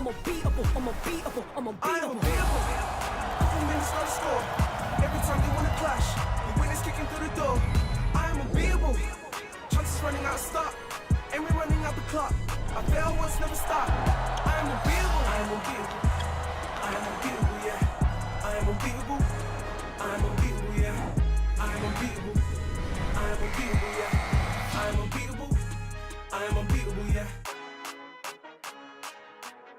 unbeatable, I'm unbeatable, I'm unbeatable. Couple minutes no score. Every time they wanna clash, the winners kicking through the door. I am unbeatable. Chances running out of stop, and we're running out the clock. I fail once, never stop. I am unbeatable. I am unbeatable. I am unbeatable, yeah. I am unbeatable. I am unbeatable, yeah. I am unbeatable. I am unbeatable, yeah. I am unbeatable. I am unbeatable, yeah.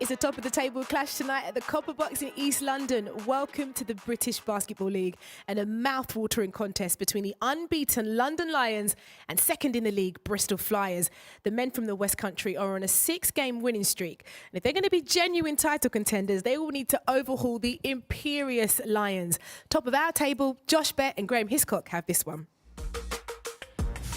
It's a top of the table clash tonight at the Copper Box in East London. Welcome to the British Basketball League and a mouth-watering contest between the unbeaten London Lions and second in the league, Bristol Flyers. The men from the West Country are on a 6-game winning streak. And if they're going to be genuine title contenders, they will need to overhaul the imperious Lions. Top of our table, Josh Bett and Graham Hiscock have this one.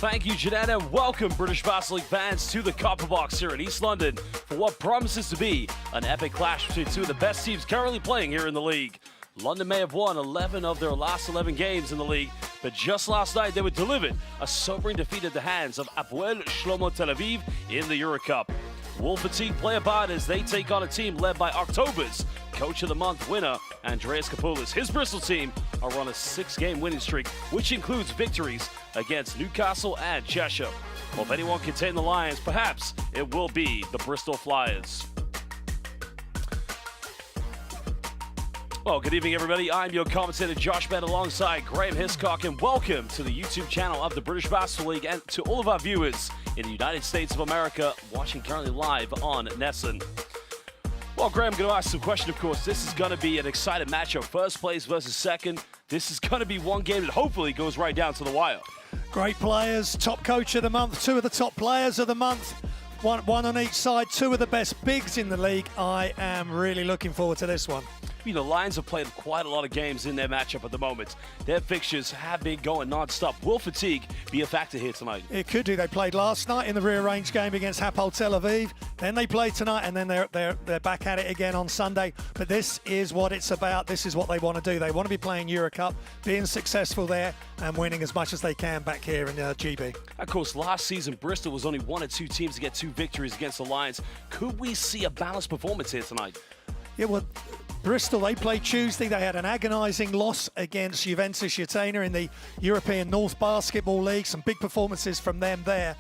Thank you, Janetta. Welcome, British Basketball League fans, to the Copper Box here in East London for what promises to be an epic clash between two of the best teams currently playing here in the league. London may have won 11 of their last 11 games in the league, but just last night they were delivered a sobering defeat at the hands of Hapoel Shlomo Tel Aviv in the Euro Cup. Will fatigue play a part as they take on a team led by October's Coach of the Month winner, Andreas Kapoulis. His Bristol team are on a 6-game winning streak, which includes victories against Newcastle and Cheshire. Well, if anyone can tame the Lions, perhaps it will be the Bristol Flyers. Well, good evening, everybody. I'm your commentator, Josh Bett, alongside Graham Hiscock, and welcome to the YouTube channel of the British Basketball League and to all of our viewers in the United States of America watching currently live on Nessun. Well, Graham, I'm going to ask some question, of course. This is going to be an exciting matchup. First place versus second. This is going to be one game that hopefully goes right down to the wire. Great players, top coach of the month, two of the top players of the month, one on each side, two of the best bigs in the league. I am really looking forward to this one. You know, the Lions have played quite a lot of games in their matchup at the moment. Their fixtures have been going non-stop. Will fatigue be a factor here tonight? It could do. They played last night in the rearranged game against Hapoel Tel Aviv. Then they played tonight, and then they're back at it again on Sunday. But this is what it's about. This is what they want to do. They want to be playing Euro Cup, being successful there, and winning as much as they can back here in GB. Of course, last season, Bristol was only one of two teams to get 2 victories against the Lions. Could we see a balanced performance here tonight? Yeah, well, Bristol, they played Tuesday. They had an agonising loss against Juventus Yatena in the European North Basketball League. Some big performances from them there.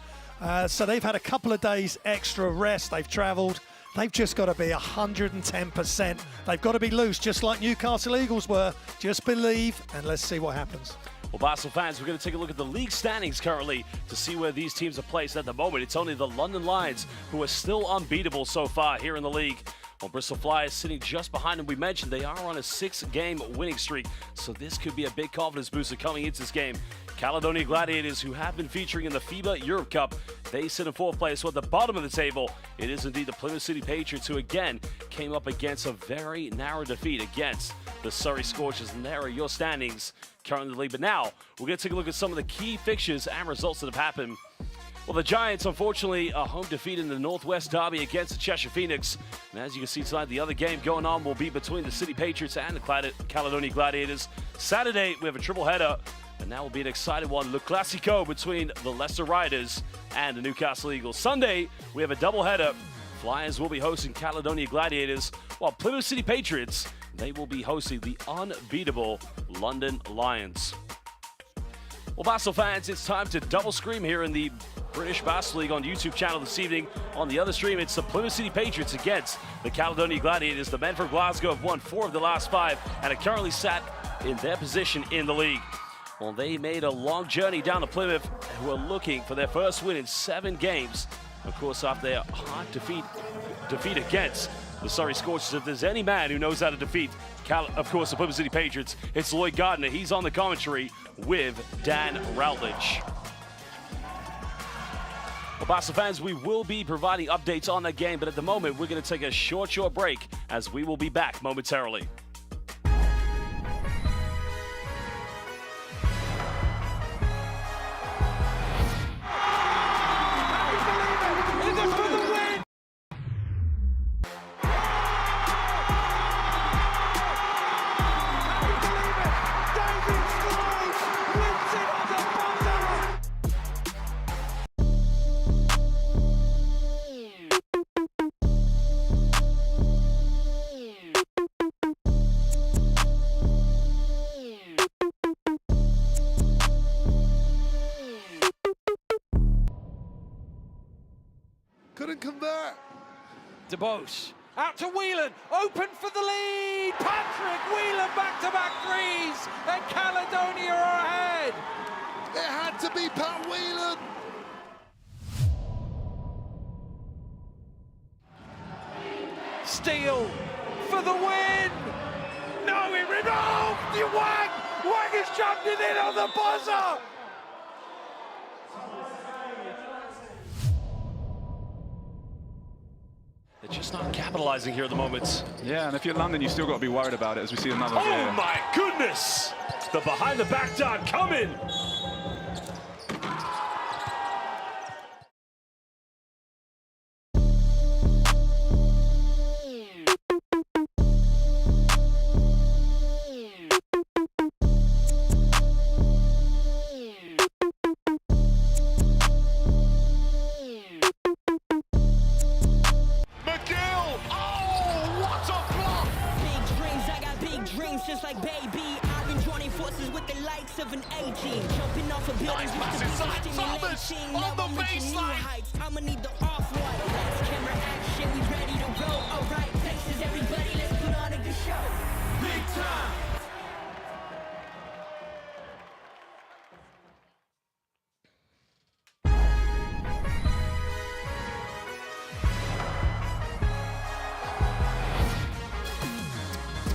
So they've had a couple of days extra rest. They've travelled. They've just got to be 110%. They've got to be loose, just like Newcastle Eagles were. Just believe, and let's see what happens. Well, Basketball fans, we're going to take a look at the league standings currently to see where these teams are placed at the moment. It's only the London Lions who are still unbeatable so far here in the league. Well, Bristol Flyers sitting just behind them. We mentioned they are on a 6-game winning streak, so this could be a big confidence booster coming into this game. Caledonia Gladiators, who have been featuring in the FIBA Europe Cup, they sit in 4th place. So at the bottom of the table, it is indeed the Plymouth City Patriots, who again came up against a very narrow defeat against the Surrey Scorchers. And there are your standings currently in the league. But now, we're going to take a look at some of the key fixtures and results that have happened. Well, the Giants, unfortunately, a home defeat in the Northwest Derby against the Cheshire Phoenix. And as you can see tonight, the other game going on will be between the City Patriots and the Caledonia Gladiators. Saturday, we have a triple header, and that will be an exciting one. Le Classico between the Leicester Riders and the Newcastle Eagles. Sunday, we have a double header. Flyers will be hosting Caledonia Gladiators, while Plymouth City Patriots, they will be hosting the unbeatable London Lions. Well, Basketball fans, it's time to double scream here in the British Basketball League on YouTube channel this evening. On the other stream, it's the Plymouth City Patriots against the Caledonia Gladiators. The men from Glasgow have won 4 of the last 5 and are currently sat in their position in the league. Well, they made a long journey down to Plymouth, who are looking for their first win in 7 games. Of course, after their hard defeat against the Surrey Scorchers. If there's any man who knows how to defeat, of course, the Plymouth City Patriots, it's Lloyd Gardner. He's on the commentary with Dan Routledge. Well, Basketball fans, we will be providing updates on that game, but at the moment, we're going to take a short break as we will be back momentarily. convert. DeBose out to Whelan, open for the lead. Patrick Whelan back-to-back threes, and Caledonia are ahead. It had to be Pat Whelan. Steele for the win. No, it revolved. You Wang. Wang has jumped it in on the buzzer. They're just not capitalizing here at the moment. Yeah, and if you're London, you've still got to be worried about it, as we see another Oh here. my goodness! The behind the back dot coming. Just like baby, I've been joining forces with the likes of an A-team, jumping off of buildings with the stimulating. Now I'm reaching new heights. I'ma need the off-white. Lights, camera, action, we ready to go. All right, places, everybody, let's put on a good show. Big time.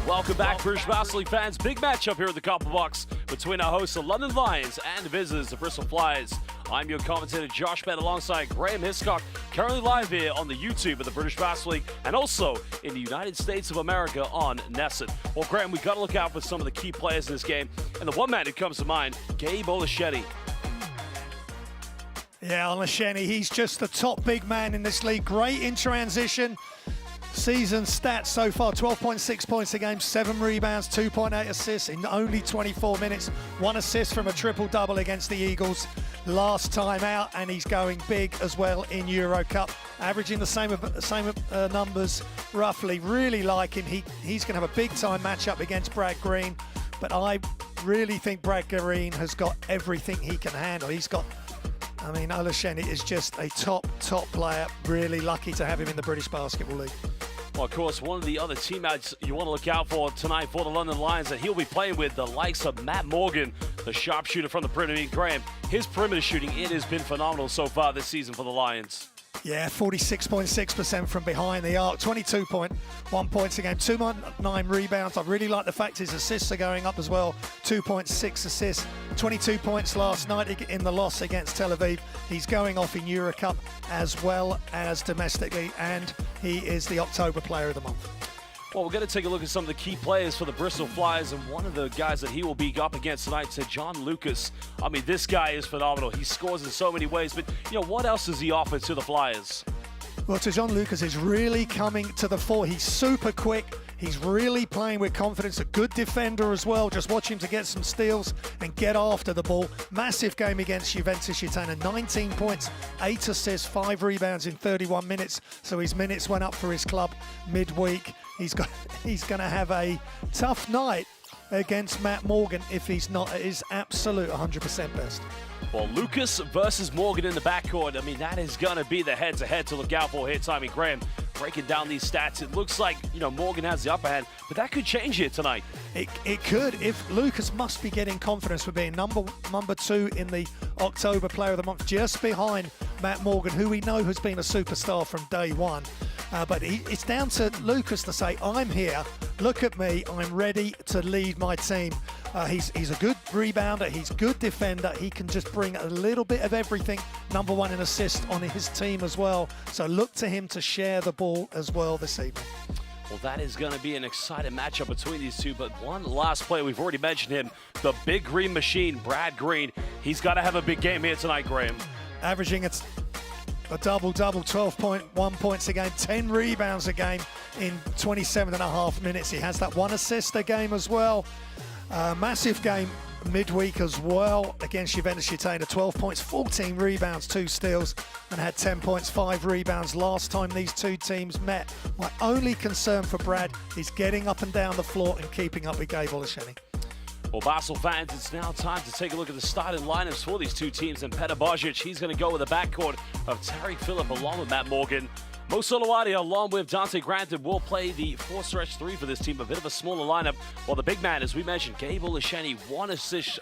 Welcome back, British Basketball League fans. Big matchup here at the Copper Box between our hosts, the London Lions, and the visitors, the Bristol Flyers. I'm your commentator, Josh Bett, alongside Graham Hiscock, currently live here on the YouTube of the British Basketball League, and also in the United States of America on Nessun. Well, Graham, we've got to look out for some of the key players in this game, and the one man who comes to mind, Gabe Olasheni. Yeah, Olasheni, he's just the top big man in this league. Great in transition. Season stats so far, 12.6 points a game, 7 rebounds, 2.8 assists in only 24 minutes. 1 assist from a triple-double against the Eagles last time out, and he's going big as well in Euro Cup, averaging the same numbers roughly. Really like him. He's going to have a big-time matchup against Brad Green, but I really think Brad Green has got everything he can handle. Olasheni is just a top player. Really lucky to have him in the British Basketball League. Well, of course, one of the other teammates you want to look out for tonight for the London Lions, that he'll be playing with the likes of Matt Morgan, the sharpshooter from the perimeter. Graham, his perimeter shooting, it has been phenomenal so far this season for the Lions. Yeah, 46.6% from behind the arc, 22.1 points a game, 2.9 rebounds. I really like the fact his assists are going up as well, 2.6 assists, 22 points last night in the loss against Tel Aviv. He's going off in Euro Cup as well as domestically, and he is the October Player of the Month. Well, we're going to take a look at some of the key players for the Bristol Flyers, and one of the guys that he will be up against tonight is John Lucas. I mean, this guy is phenomenal. He scores in so many ways, but, what else does he offer to the Flyers? Well, John Lucas is really coming to the fore. He's super quick. He's really playing with confidence. A good defender as well. Just watch him to get some steals and get after the ball. Massive game against Juventus Utena. 19 points, 8 assists, 5 rebounds in 31 minutes. So his minutes went up for his club midweek. He's going to have a tough night against Matt Morgan if he's not at his absolute 100% best. Well, Lucas versus Morgan in the backcourt. That is going to be the head-to-head to look out for here. Tommy Graham breaking down these stats. It looks like, Morgan has the upper hand, but that could change here tonight. It could. If Lucas must be getting confidence for being number 2 in the October Player of the Month, just behind Matt Morgan, who we know has been a superstar from day one. But it's down to Lucas to say, I'm here, look at me, I'm ready to lead my team. He's a good rebounder, he's a good defender, he can just bring a little bit of everything. Number 1 in assist on his team as well. So look to him to share the ball as well this evening. Well, that is going to be an exciting matchup between these two. But one last player, we've already mentioned him, the big green machine, Brad Green. He's got to have a big game here tonight, Graham. Averaging a double-double, 12.1 points a game, 10 rebounds a game in 27.5 minutes. He has that 1 assist a game as well. Massive game midweek as well against Juventus Utena. 12 points, 14 rebounds, 2 steals, and had 10 points, 5 rebounds last time these two teams met. My only concern for Brad is getting up and down the floor and keeping up with Gabe Olasheni. Well, Basel fans, it's now time to take a look at the starting lineups for these two teams. And Petar Božić, he's going to go with the backcourt of Tariq Phillip along with Matt Morgan. Mo Solowadi along with Dante Granton will play the 4-stretch 3 for this team. A bit of a smaller lineup. While the big man, as we mentioned, Gabe Olasheni, 1 assist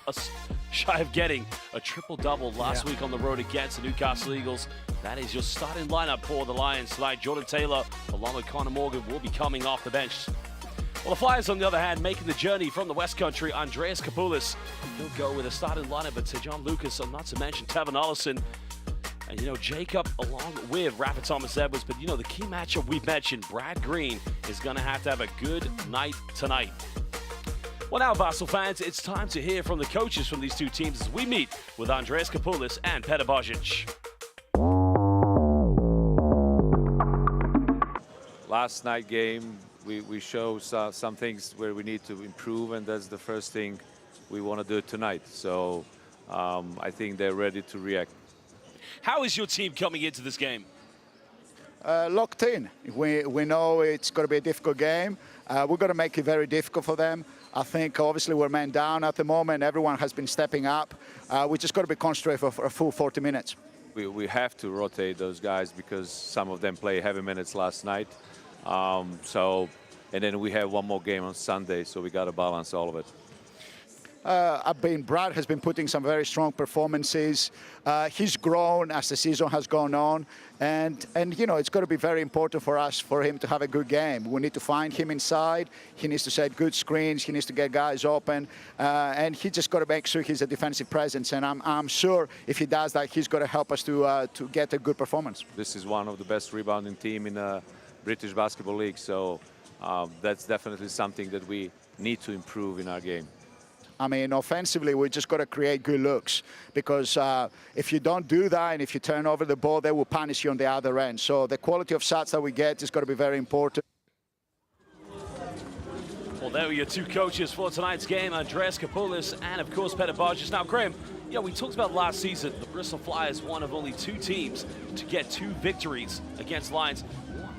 shy of getting a triple-double last week on the road against the Newcastle Eagles. That is your starting lineup for the Lions tonight. Jordan Taylor along with Connor Morgan will be coming off the bench. Well, the Flyers, on the other hand, making the journey from the West Country. Andreas Kapoulis, he'll go with a starting lineup at John Lucas, and not to mention Tevin Ollison. And, Jacob along with Rafa Thomas Edwards. But, the key matchup we mentioned, Brad Green, is going to have a good night tonight. Well, now, Basel fans, it's time to hear from the coaches from these two teams as we meet with Andreas Kapoulis and Petar Božić. Last night game, we show some things where we need to improve, and that's the first thing we want to do tonight. So I think they're ready to react. How is your team coming into this game? Locked in. We know it's going to be a difficult game. We're going to make it very difficult for them. I think obviously we're man down at the moment. Everyone has been stepping up. We just got to be concentrated for a full 40 minutes. We have to rotate those guys because some of them play heavy minutes last night. And then we have one more game on Sunday, so we got to balance all of it. Brad has been putting some very strong performances. He's grown as the season has gone on, and it's going to be very important for him to have a good game. We need to find him inside. He needs to set good screens. He needs to get guys open, and he just got to make sure he's a defensive presence. And I'm sure if he does that, he's going to help us to get a good performance. This is one of the best rebounding team in the British Basketball League, so that's definitely something that we need to improve in our game. I mean, offensively, we just got to create good looks because if you don't do that and if you turn over the ball, they will punish you on the other end. So the quality of shots that we get is going to be very important. Well, there were your two coaches for tonight's game, Andreas Kapoulis and, of course, Petar Božić. Now, Graham, we talked about last season, the Bristol Flyers, one of only 2 teams to get 2 victories against Lions.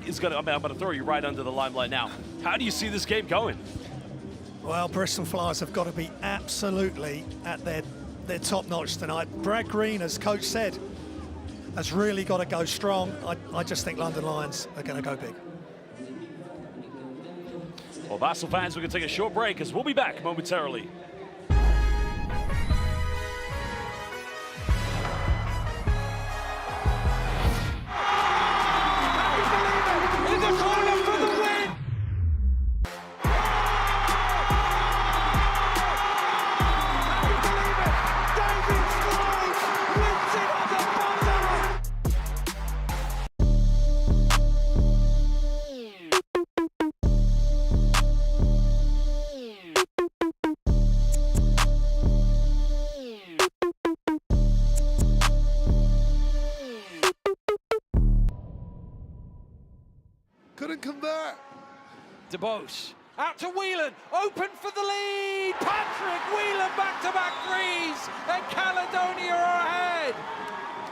I'm going to throw you right under the limelight now. How do you see this game going? Well, Bristol Flyers have got to be absolutely at their top notch tonight. Brad Green, as coach said, has really got to go strong. I just think London Lions are going to go big. Well, Basel fans, we're going to take a short break as we'll be back momentarily. Couldn't convert. DeBose out to Whelan, open for the lead. Patrick Whelan back-to-back threes, and Caledonia are ahead.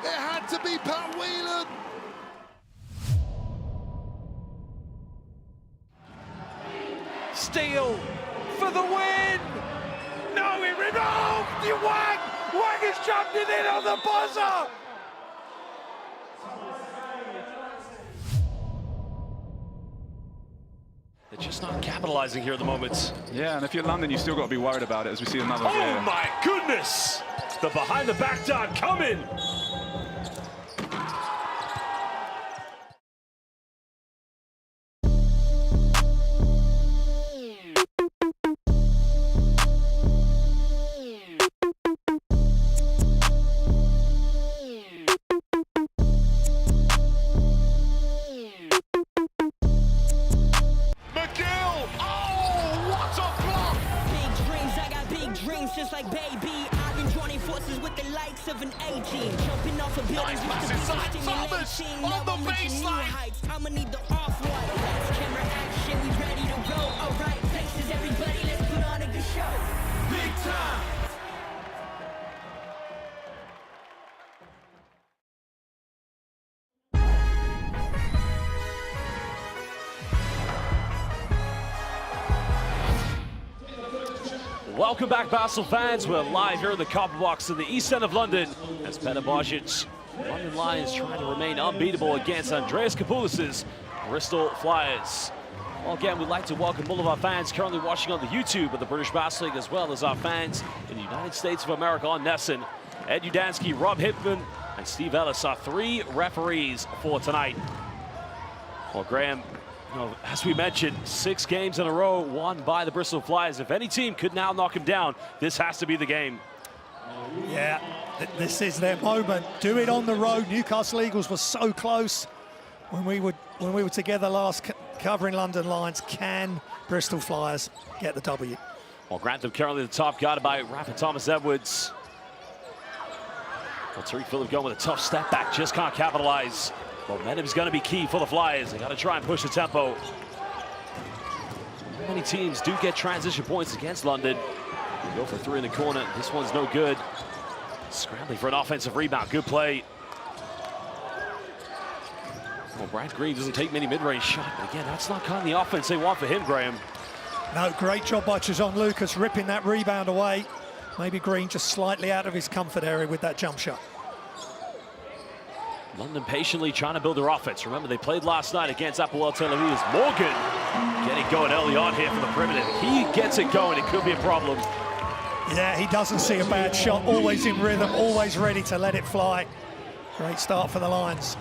It had to be Pat Whelan. Steele for the win. No, Wang has jumped it in on the buzzer. They're just not capitalizing here at the moment. Yeah, and if you're London, you still got to be worried about it as we see another. Oh my goodness! The behind the back dot coming. Just like baby, I've been joining forces with the likes of an A-team. Jumping off of buildings with the stimulation. Never reaching new heights. I'ma need the off-white. Lights, camera, action, we ready to go. Alright, places, everybody, let's put on a good show. Big time! Welcome back, Bristol fans. We're live here in the Copper Box in the East End of London as Peter Božić, London Lions trying to remain unbeatable against Andreas Kapoulis' Bristol Flyers. Well, again, we'd like to welcome all of our fans currently watching on the YouTube of the British Basketball League, as well as our fans in the United States of America on Nesson. Ed Udansky, Rob Hipman, and Steve Ellis are 3 referees for tonight. Well, Graham, as we mentioned, 6 games in a row won by the Bristol Flyers. If any team could now knock him down, this has to be the game. Yeah, this is their moment. Do it on the road. Newcastle Eagles were so close when we were together last covering London Lions. Can Bristol Flyers get the W? Well, Grantham currently the top, guarded by Rafa Thomas-Edwards. Well, Tariq Phillip going with a tough step back, just can't capitalize. Momentum's going to be key for the Flyers. They got to try and push the tempo. Many teams do get transition points against London. They go for 3 in the corner. This one's no good. Scrambling for an offensive rebound. Good play. Well, Brad Green doesn't take many mid-range shots, but again, that's not kind of the offense they want for him, Graham. No, great job by Chazon Lucas ripping that rebound away. Maybe Green just slightly out of his comfort area with that jump shot. London patiently trying to build their offense. Remember, they played last night against Apoel Tel Aviv. Morgan getting going early on here from the perimeter. He gets it going, it could be a problem. Yeah, he doesn't see a bad shot. Always in rhythm, always ready to let it fly. Great start for the Lions.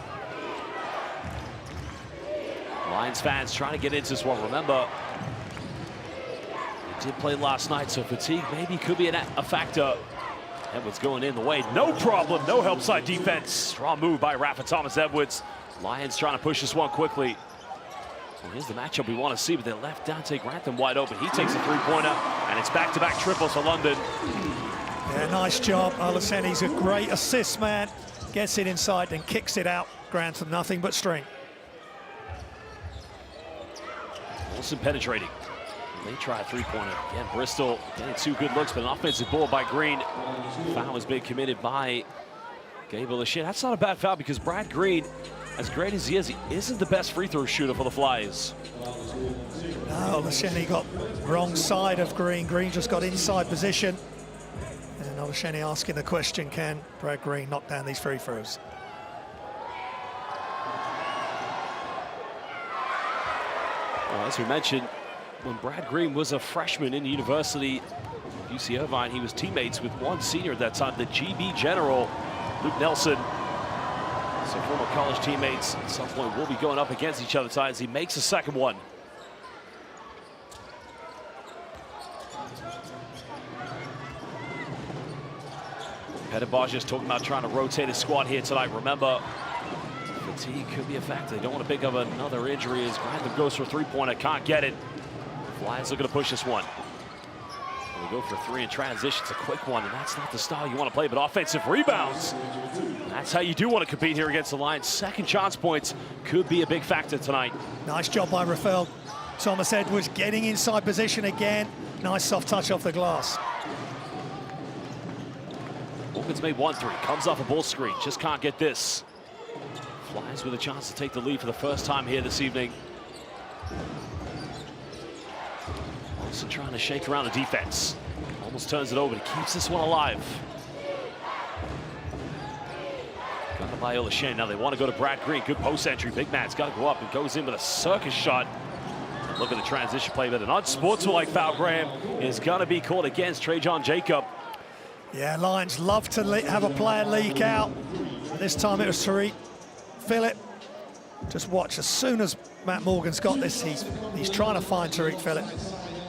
Lions fans trying to get into this one. Remember, they did play last night, so fatigue maybe could be a factor. Edwards going in the way, no problem, no help side defense. Strong move by Rafa Thomas-Edwards. Lions trying to push this one quickly. Well, here's the matchup we want to see, but they left Dante Grantham wide open. He takes a 3-pointer, and it's back-to-back triples for London. Yeah, nice job. Olaseni's a great assist man. Gets it inside, then kicks it out. Grantham, nothing but string. Wilson penetrating. They try a 3-pointer. Again, Bristol getting 2 good looks, but an offensive ball by Green. Foul has been committed by Gabriel Lachey. That's not a bad foul because Brad Green, as great as he isn't the best free throw shooter for the Flyers. No, Lachey got wrong side of Green. Green just got inside position. And Lachey asking the question, can Brad Green knock down these free throws? Well, as we mentioned, when Brad Green was a freshman in university, UC Irvine, he was teammates with one senior at that time, the GB General, Luke Nelson. So former college teammates at some point will be going up against each other tonight as he makes the second one. Peter Božić talking about trying to rotate his squad here tonight. Remember, fatigue could be a factor. They don't want to pick up another injury as Grantham goes for a 3-pointer, can't get it. Flyers looking to push this one. They go for 3 in transition. It's a quick one, and that's not the style you want to play, but offensive rebounds. That's how you do want to compete here against the Lions. Second chance points could be a big factor tonight. Nice job by Rafael Thomas-Edwards getting inside position again. Nice soft touch off the glass. Morgan's made 1-3, comes off a ball screen, just can't get this. Flyers with a chance to take the lead for the first time here this evening. Wilson trying to shake around the defense. Almost turns it over, he keeps this one alive. Got to by Olashen. Now they want to go to Brad Green. Good post entry. Big man's got to go up and goes in with a circus shot. And look at the transition play, but an unsportsmanlike foul, Graham, is going to be called against Trajan Jacob. Yeah, Lions love to have a player leak out. This time it was Tariq Phillip. Just watch, as soon as Matt Morgan's got this, he's trying to find Tariq Phillip.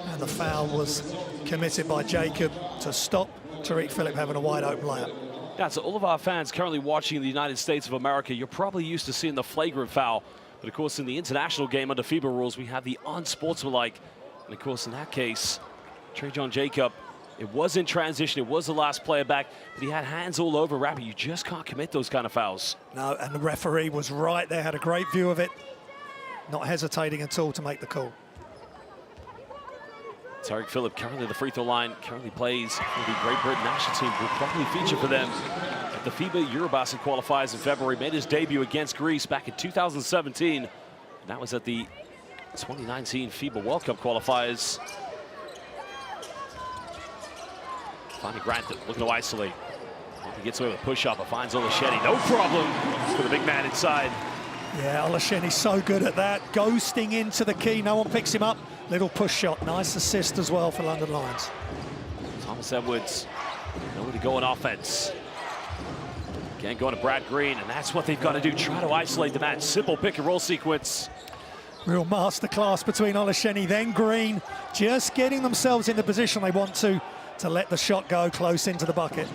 And the foul was committed by Jacob to stop Tariq Phillip having a wide open layup. Yeah, so all of our fans currently watching in the United States of America, you're probably used to seeing the flagrant foul. But of course, in the international game under FIBA rules, we have the unsportsmanlike. And of course, in that case, Trajan Jacob, it was in transition, it was the last player back, but he had hands all over Rabbit. You just can't commit those kind of fouls. No, and the referee was right there, had a great view of it. Not hesitating at all to make the call. Tariq Phillip currently the free throw line, currently plays for the Great Britain national team. Will probably feature for them at the FIBA Eurobasket qualifiers in February. Made his debut against Greece back in 2017. And that was at the 2019 FIBA World Cup qualifiers. Finding Grantham, looking to isolate. He gets away with a push-up, but finds Olasheni. No problem for the big man inside. Yeah, Olasheni's so good at that. Ghosting into the key, no one picks him up. Little push shot, nice assist as well for London Lions. Thomas Edwards, nowhere to go on offense. Again, going to Brad Green, and that's what they've got to do. Try to isolate the man. Simple pick and roll sequence. Real masterclass between Olasheni, then Green, just getting themselves in the position they want to let the shot go close into the bucket.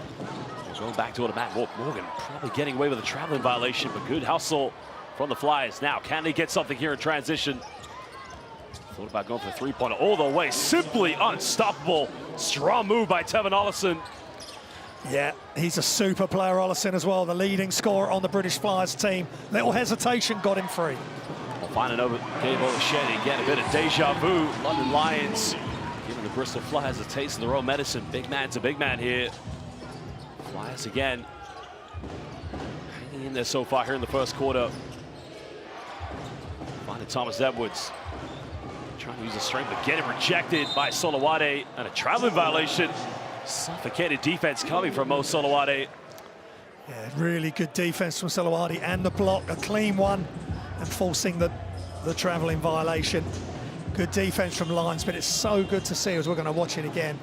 Going back to it, Matt Morgan probably getting away with a traveling violation, but good hustle from the Flyers. Now, can they get something here in transition? Thought about going for the three-pointer all the way. Simply unstoppable. Strong move by Tevin Ollison. Yeah, he's a super player, Ollison, as well, the leading scorer on the British Flyers team. Little hesitation got him free. We'll find it over Gabe Olasheni. Again, a bit of deja vu. London Lions giving the Bristol Flyers a taste of their own medicine. Big man's a big man here. Flyers again hanging in there so far here in the first quarter. Finding Thomas Edwards. Trying to use the strength, but getting rejected by Solowade, and a traveling violation. Suffocated defense coming from Mo Solowade. Yeah, really good defense from Solowade, and the block, a clean one, and forcing the traveling violation. Good defense from Lions, but it's so good to see as we're going to watch it again.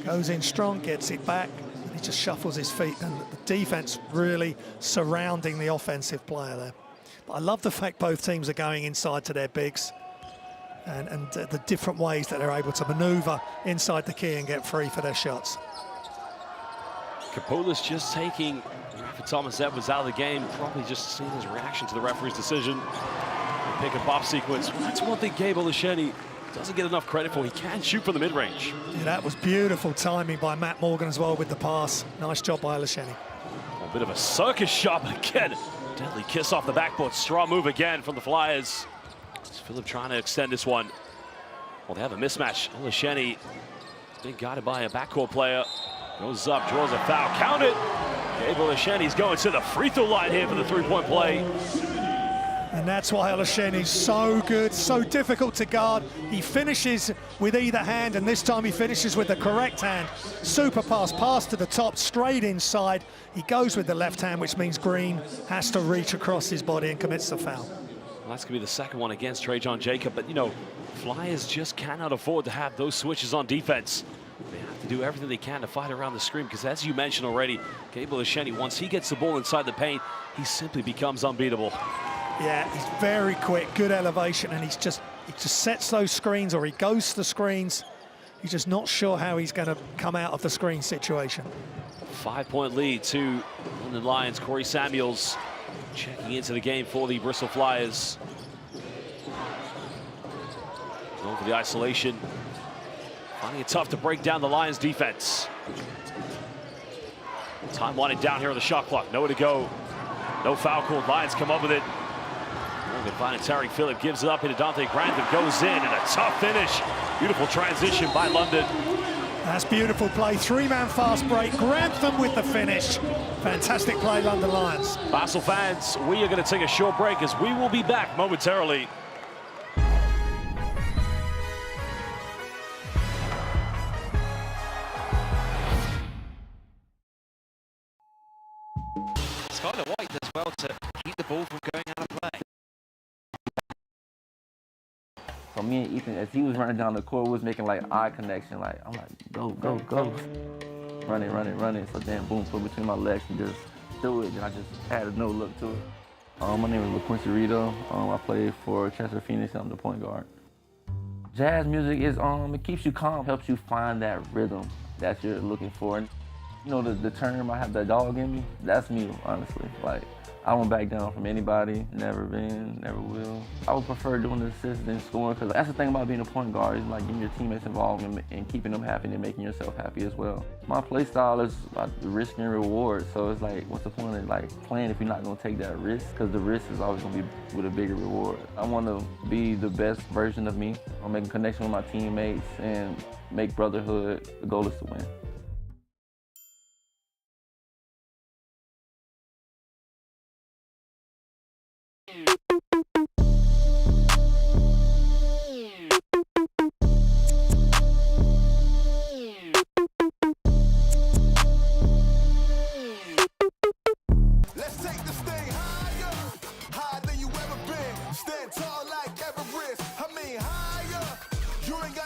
Goes in strong, gets it back, and he just shuffles his feet, and the defense really surrounding the offensive player there. But I love the fact both teams are going inside to their bigs, and the different ways that they're able to maneuver inside the key and get free for their shots. Kapula's just taking Thomas Edwards out of the game, probably just seeing his reaction to the referee's decision. The pick and pop sequence. That's one thing Gabe Olasheni doesn't get enough credit for. He can shoot from the mid-range. Yeah, that was beautiful timing by Matt Morgan as well with the pass. Nice job by Olasheni. A bit of a circus shot, but again, deadly kiss off the backboard. Strong move again from the Flyers. It's Phillip trying to extend this one. Well, they have a mismatch. Olasheni being guided by a backcourt player. Goes up, draws a foul. Count it. Gabe Olasheni's going to the free throw line here for the three-point play. And that's why Olasheni's so good, so difficult to guard. He finishes with either hand, and this time he finishes with the correct hand. Super pass to the top, straight inside. He goes with the left hand, which means Green has to reach across his body and commits the foul. Well, that's going to be the second one against Trajan Jacob, but you know, Flyers just cannot afford to have those switches on defense. They have to do everything they can to fight around the screen, because as you mentioned already, Gabe Olasheni, once he gets the ball inside the paint, he simply becomes unbeatable. Yeah, he's very quick, good elevation, and he just sets those screens, or he goes to the screens. He's just not sure how he's going to come out of the screen situation. 5-point lead to London Lions. Corey Samuels checking into the game for the Bristol Flyers. Going for the isolation. Finding it tough to break down the Lions defense. Time winding down here on the shot clock. Nowhere to go. No foul called. Lions come up with it. Morgan finding Tariq Phillip, gives it up into Dante Grantham, goes in, and a tough finish. Beautiful transition by London. That's beautiful play. Three-man fast break. Grantham with the finish. Fantastic play, London Lions. Basel fans, we are going to take a short break as we will be back momentarily. Skylar White does well to keep the ball from going out of play. So me and Ethan, as he was running down the court, we was making like eye connection. Like, I'm like, go, go, go. Running. So then boom, put between my legs and just threw it. And I just had a no look to it. My name is Luquincy Rideau. I play for Chester Phoenix. I'm the point guard. Jazz music is, it keeps you calm, helps you find that rhythm that you're looking for. And, you know, the term, I have that dog in me, that's me, honestly. Like, I won't back down from anybody, never been, never will. I would prefer doing the assists than scoring, because that's the thing about being a point guard, is like getting your teammates involved and keeping them happy and making yourself happy as well. My play style is like risk and reward, so it's like, what's the point of like playing if you're not gonna take that risk? Because the risk is always gonna be with a bigger reward. I wanna be the best version of me. I'm making a connection with my teammates and make brotherhood. The goal is to win.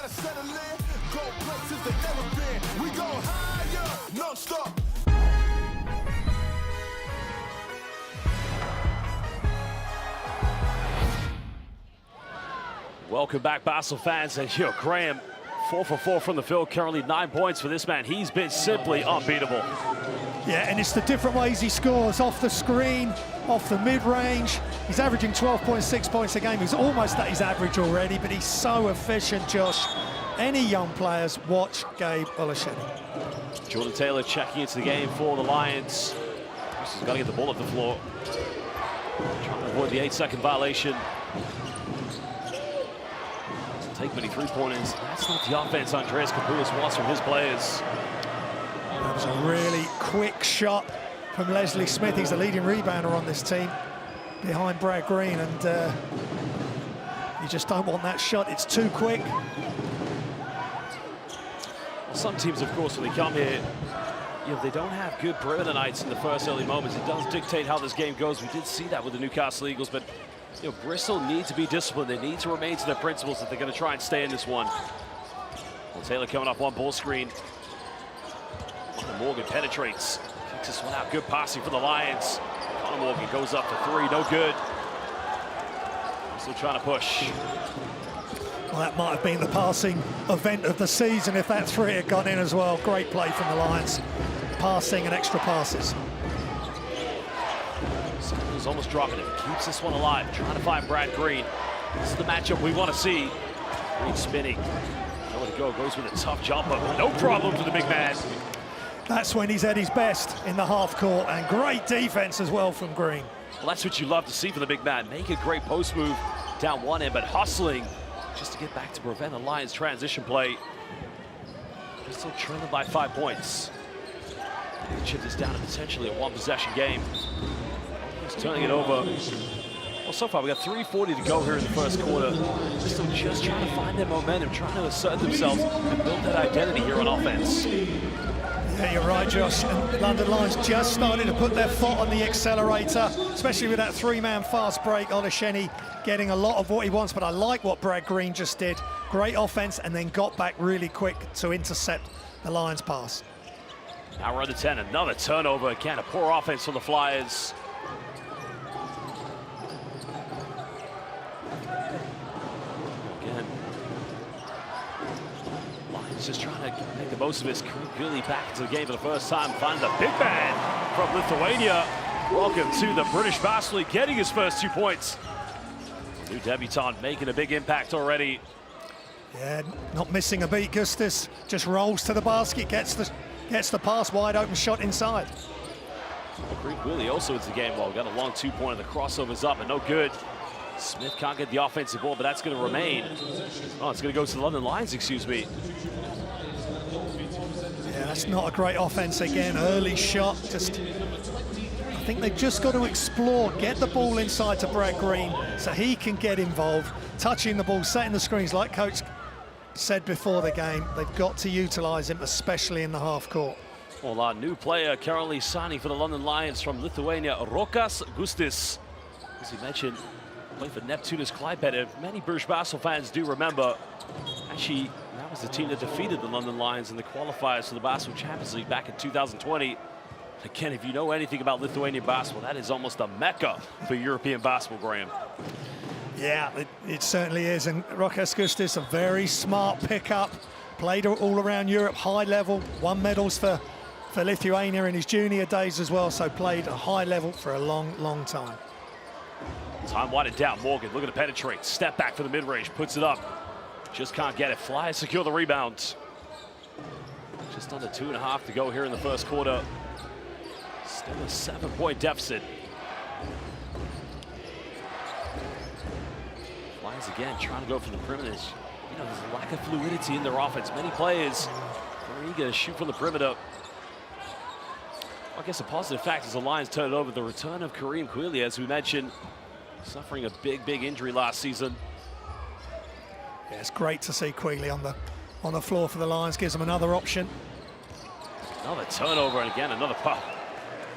gotta settle in, go places they never been. We go higher, non-stop. Welcome back, Basel fans. And Graham, 4 for 4 from the field, currently 9 points for this man. He's been simply unbeatable. Yeah, and it's the different ways he scores, off the screen, off the mid-range. He's averaging 12.6 points a game. He's almost at his average already, but he's so efficient, Josh. Any young players, watch Gabe Olusheni. Jordan Taylor checking into the game for the Lions. He's got to get the ball off the floor. Trying to avoid the 8-second violation. Doesn't take many three-pointers. That's not the offense Andreas Kapulis wants from his players. That was a really quick shot from Leslie Smith. He's the leading rebounder on this team, behind Brad Green, and you just don't want that shot. It's too quick. Well, some teams, of course, when they come here, they don't have good perimeter nights in the first early moments. It does dictate how this game goes. We did see that with the Newcastle Eagles, but Bristol needs to be disciplined. They need to remain to their principles if they're going to try and stay in this one. Well, Taylor coming off one ball screen. Connor Morgan penetrates, kicks this one out. Good passing for the Lions. Connor Morgan goes up for 3, no good. Still trying to push. Well, that might have been the passing event of the season if that 3 had gone in as well. Great play from the Lions. Passing and extra passes. Sanders almost dropping it. Keeps this one alive. Trying to find Brad Green. This is the matchup we want to see. Green spinning. Nowhere to go. Goes with a tough jumper. No problems with the big man. That's when he's at his best in the half court, and great defense as well from Green. Well, that's what you love to see from the big man. Make a great post move down one end, but hustling just to get back to prevent a Lions transition play. They're still trailing by 5 points. Chip this down to potentially a 1-possession game. He's turning it over. Well, so far we got 3:40 to go here in the first quarter. They're still just trying to find their momentum, trying to assert themselves and build that identity here on offense. Yeah, you're right, Josh. And London Lions just started to put their foot on the accelerator, especially with that 3-man fast break. Olusheni getting a lot of what he wants, but I like what Brad Green just did. Great offense, and then got back really quick to intercept the Lions pass. Now we're under 10, another turnover. Again, a poor offense from the Flyers. Again, Lions just trying to make the most of this. Really back into the game for the first time. Find the big man from Lithuania. Welcome to the British Basketball League, getting his first 2 points. New debutant making a big impact already. Yeah, not missing a beat, Gustis. Just rolls to the basket, gets the pass, wide open shot inside. Green Willie also into the game well. Got a long 2-pointer. The crossover's up and no good. Smith can't get the offensive ball, but that's going to remain. Oh, it's going to go to the London Lions, excuse me. Yeah, that's not a great offense again. Early shot, I think they've just got to explore, get the ball inside to Brad Green so he can get involved, touching the ball, setting the screens. Like Coach said before the game, they've got to utilize him, especially in the half court. Well, our new player currently signing for the London Lions from Lithuania, Rokas Gustis. As he mentioned, played for Neptūnas Klaipėda. Many British basketball fans do remember. Actually, that was the team that defeated the London Lions in the qualifiers for the Basketball Champions League back in 2020. Again, if you know anything about Lithuanian basketball, that is almost a mecca for European basketball, Graham. Yeah, it certainly is. And Rokas Gustis, a very smart pickup. Played all around Europe, high level, won medals for Lithuania in his junior days as well. So played a high level for a long, long time. Time winding down. Morgan looking to penetrate. Step back for the mid-range, puts it up. Just can't get it. Flyers secure the rebound. Just under 2.5 to go here in the first quarter. Still a 7-point deficit. Flyers again trying to go for the perimeter. There's a lack of fluidity in their offense. Many players are eager to shoot from the perimeter. I guess a positive fact is the Lions turn it over. The return of Kareem Quilly, as we mentioned, suffering a big injury last season. Yeah, it's great to see Quilly on the floor for the Lions. Gives them another option. Another turnover, and again, another foul.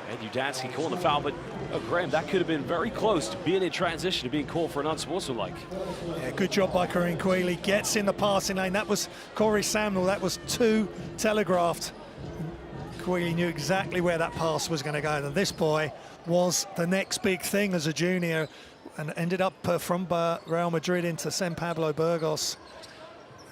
And Udansky calling the foul, but Graham, that could have been very close to being in transition to being called for an unsportsmanlike. Yeah, good job by Kareem Quealy. Gets in the passing lane. That was Corey Samuel. That was too telegraphed. Quealy knew exactly where that pass was going to go. And this boy was the next big thing as a junior and ended up from Real Madrid into San Pablo Burgos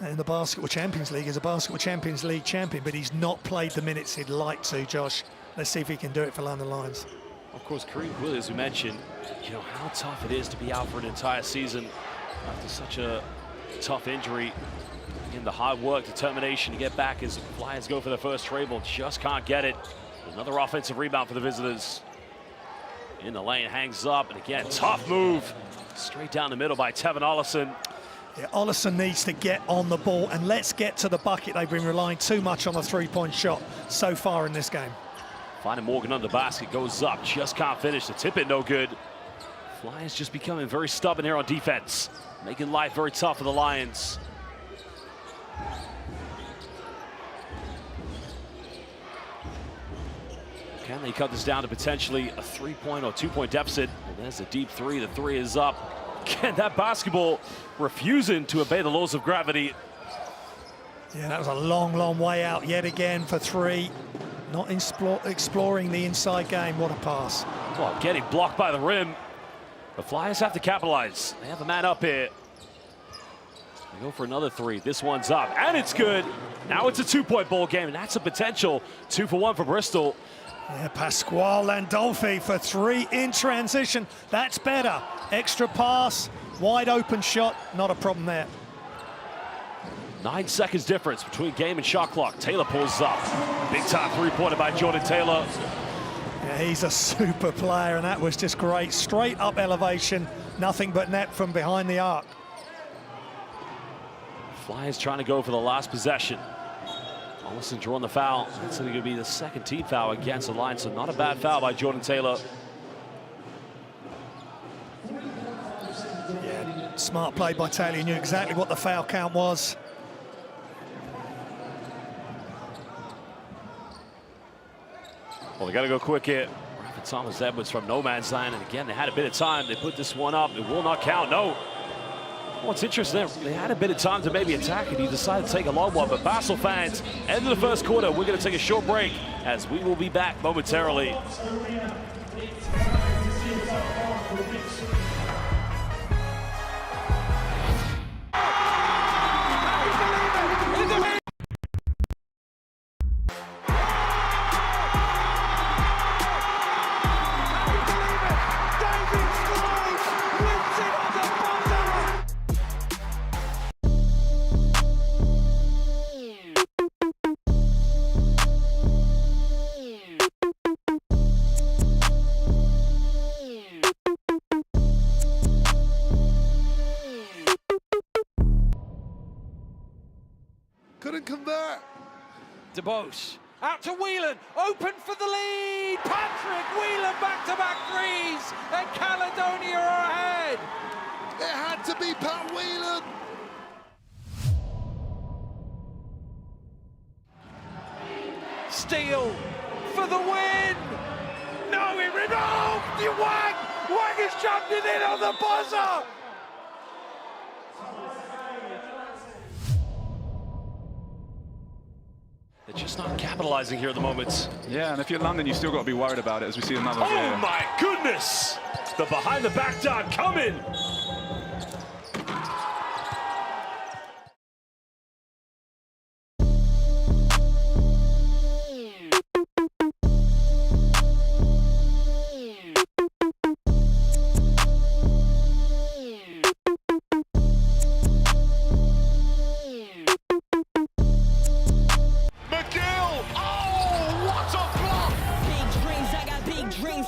in the Basketball Champions League. He's a Basketball Champions League champion, but he's not played the minutes he'd like to, Josh. Let's see if he can do it for London Lions. Of course, Kareem Quealy, as we mentioned, you know how tough it is to be out for an entire season after such a tough injury. Again, the hard work, determination to get back as Flyers go for their first trade ball, just can't get it. Another offensive rebound for the visitors. In the lane, hangs up, and again, tough move. Straight down the middle by Tevin Ollison. Yeah, Ollison needs to get on the ball, and let's get to the bucket. They've been relying too much on the three-point shot so far in this game. Finding Morgan under the basket, goes up, just can't finish. The tip it, no good. Flyers just becoming very stubborn here on defense, making life very tough for the Lions. Can they cut this down to potentially a 3-point or 2-point deficit? And there's a deep three. The three is up. Again, that basketball refusing to obey the laws of gravity. Yeah, that was a long, long way out yet again for three. Not exploring the inside game. What a pass. Well, getting blocked by the rim. The Flyers have to capitalize. They have a man up here. They go for another three. This one's up, and it's good. Now it's a 2-point ball game, and that's a potential 2-for-1 for Bristol. Yeah, Pasquale Landolfi for three in transition. That's better. Extra pass, wide open shot, not a problem there. 9 seconds difference between game and shot clock. Taylor pulls up. Big time three-pointer by Jordan Taylor. Yeah, he's a super player, and that was just great. Straight up elevation, nothing but net from behind the arc. Flyers trying to go for the last possession. Ollison drawing the foul. That's going to be the second team foul against the Lions, so not a bad foul by Jordan Taylor. Yeah, smart play by Taylor. He knew exactly what the foul count was. Well, they got to go quick here. Rapid Thomas Edwards from no man's land, and again, they had a bit of time. They put this one up. It will not count. No. Well, it's interesting. They had a bit of time to maybe attack it. He decided to take a long one. But Basel fans, end of the first quarter, we're going to take a short break as we will be back momentarily. Couldn't convert. DeBose out to Whelan, open for the lead. Patrick Whelan back-to-back threes, and Caledonia are ahead. It had to be Pat Whelan. Steele for the win. No, it removed. You Wang. Wang is jumped it in on the buzzer. They're just not capitalizing here at the moment. Yeah, and if you're London, you still got to be worried about it as we see another. Oh my goodness! The behind the back dot coming.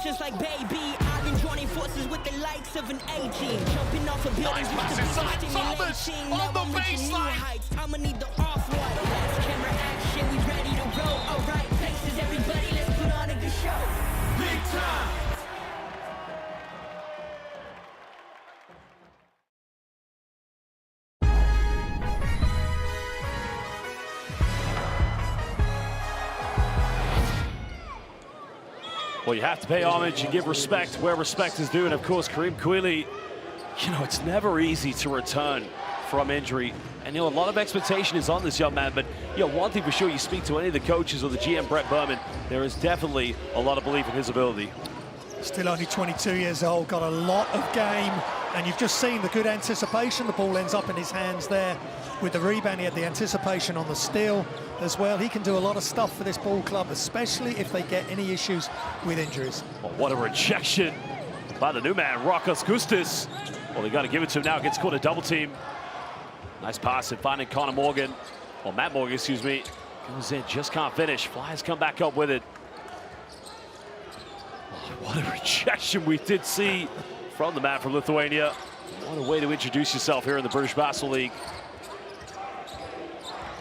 Just like baby, I've been joining forces with the likes of an A-team, jumping off of buildings with the stimulation. Now I'm reaching new heights. I'ma need the off-white. Last camera action, we ready to go. All right, places, everybody, let's put on a good show. Big time. Well, you have to pay homage and give respect where respect is due. And of course, Kareem Queally, you know, it's never easy to return from injury. And, you know, a lot of expectation is on this young man. But, you know, one thing for sure, you speak to any of the coaches or the GM, Brett Berman, there is definitely a lot of belief in his ability. Still only 22 years old, got a lot of game. And you've just seen the good anticipation. The ball ends up in his hands there with the rebound. He had the anticipation on the steal as well. He can do a lot of stuff for this ball club, especially if they get any issues with injuries. Well, what a rejection by the new man, Rokas Gustis. Well, they got to give it to him now. Gets caught a double team. Nice pass and finding Connor Morgan, or Matt Morgan, excuse me. Goes in, just can't finish. Flyers come back up with it. Oh, what a rejection we did see from the man from Lithuania. What a way to introduce yourself here in the British Basketball League.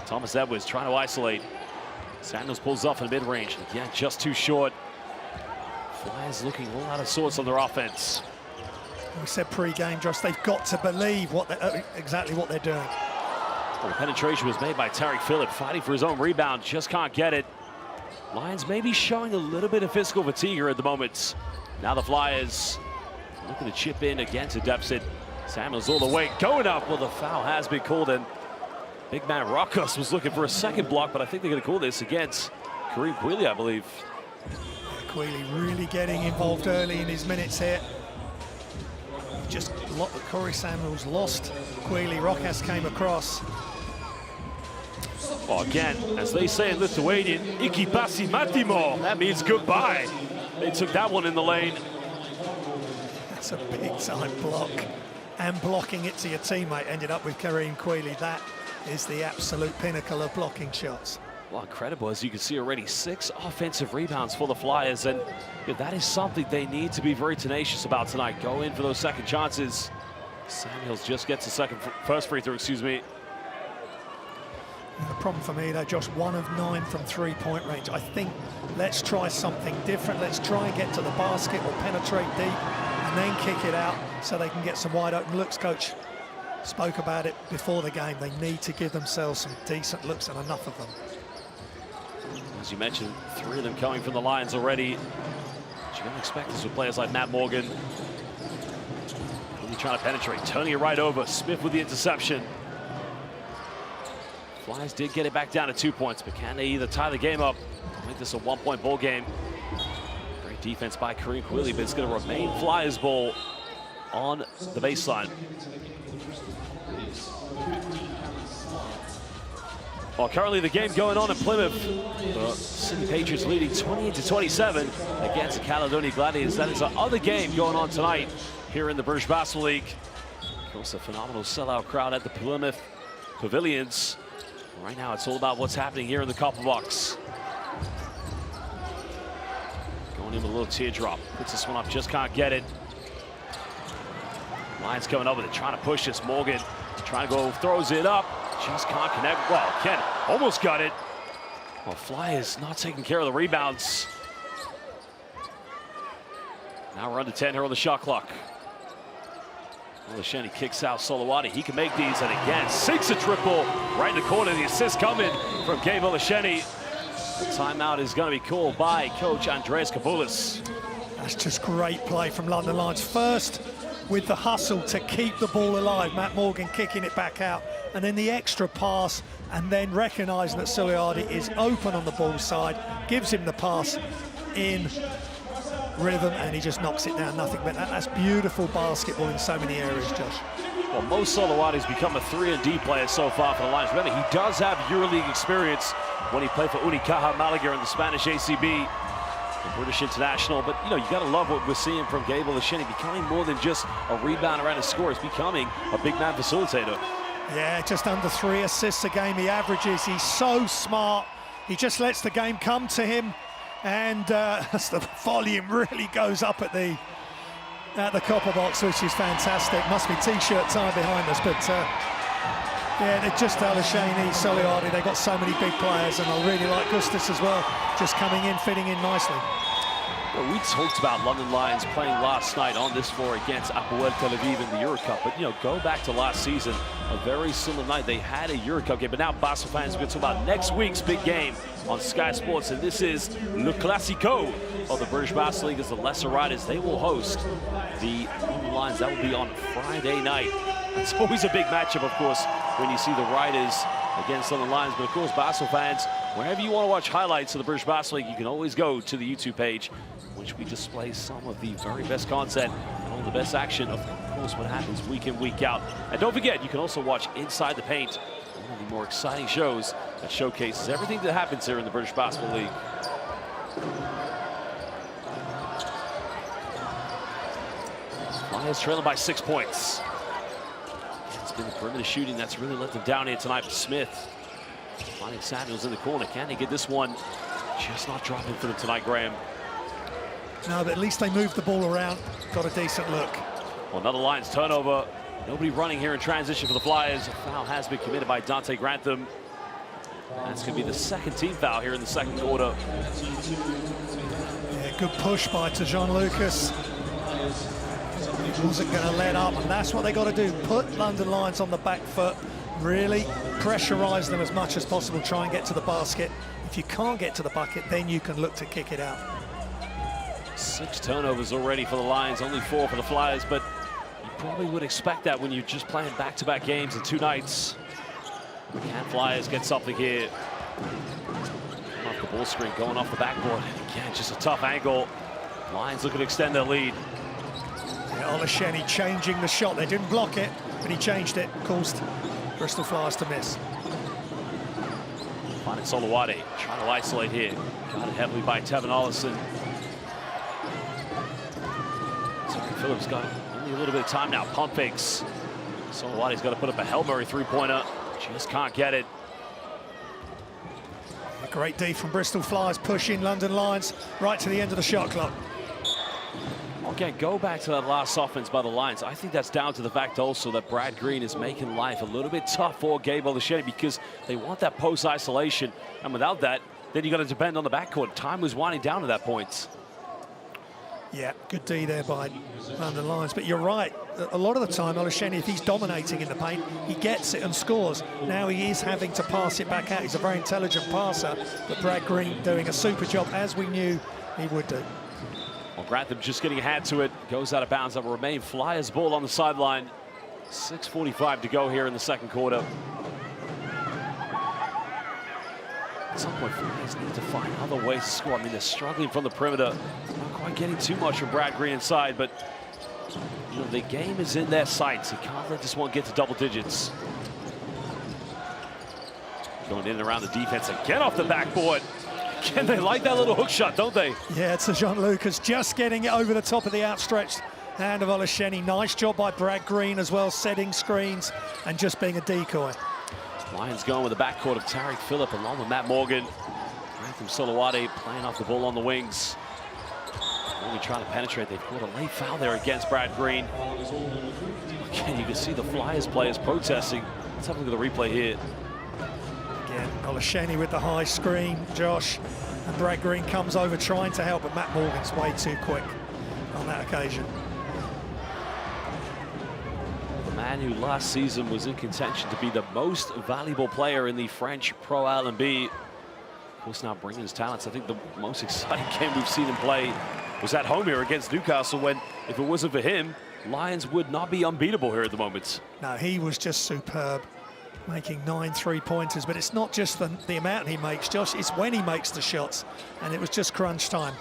Thomas Edwards trying to isolate. Samuels pulls off in mid-range. Again, just too short. Flyers looking all out of sorts on their offense. We said pre-game, Josh, they've got to believe exactly what they're doing. Well, the penetration was made by Tariq Phillip, fighting for his own rebound, just can't get it. Lions maybe showing a little bit of physical fatigue here at the moment. Now the Flyers looking to chip in again to deficit. Samuels all the way, going up. Well, the foul has been called in. Big man Rokas was looking for a second block, but I think they're going to call this against Kareem Queally, I believe. Queally really getting involved early in his minutes here. Just Corey Samuels lost Queally. Rokas came across. Well, again, as they say in Lithuanian, iki pasi matimo. That means goodbye. They took that one in the lane. That's a big time block. And blocking it to your teammate ended up with Kareem Queally. That is the absolute pinnacle of blocking shots. Well, incredible, as you can see already, 6 offensive rebounds for the Flyers, and you know, that is something they need to be very tenacious about tonight. Go in for those second chances. Samuels just gets the first free throw, excuse me. The problem for me, though, Josh, 1 of 9 from three-point range. I think let's try something different. Let's try and get to the basket or penetrate deep and then kick it out so they can get some wide open looks. Coach spoke about it before the game. They need to give themselves some decent looks, and enough of them. As you mentioned, 3 of them coming from the Lions already. But you're going to expect this with players like Matt Morgan. Really trying to penetrate, turning it right over. Smith with the interception. Flyers did get it back down to 2 points, but can they either tie the game up or make this a 1-point ball game? Great defense by Kareem Queally, but it's going to remain Flyers ball on the baseline. Well, currently the game going on in Plymouth. The Sydney Patriots leading 28-27 against the Caledonia Gladiators. That is the other game going on tonight here in the British Basketball League. Of course, a phenomenal sellout crowd at the Plymouth Pavilions. Right now, it's all about what's happening here in the Copper Box. Going in with a little teardrop. Puts this one up, just can't get it. Lions coming over, they're trying to push this. Morgan trying to go, throws it up. Just can't connect. Well, Ken almost got it. Well, Flyers not taking care of the rebounds. Now we're under 10 here on the shot clock. Olasheni kicks out Solowati. He can make these, and again, sinks a triple right in the corner. The assist coming from Gabe Olasheni. The timeout is going to be called by Coach Andreas Kapoulis. That's just great play from London Lions. First, with the hustle to keep the ball alive. Matt Morgan kicking it back out, and then the extra pass, and then recognizing that Suliardi is open on the ball side, gives him the pass in rhythm, and he just knocks it down. Nothing but that's beautiful basketball in so many areas, Josh. Well, Mo Solowati's become a 3-and-D player so far for the Lions. Remember, he does have EuroLeague experience when he played for Unicaja Malaga in the Spanish ACB. The British international, but you know, you got to love what we're seeing from Gabe Olasheni, becoming more than just a rebounder and a scorer. He's becoming a big man facilitator. Yeah, just under 3 assists a game he averages. He's so smart. He just lets the game come to him, and as the volume really goes up at the Copper Box, which is fantastic. Must be t-shirt time behind us, but yeah, they're just Olasheni, Soliardi. They've got so many big players, and I really like Gustis as well, just coming in, fitting in nicely. Well, we talked about London Lions playing last night on this floor against Apoel Tel Aviv in the Euro Cup, but go back to last season, a very similar night. They had a Euro Cup game, but now Basel fans are going to talk about next week's big game on Sky Sports, and this is Le Classico of the British Basel League as the Lesser Riders. They will host the London Lions. That will be on Friday night. It's always a big matchup, of course, when you see the Riders against London Lions, but of course, Basel fans, wherever you want to watch highlights of the British Basel League, you can always go to the YouTube page, which we display some of the very best content and all the best action of course, what happens week in, week out. And don't forget, you can also watch Inside the Paint, one of the more exciting shows that showcases everything that happens here in the British Basketball League. Flyers trailing by 6 points. It's been the perimeter shooting that's really let them down here tonight. But Smith finding Samuels in the corner. Can they get this one? Just not dropping for them tonight, Graham. No, but at least they moved the ball around, got a decent look. Well, another Lions turnover. Nobody running here in transition for the Flyers. A foul has been committed by Dante Grantham. That's going to be the second team foul here in the second quarter. Yeah, good push by Tejan Lucas. He wasn't going to let up, and that's what they got to do. Put London Lions on the back foot, really pressurize them as much as possible, try and get to the basket. If you can't get to the bucket, then you can look to kick it out. 6 turnovers already for the Lions, only 4 for the Flyers, but you probably would expect that when you're just playing back-to-back games in 2 nights. Can Flyers get something here? Off the ball screen, going off the backboard. Again, just a tough angle. Lions looking to extend their lead. Yeah, Olasheni changing the shot. They didn't block it, but he changed it. Caused Bristol Flyers to miss. Finding Solowade, trying to isolate here. Got it heavily by Tevin Ollison. Phillips got only a little bit of time now. Pump fakes. Solowade's got to put up a Hail Mary three-pointer. Just can't get it. A great D from Bristol Flyers, pushing London Lions right to the end of the shot clock. Again, go back to that last offense by the Lions. I think that's down to the fact also that Brad Green is making life a little bit tough for Gabe Olasheni because they want that post isolation. And without that, then you got to depend on the backcourt. Time was winding down at that point. Yeah, good D there by London Lions. But you're right, a lot of the time, Olasheni, if he's dominating in the paint, he gets it and scores. Now he is having to pass it back out. He's a very intelligent passer, but Brad Green doing a super job, as we knew he would do. Well, Grantham just getting a hand to it, goes out of bounds. That will remain Flyers ball on the sideline. 6:45 to go here in the second quarter. At some point, Flyers need to find other ways to score. I mean, they're struggling from the perimeter. Not quite getting too much from Brad Green inside, but the game is in their sights. You can't let this one get to double digits. Going in and around the defense again off the backboard. Again, they like that little hook shot, don't they? Yeah, it's Tejan Lucas just getting it over the top of the outstretched hand of Olasheni. Nice job by Brad Green as well, setting screens and just being a decoy. Lions going with the backcourt of Tariq Phillip along with Matt Morgan. Grantham Solowade playing off the ball on the wings. Only trying to penetrate. They've caught a late foul there against Brad Green. Again, you can see the Flyers players protesting. Let's have a look at the replay here. Again, Olasheni with the high screen, Josh. And Brad Green comes over trying to help, but Matt Morgan's way too quick on that occasion. The man who last season was in contention to be the most valuable player in the French Pro LNB. Of course, now bringing his talents. I think the most exciting game we've seen him play was at home here against Newcastle, when if it wasn't for him, Lions would not be unbeatable here at the moment. No, he was just superb, making 9 3-pointers, but it's not just the amount he makes, Josh, it's when he makes the shots, and it was just crunch time,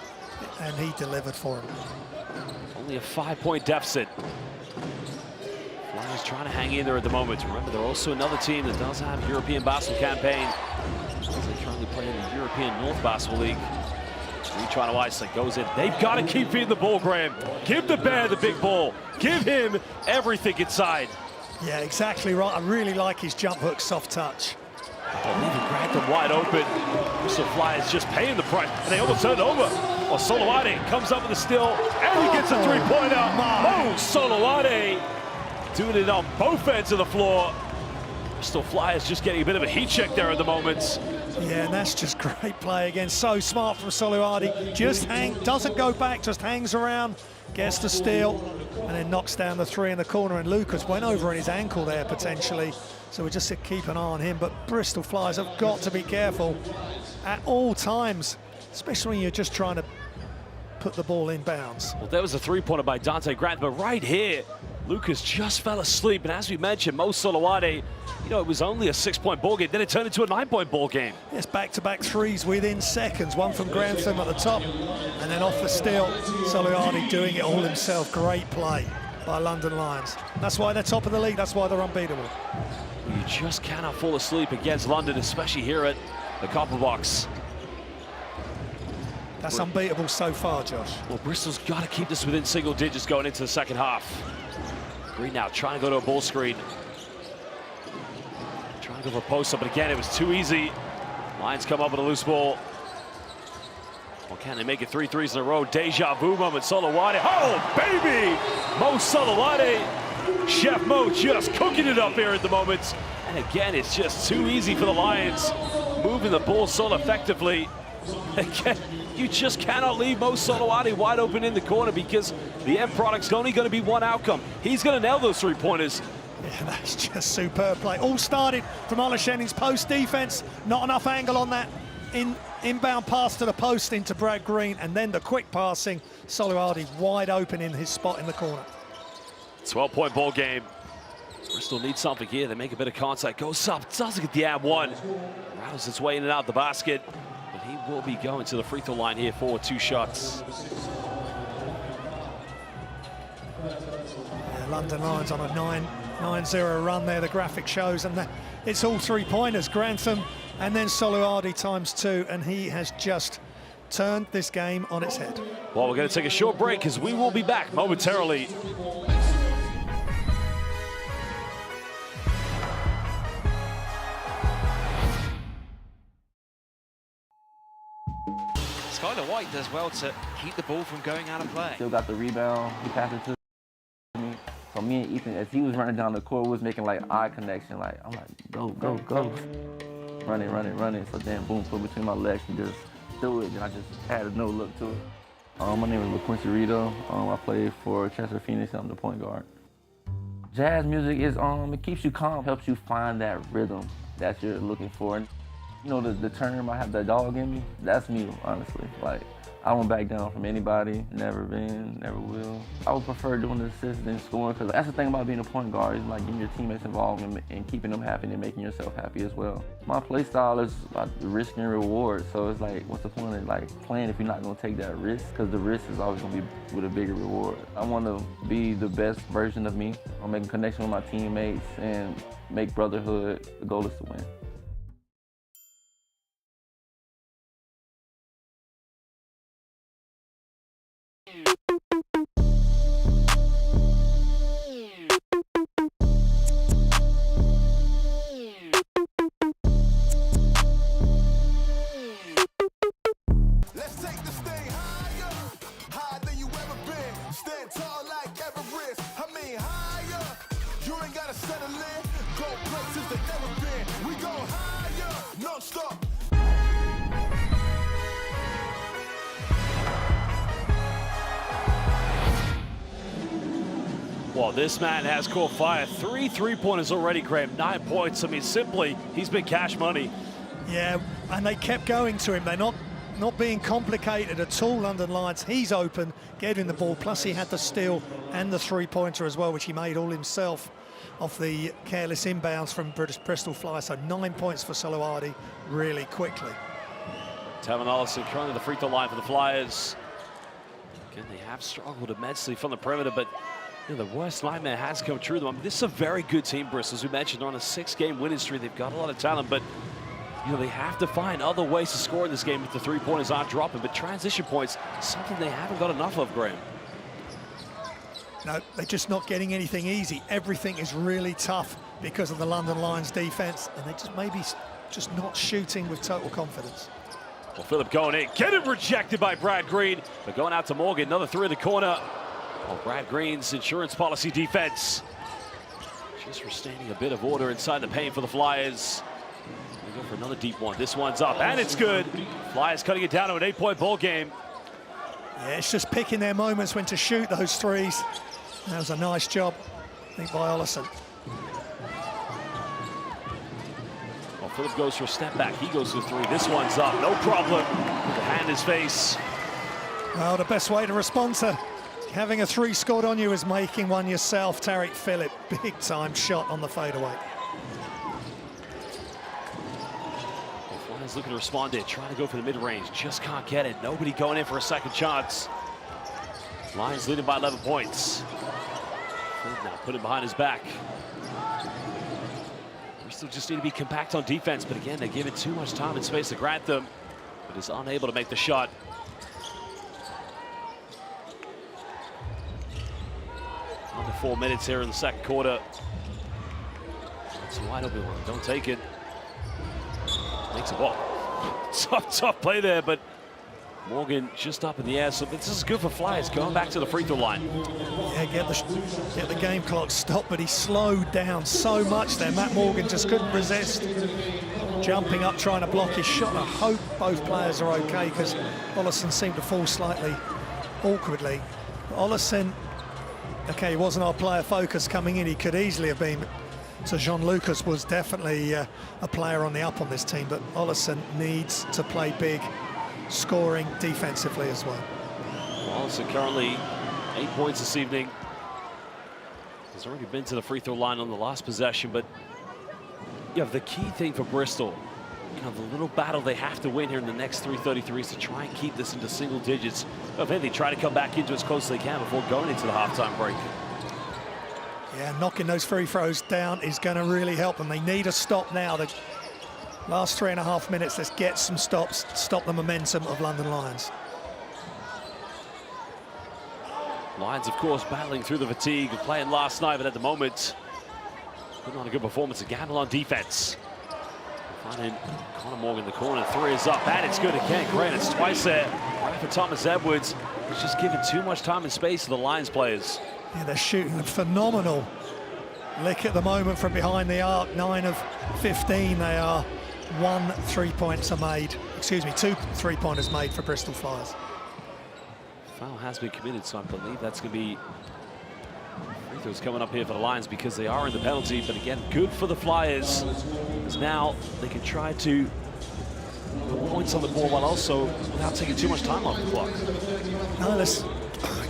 and he delivered for him. Only a 5-point deficit. Flyers trying to hang in there at the moment. Remember, they're also another team that does have a European basketball campaign. They currently play in the European North Basketball League. Trying to isolate, goes in. They've got to keep feeding the ball, Graham. Give the bear the big ball. Give him everything inside. Yeah, exactly right. I really like his jump hook, soft touch. Even grabbed them wide open. Bristol Flyers just paying the price, and they almost turned over. Well, Solowade comes up with a steal, and he gets a three-pointer. Oh, Solowade doing it on both ends of the floor. Bristol Flyers just getting a bit of a heat check there at the moment. Yeah, and that's just great play again. So smart from Soluardi. Just doesn't go back, just hangs around, gets the steal, and then knocks down the three in the corner. And Lucas went over on his ankle there potentially. So we just keep an eye on him. But Bristol Flyers have got to be careful at all times, especially when you're just trying to put the ball in bounds. Well, there was a three-pointer by Dante Grant, but right here, Lucas just fell asleep. And as we mentioned, Mo Soluardi, you know, it was only a 6-point ball game. Then it turned into a 9-point ball game. Yes, back-to-back threes within seconds. One from Grantham at the top, and then off the steal, Soluardi doing it all himself. Great play by London Lions. That's why they're top of the league. That's why they're unbeatable. You just cannot fall asleep against London, especially here at the Copper Box. That's unbeatable so far, Josh. Well, Bristol's got to keep this within single digits going into the second half. Green now trying to go to a ball screen. Trying to go for a post-up, but again, it was too easy. Lions come up with a loose ball. Well, can they make it 3 threes in a row? Deja vu moment, Soluardi. Oh, baby! Mo Soluardi. Chef Mo just cooking it up here at the moment. And again, it's just too easy for the Lions. Moving the ball so effectively. Again, you just cannot leave Mo Soluardi wide open in the corner because the end product's only going to be one outcome. He's going to nail those three-pointers. Yeah, that's just superb play. All started from Olashenin's post defense. Not enough angle on that inbound pass to the post into Brad Green, and then the quick passing. Soluardi wide open in his spot in the corner. 12-point ball game. Bristol needs something here. They make a bit of contact. Goes up, doesn't get the and one. Rattles its way in and out the basket. But he will be going to the free throw line here for 2 shots. Yeah, London Lions on a 9-0 run there, the graphic shows, and it's all three-pointers. Grantham and then Soluardi ×2, and he has just turned this game on its head. Well, we're going to take a short break because we will be back momentarily. Skylar White does well to keep the ball from going out of play. Still got the rebound. He passed it to me. So me and Ethan, as he was running down the court, we was making like eye connection. Like, I'm like, go, go, go. Running, running, running. So then, boom, put between my legs and just threw it. And I just had a no look to it. My name is Luquincy Rideau. I play for Chester Phoenix. I'm the point guard. Jazz music is, it keeps you calm, helps you find that rhythm that you're looking for. And, you know, the term, I have that dog in me, that's me, honestly. Like, I won't back down from anybody, never been, never will. I would prefer doing the assists than scoring, because that's the thing about being a point guard, is like getting your teammates involved and keeping them happy and making yourself happy as well. My play style is like risk and reward, so it's like, what's the point of like playing if you're not gonna take that risk? Because the risk is always gonna be with a bigger reward. I wanna be the best version of me. I'm making connection with my teammates and make brotherhood. The goal is to win. Let's take the stage higher, higher than you ever been. Stand tall like Everest. I mean higher. You ain't gotta settle in. Go places they never been. We go higher, non-stop. Well, this man has caught fire. 3 3-pointers already, Graham. 9 points. I mean, simply, he's been cash money. Yeah, and they kept going to him. They're not being complicated at all, London Lions. He's open, getting the ball, plus he had the steal and the three-pointer as well, which he made all himself off the careless inbounds from Bristol Flyers. So 9 points for Soluardi really quickly. Tevin Allison currently the free throw line for the Flyers. Again, they have struggled immensely from the perimeter, but you know, the worst nightmare has come true. I mean, this is a very good team, Bristol. As we mentioned, they're on a 6-game winning streak. They've got a lot of talent, but you know, they have to find other ways to score in this game if the three-pointers aren't dropping. But transition points, something they haven't got enough of, Graham. No, they're just not getting anything easy. Everything is really tough because of the London Lions defense, and they just maybe just not shooting with total confidence. Well, Phillip going in, get it rejected by Brad Green. They're going out to Morgan, another three in the corner. Oh, Brad Green's insurance policy defense. Just restoring a bit of order inside the paint for the Flyers. They go for another deep one. This one's up, and it's good. Flyers cutting it down to an 8-point ball game. Yeah, it's just picking their moments when to shoot those threes. That was a nice job, I think, by Ollison. Well, Phillip goes for a step back. He goes for three. This one's up, no problem. With the hand in his face. Well, the best way to respond to having a three scored on you is making one yourself. Tariq Phillip, big time shot on the fadeaway. Flyers looking to respond there, trying to go for the mid-range, just can't get it. Nobody going in for a second chance. Lions leading by 11 points. Phillip now put him behind his back. Bristol just need to be compact on defense, but again, they give it too much time and space to Grantham, but is unable to make the shot. Under 4 minutes here in the second quarter. It's a wide open one, don't take it. Makes a ball. Tough play there, but Morgan just up in the air. So this is good for Flyers going back to the free throw line. Yeah, get the game clock stopped, but he slowed down so much there. Matt Morgan just couldn't resist. Jumping up, trying to block his shot. I hope both players are okay, because Ollison seemed to fall slightly awkwardly. Ollison, okay, he wasn't our player focus coming in. He could easily have been. So Jean Lucas was definitely a player on the up on this team, but Ollison needs to play big, scoring defensively as well. Ollison currently 8 points this evening. He's already been to the free throw line on the last possession, but yeah, the key thing for Bristol, you know, the little battle they have to win here in the next 3:33 is to try and keep this into single digits. If anything, try to come back into as close as they can before going into the halftime break. Yeah, knocking those free throws down is going to really help them. They need a stop now. The last 3.5 minutes, let's get some stops, stop the momentum of London Lions. Lions, of course, battling through the fatigue of playing last night, but at the moment, putting on a good performance. A gamble on defense. Finding Connor Morgan in the corner. Three is up, and it's good again. Great, it's twice there. Right for Thomas Edwards. He's just giving too much time and space to the Lions players. Yeah, they're shooting a phenomenal lick at the moment from behind the arc. 9 of 15 they are. 1 3-pointer made. Excuse me, 2 3-pointers made for Bristol Flyers. Foul has been committed, so I believe that's going to be free throws coming up here for the Lions because they are in the penalty. But again, good for the Flyers, because now they can try to put points on the board while also without taking too much time off the clock. Now let's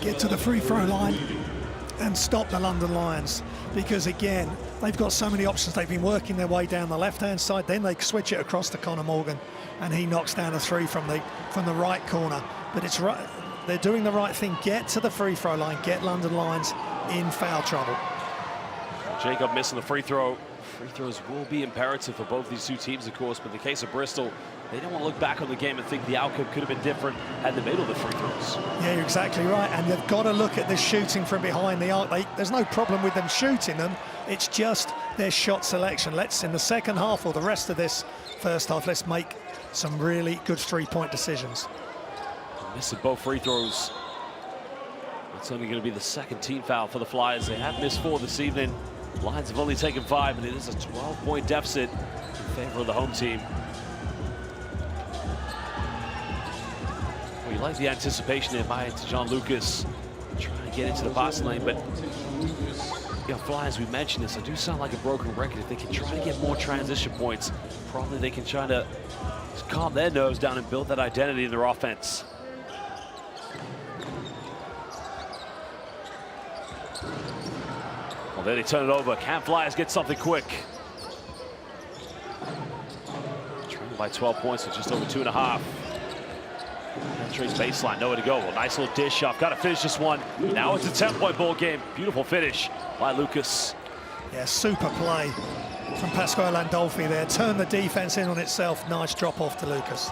get to the free throw line and stop the London Lions, because again, they've got so many options. They've been working their way down the left-hand side, then they switch it across to Connor Morgan, and he knocks down a three from the right corner. But it's right, they're doing the right thing. Get to the free throw line, get London Lions in foul trouble. Jacob missing the free throw. Free throws will be imperative for both these two teams, of course, but in the case of Bristol, they don't want to look back on the game and think the outcome could have been different had they made all the free throws. Yeah, you're exactly right, and they've got to look at this shooting from behind the arc. There's no problem with them shooting them, it's just their shot selection. Let's, in the second half or the rest of this first half, let's make some really good three-point decisions. Missing both free throws. It's only going to be the second team foul for the Flyers. They have missed 4 this evening. Lions have only taken 5, and it is a 12-point deficit in favor of the home team. Well, you like the anticipation there by John Lucas trying to get into the pass lane, but you know, Flyers, we mentioned this, I do sound like a broken record. If they can try to get more transition points, probably they can try to calm their nerves down and build that identity in their offense. Well, then they turn it over. Can Flyers get something quick? Trailing by 12 points with just over 2.5. Penetrates baseline, nowhere to go. Well, nice little dish off. Got to finish this one. Now it's a 10-point ball game. Beautiful finish by Lucas. Yeah, super play from Pasquale Landolfi there. Turn the defense in on itself. Nice drop off to Lucas.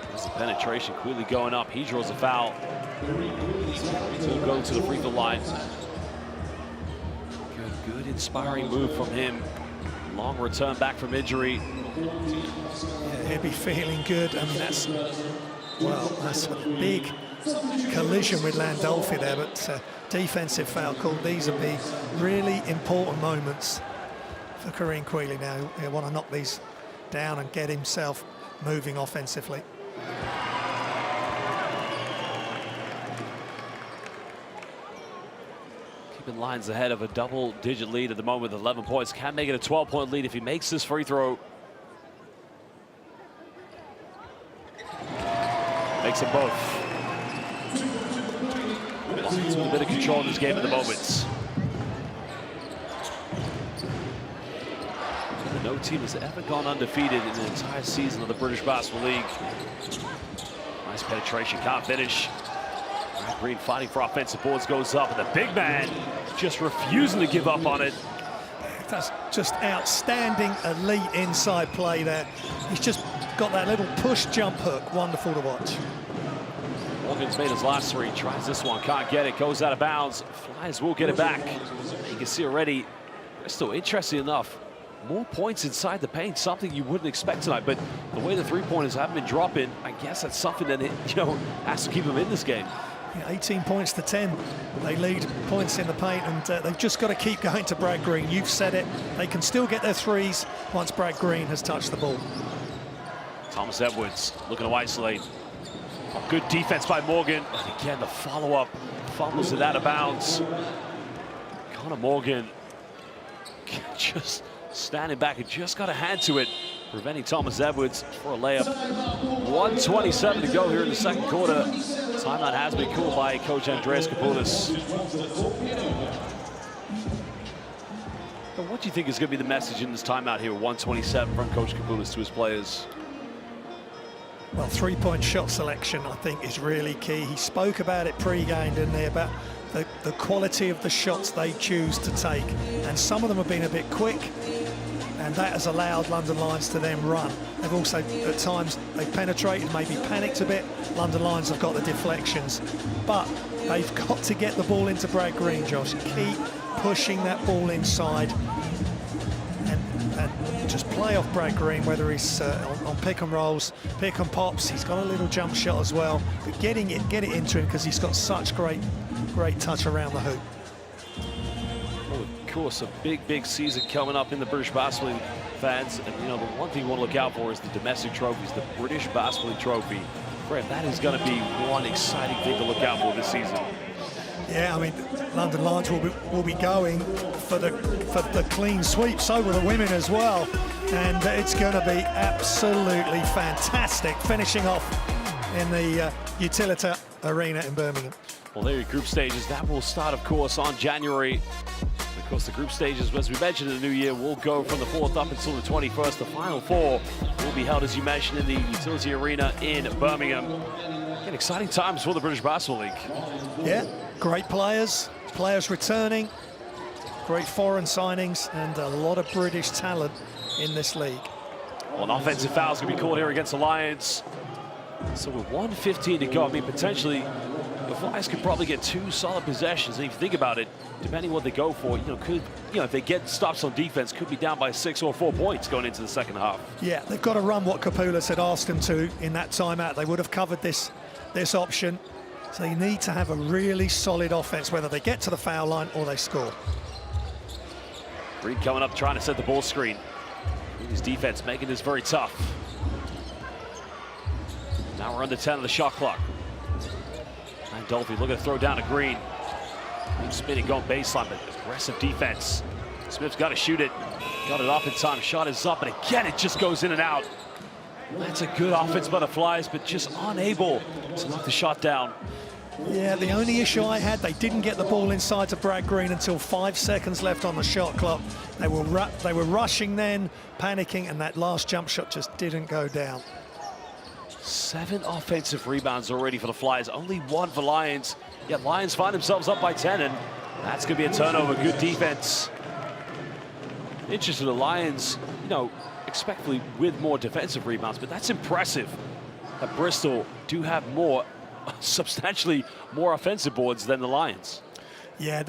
There's the penetration quickly going up. He draws a foul. He'll go to the free throw line. Good inspiring move from him. Long return back from injury. Yeah, he'll be feeling good. I mean, that's a big collision with Landolfi there, but defensive foul call. These will be really important moments for Kareem Queally now. He'll want to knock these down and get himself moving offensively. Keeping Lions ahead of a double-digit lead at the moment with 11 points. Can make it a 12-point lead if he makes this free throw. Makes them both. Lions with a bit of control in this game at the moment. No team has ever gone undefeated in the entire season of the British Basketball League. Nice penetration, can't finish. Green fighting for offensive boards, goes up, and the big man just refusing to give up on it. That's just outstanding, elite inside play there. He's just got that little push jump hook, wonderful to watch. Morgan's made his last three, tries this one, can't get it, goes out of bounds. Flyers will get it back. You can see already, Bristol, interesting enough, more points inside the paint, something you wouldn't expect tonight. But the way the three-pointers haven't been dropping, I guess that's something that has to keep them in this game. Yeah, 18 points to 10. They lead points in the paint, and they've just got to keep going to Brad Green. You've said it. They can still get their threes once Brad Green has touched the ball. Thomas Edwards looking to isolate. Oh, good defense by Morgan. And again, the follow-up fumbles it out of bounds. Connor Morgan just standing back and just got a hand to it, preventing Thomas Edwards for a layup. 1:27 to go here in the second quarter. Timeout has been called by Coach Andreas Kapoulis. But what do you think is going to be the message in this timeout here, 1:27 from Coach Kapoulis to his players? Well, three-point shot selection, I think, is really key. He spoke about it pre-game, didn't he, about the quality of the shots they choose to take. And some of them have been a bit quick, and that has allowed London Lions to then run. They've also, at times, they've penetrated, maybe panicked a bit. London Lions have got the deflections, but they've got to get the ball into Brad Green, Josh. Keep pushing that ball inside and just play off Brad Green, whether he's on pick and rolls, pick and pops. He's got a little jump shot as well, but get it into him because he's got such great touch around the hoop. Well, of course, a big season coming up in the British Basketball League, fans. And the one thing you want to look out for is the domestic trophies, the British Basketball League trophy. Fred, that is going to be one exciting thing to look out for this season. Yeah, I mean, London Lions will be going for the clean sweep. So will the women as well, and it's going to be absolutely fantastic. Finishing off in the Utilita Arena in Birmingham. Well, there are your group stages. That will start, of course, on January. Of course, the group stages, as we mentioned in the new year, will go from the 4th up until the 21st. The Final Four will be held, as you mentioned, in the Utility Arena in Birmingham. Again, exciting times for the British Basketball League. Yeah, great players returning, great foreign signings, and a lot of British talent in this league. Well, an offensive foul is going to be called here against the Lions. So with 1:15 to go, I mean, potentially, the Flyers could probably get 2 solid possessions. And if you think about it, depending what they go for, if they get stops on defense, could be down by 6 or 4 points going into the second half. Yeah, they've got to run what Kapoulis had asked them to in that timeout. They would have covered this option. So you need to have a really solid offense, whether they get to the foul line or they score. Green coming up, trying to set the ball screen. His defense making this very tough. Now we're under 10 on the shot clock. Dolphy looking to throw down to Green. Spinning, going baseline, but aggressive defense. Smith's got to shoot it. Got it off in time. Shot is up, and again, it just goes in and out. That's a good offense by the Flyers, but just unable to knock the shot down. Yeah, the only issue I had, they didn't get the ball inside to Brad Green until 5 seconds left on the shot clock. They were rushing then, panicking, and that last jump shot just didn't go down. 7 offensive rebounds already for the Flyers, only 1 for Lions. Yet Lions find themselves up by 10, and that's going to be a turnover. Good defense. Interesting, the Lions, expectedly with more defensive rebounds, but that's impressive that Bristol do have substantially more offensive boards than the Lions. Yeah,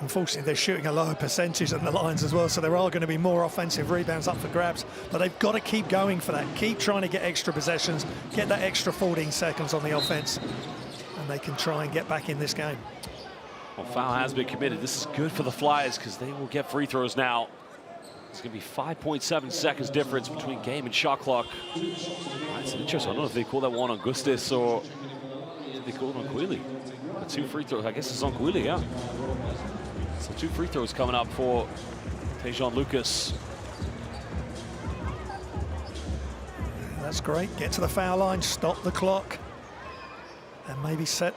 Unfortunately, they're shooting a lower percentage than the Lions as well, so there are going to be more offensive rebounds up for grabs, but they've got to keep going for that. Keep trying to get extra possessions, get that extra 14 seconds on the offense, and they can try and get back in this game. Well, foul has been committed. This is good for the Flyers because they will get free throws now. It's going to be 5.7 seconds difference between game and shot clock. That's interesting. I don't know if they call that one on Gustis or did they call it on Quealy. The 2 free throws. I guess it's on Quealy, yeah. So 2 free throws coming up for Tejan Lucas. That's great. Get to the foul line, stop the clock, and maybe set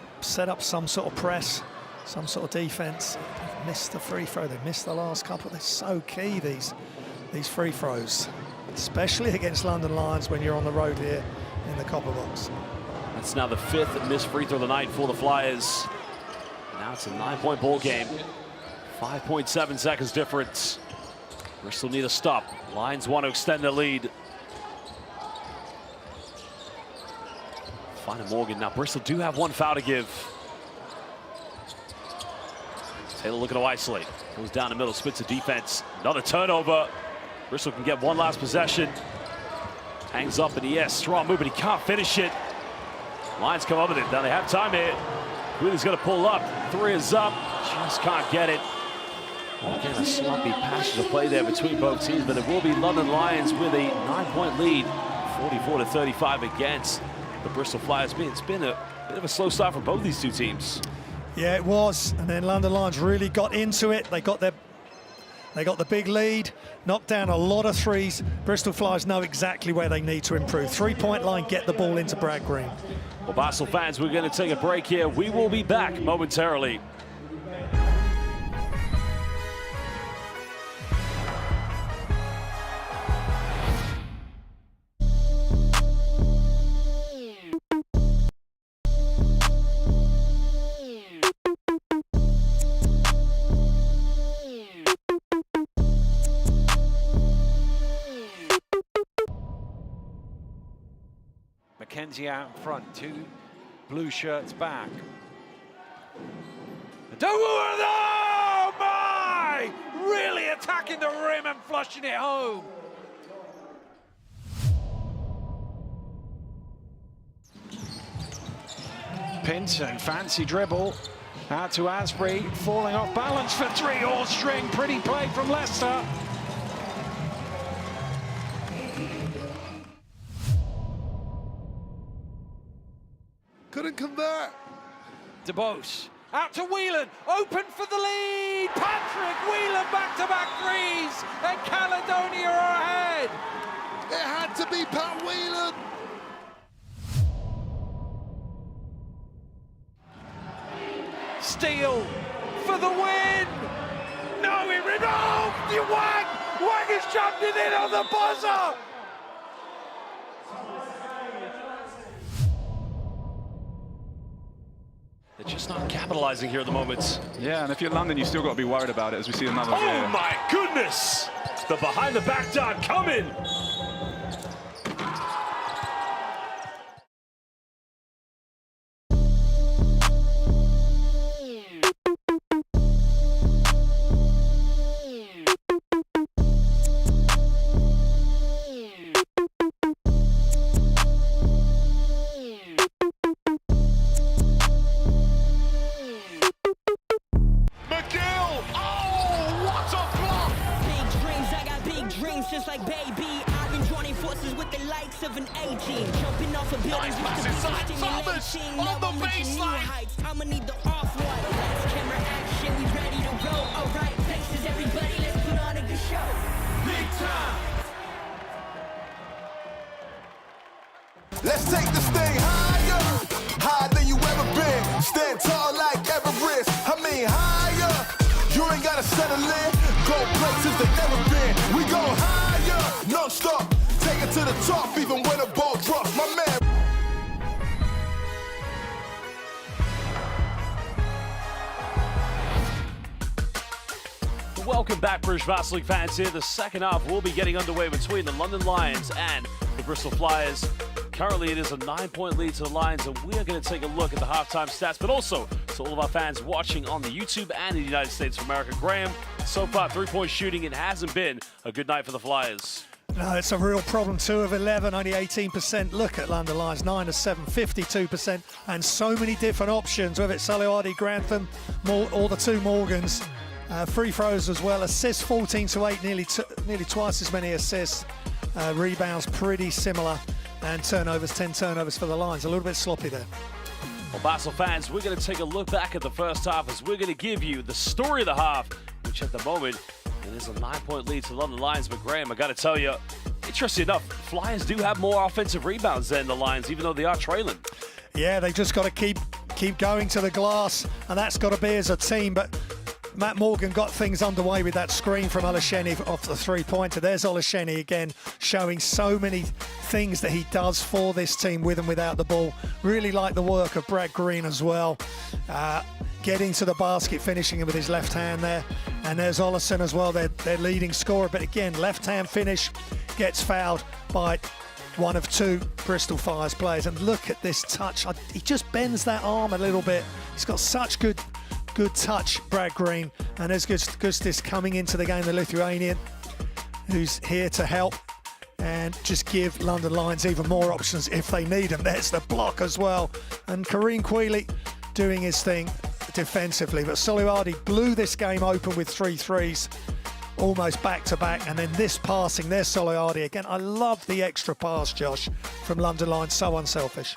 up some sort of press, some sort of defense. They've missed the free throw. They missed the last couple. They're so key, these free throws, especially against London Lions when you're on the road here in the Copper Box. That's now the 5th missed free throw of the night for the Flyers. Now it's a 9-point ball game. 5.7 seconds difference. Bristol need a stop. Lions want to extend the lead. Find Morgan. Now Bristol do have 1 foul to give. Taylor looking to isolate. Goes down the middle, splits the defense. Another turnover. Bristol can get 1 last possession. Hangs up in the air. Strong move, but he can't finish it. Lions come up with it. Now they have time here. Wheeler's going to pull up. 3 is up. Just can't get it. Again, a sloppy passage of play there between both teams, but it will be London Lions with a 9-point lead, 44-35 against the Bristol Flyers. It's been a bit of a slow start for both these 2 teams. Yeah, it was, and then London Lions really got into it. They got the big lead, knocked down a lot of threes. Bristol Flyers know exactly where they need to improve. 3-point line, get the ball into Brad Green. Well, Basel fans, we're going to take a break here. We will be back momentarily. McKenzie out in front, 2 blue shirts back. Oh my! Really attacking the rim and flushing it home. Pinson, fancy dribble. Out to Asprey, falling off balance for 3 all string. Pretty play from Leicester. Couldn't convert. DeBose out to Whelan, open for the lead. Patrick Whelan back-to-back threes, and Caledonia are ahead. It had to be Pat Whelan. Steele for the win. No, it revolved. You Wang. Wang has jumped it in on the buzzer. They're just not capitalizing here at the moment. Yeah, and if you're London, you've still got to be worried about it, as we see another Oh here. my goodness! The behind the back dot coming. Just like baby, I've been joining forces with the likes of an A-team, jumping off of buildings with the stimulating. Now I'm reaching new heights. I'ma need the off-white. Lights, camera, action, we ready to go. All right, places, everybody, let's put on a good show. Big time. Let's take this thing higher, higher than you ever been. Stand tall like Everest. I mean higher. You ain't gotta settle in. Go places they never been. We go higher, non-stop. Take it to the top, even when the ball drops. My man. Welcome back, British Basketball League fans here. The second half will be getting underway between the London Lions and the Bristol Flyers. Currently, it is a 9-point lead to the Lions, and we are going to take a look at the halftime stats, but also to all of our fans watching on the YouTube and in the United States of America. Graham, so far, 3-point shooting, it hasn't been a good night for the Flyers. No, it's a real problem. 2 of 11, only 18%. Look at London Lions, 9 of 7, 52%, and so many different options, whether it's Saliardi, Grantham, or the 2 Morgans. Free throws as well. Assists 14 to 8, nearly twice as many assists. Rebounds pretty similar, and turnovers, 10 turnovers for the Lions. A little bit sloppy there. Well, Basel fans, we're going to take a look back at the first half as we're going to give you the story of the half, which at the moment it is a 9-point lead to the London Lions. But Graham, I got to tell you, interesting enough, Flyers do have more offensive rebounds than the Lions, even though they are trailing. Yeah, they've just got to keep going to the glass, and that's got to be as a team. But Matt Morgan got things underway with that screen from Olasheni off the 3-pointer. There's Olasheni again, showing so many things that he does for this team with and without the ball. Really like the work of Brad Green as well. Getting to the basket, finishing it with his left hand there. And there's Ollison as well, their leading scorer. But again, left-hand finish, gets fouled by one of 2 Bristol Flyers players. And look at this touch. He just bends that arm a little bit. He's got such good touch, Brad Green. And there's Gustis coming into the game, the Lithuanian, who's here to help and just give London Lions even more options if they need them. There's the block as well. And Kareem Quealy doing his thing defensively. But Saliardi blew this game open with 3 threes, almost back-to-back. And then this passing, there's Saliardi again. I love the extra pass, Josh, from London Lions. So unselfish.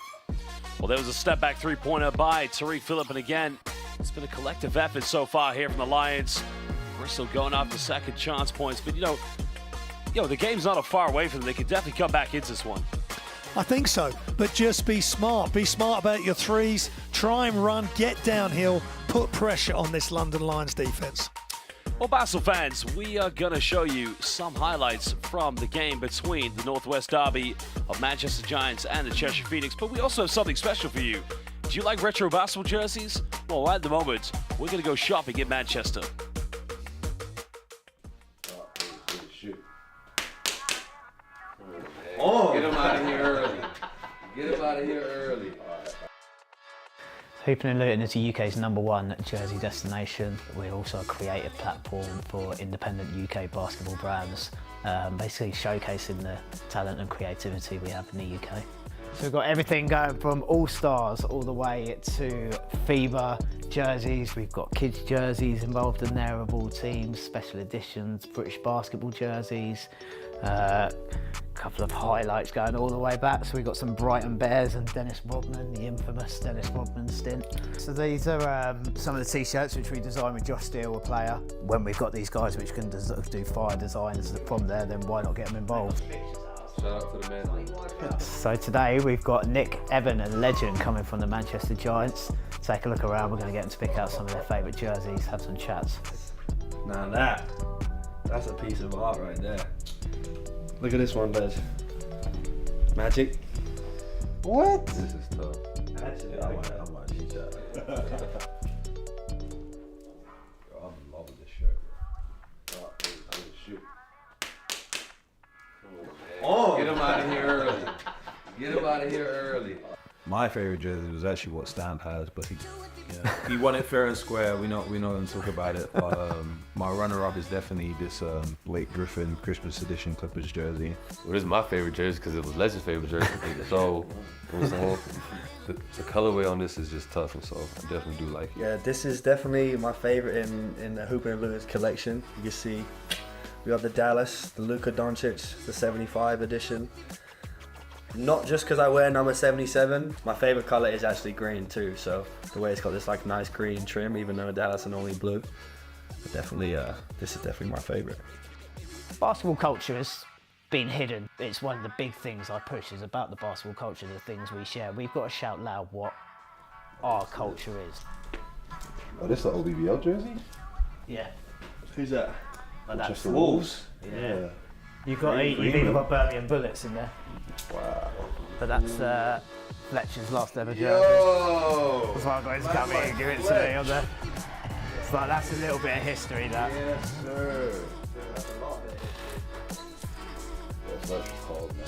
Well, there was a step-back 3-pointer by Tariq Phillip, and again, it's been a collective effort so far here from the Lions. Bristol going after second chance points, but you know, the game's not far away from them. They could definitely come back into this one. I think so, but just be smart. Be smart about your threes. Try and run, get downhill, put pressure on this London Lions defense. Well, Basel fans, we are going to show you some highlights from the game between the Northwest Derby of Manchester Giants and the Cheshire Phoenix, but we also have something special for you. Do you like retro basketball jerseys? Well, at the moment, we're going to go shopping in Manchester. Oh, get him out of here early. Get him out of here early. Hooping and Luton is the UK's #1 jersey destination. We're also a creative platform for independent UK basketball brands, basically showcasing the talent and creativity we have in the UK. So we've got everything going from All-Stars all the way to FIBA jerseys. We've got kids jerseys involved in there of all teams, special editions, British basketball jerseys, couple of highlights going all the way back. So we've got some Brighton Bears and Dennis Rodman, the infamous Dennis Rodman stint. So these are some of the t-shirts which we designed with Josh Steele, a player. When we've got these guys which can do fire designs from there, then why not get them involved? Shout out to the man. So today we've got Nick, Evan and Legend coming from the Manchester Giants. Take a look around, we're going to get them to pick out some of their favourite jerseys, have some chats. Now that's a piece of art right there. Look at this one, Des. Magic. What? This is tough. Actually, I might cheat that. I'm in love with this shirt, bro. I'm gonna shoot. Oh, get him out of here early. Get him out of here early. My favourite jersey was actually what Stamp has, but he won it fair and square. We know and talk about it. But my runner-up is definitely this Blake Griffin Christmas edition Clippers jersey. Well, this is my favorite jersey because it was Legend's favorite jersey. So the colorway on this is just tough, and so I definitely do like it. Yeah, this is definitely my favorite in the Hooper and Lewis collection. You can see we have the Dallas, the Luka Doncic, the 75 edition. Not just because I wear number 77, my favorite color is actually green too, so the way it's got this like nice green trim, even though Dallas are normally blue. But definitely, this is definitely my favorite. Basketball culture has been hidden. It's one of the big things I push, is about the basketball culture, the things we share. We've got to shout loud what our culture is. Oh, this is the OBBL jersey? Yeah. Who's that? Like that's Just the Wolves? Yeah. You've even got Birmingham Bullets in there. Wow. But that's Fletcher's last ever jersey. Yo! That's why I got him to come here and give it to me on there. It's like, that's a little bit of history, that. Yes, sir. That's what it's called, man.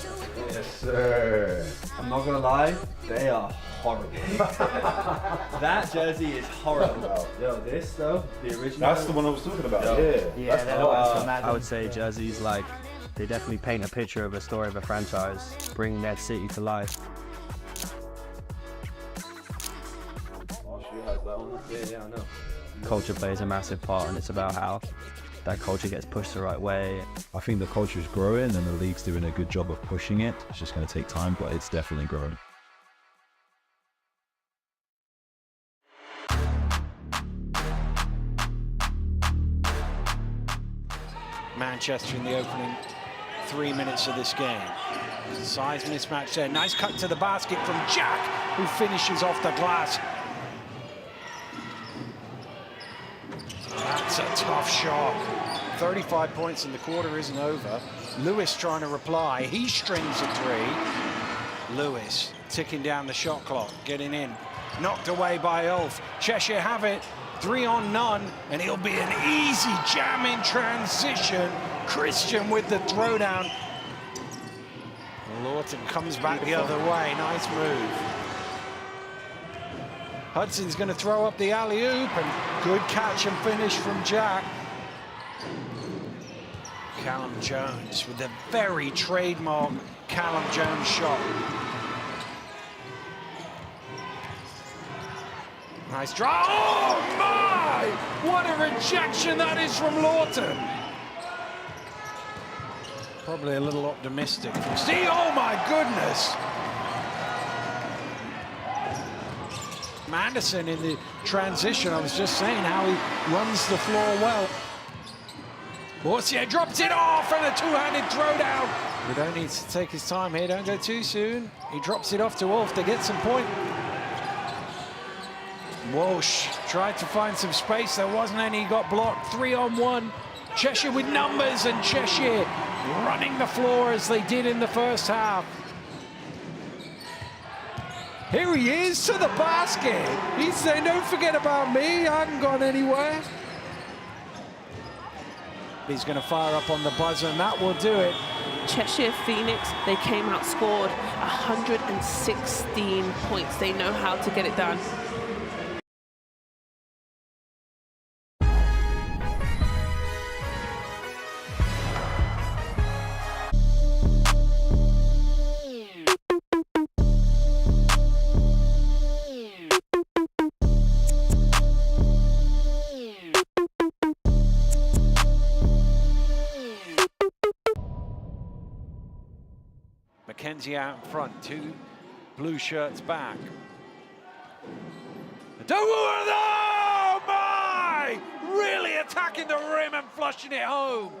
Yes, sir. I'm not gonna lie, they are horrible. That jersey is horrible. Yo, this though, the original. That's the one I was talking about. Yeah, they're not from that. I would say jerseys like they definitely paint a picture of a story of a franchise, bring their city to life. Yeah, I know. Culture plays a massive part, and it's about how that culture gets pushed the right way. I think the culture is growing and the league's doing a good job of pushing it. It's just going to take time, but it's definitely growing. Manchester in the opening 3 minutes of this game. Size mismatch there. Nice cut to the basket from Jack, who finishes off the glass. That's a tough shot. 35 points in the quarter isn't over. Lewis trying to reply. He strings a three. Lewis ticking down the shot clock, getting in. Knocked away by Ulf. Cheshire have it. 3 on none, and it'll be an easy jam in transition. Christian with the throwdown. Lawton comes back the other way. Nice move. Hudson's going to throw up the alley-oop, and good catch and finish from Jack. Callum Jones with the very trademark Callum Jones shot. Nice drive. Oh my! What a rejection that is from Lawton. Probably a little optimistic. See, oh my goodness! Anderson in the transition. I was just saying how he runs the floor well. Borsier drops it off and a two-handed throwdown. Rideau needs to take his time here. Don't go too soon. He drops it off to Wolf to get some point. Walsh tried to find some space. There wasn't any. He got blocked. 3 on 1. Cheshire with numbers, and Cheshire running the floor as they did in the first half. Here he is to the basket. He's saying, don't forget about me. I haven't gone anywhere. He's going to fire up on the buzzer, and that will do it. Cheshire Phoenix, they came out, scored 116 points. They know how to get it done. Mackenzie out in front, 2 blue shirts back. Oh my! Really attacking the rim and flushing it home.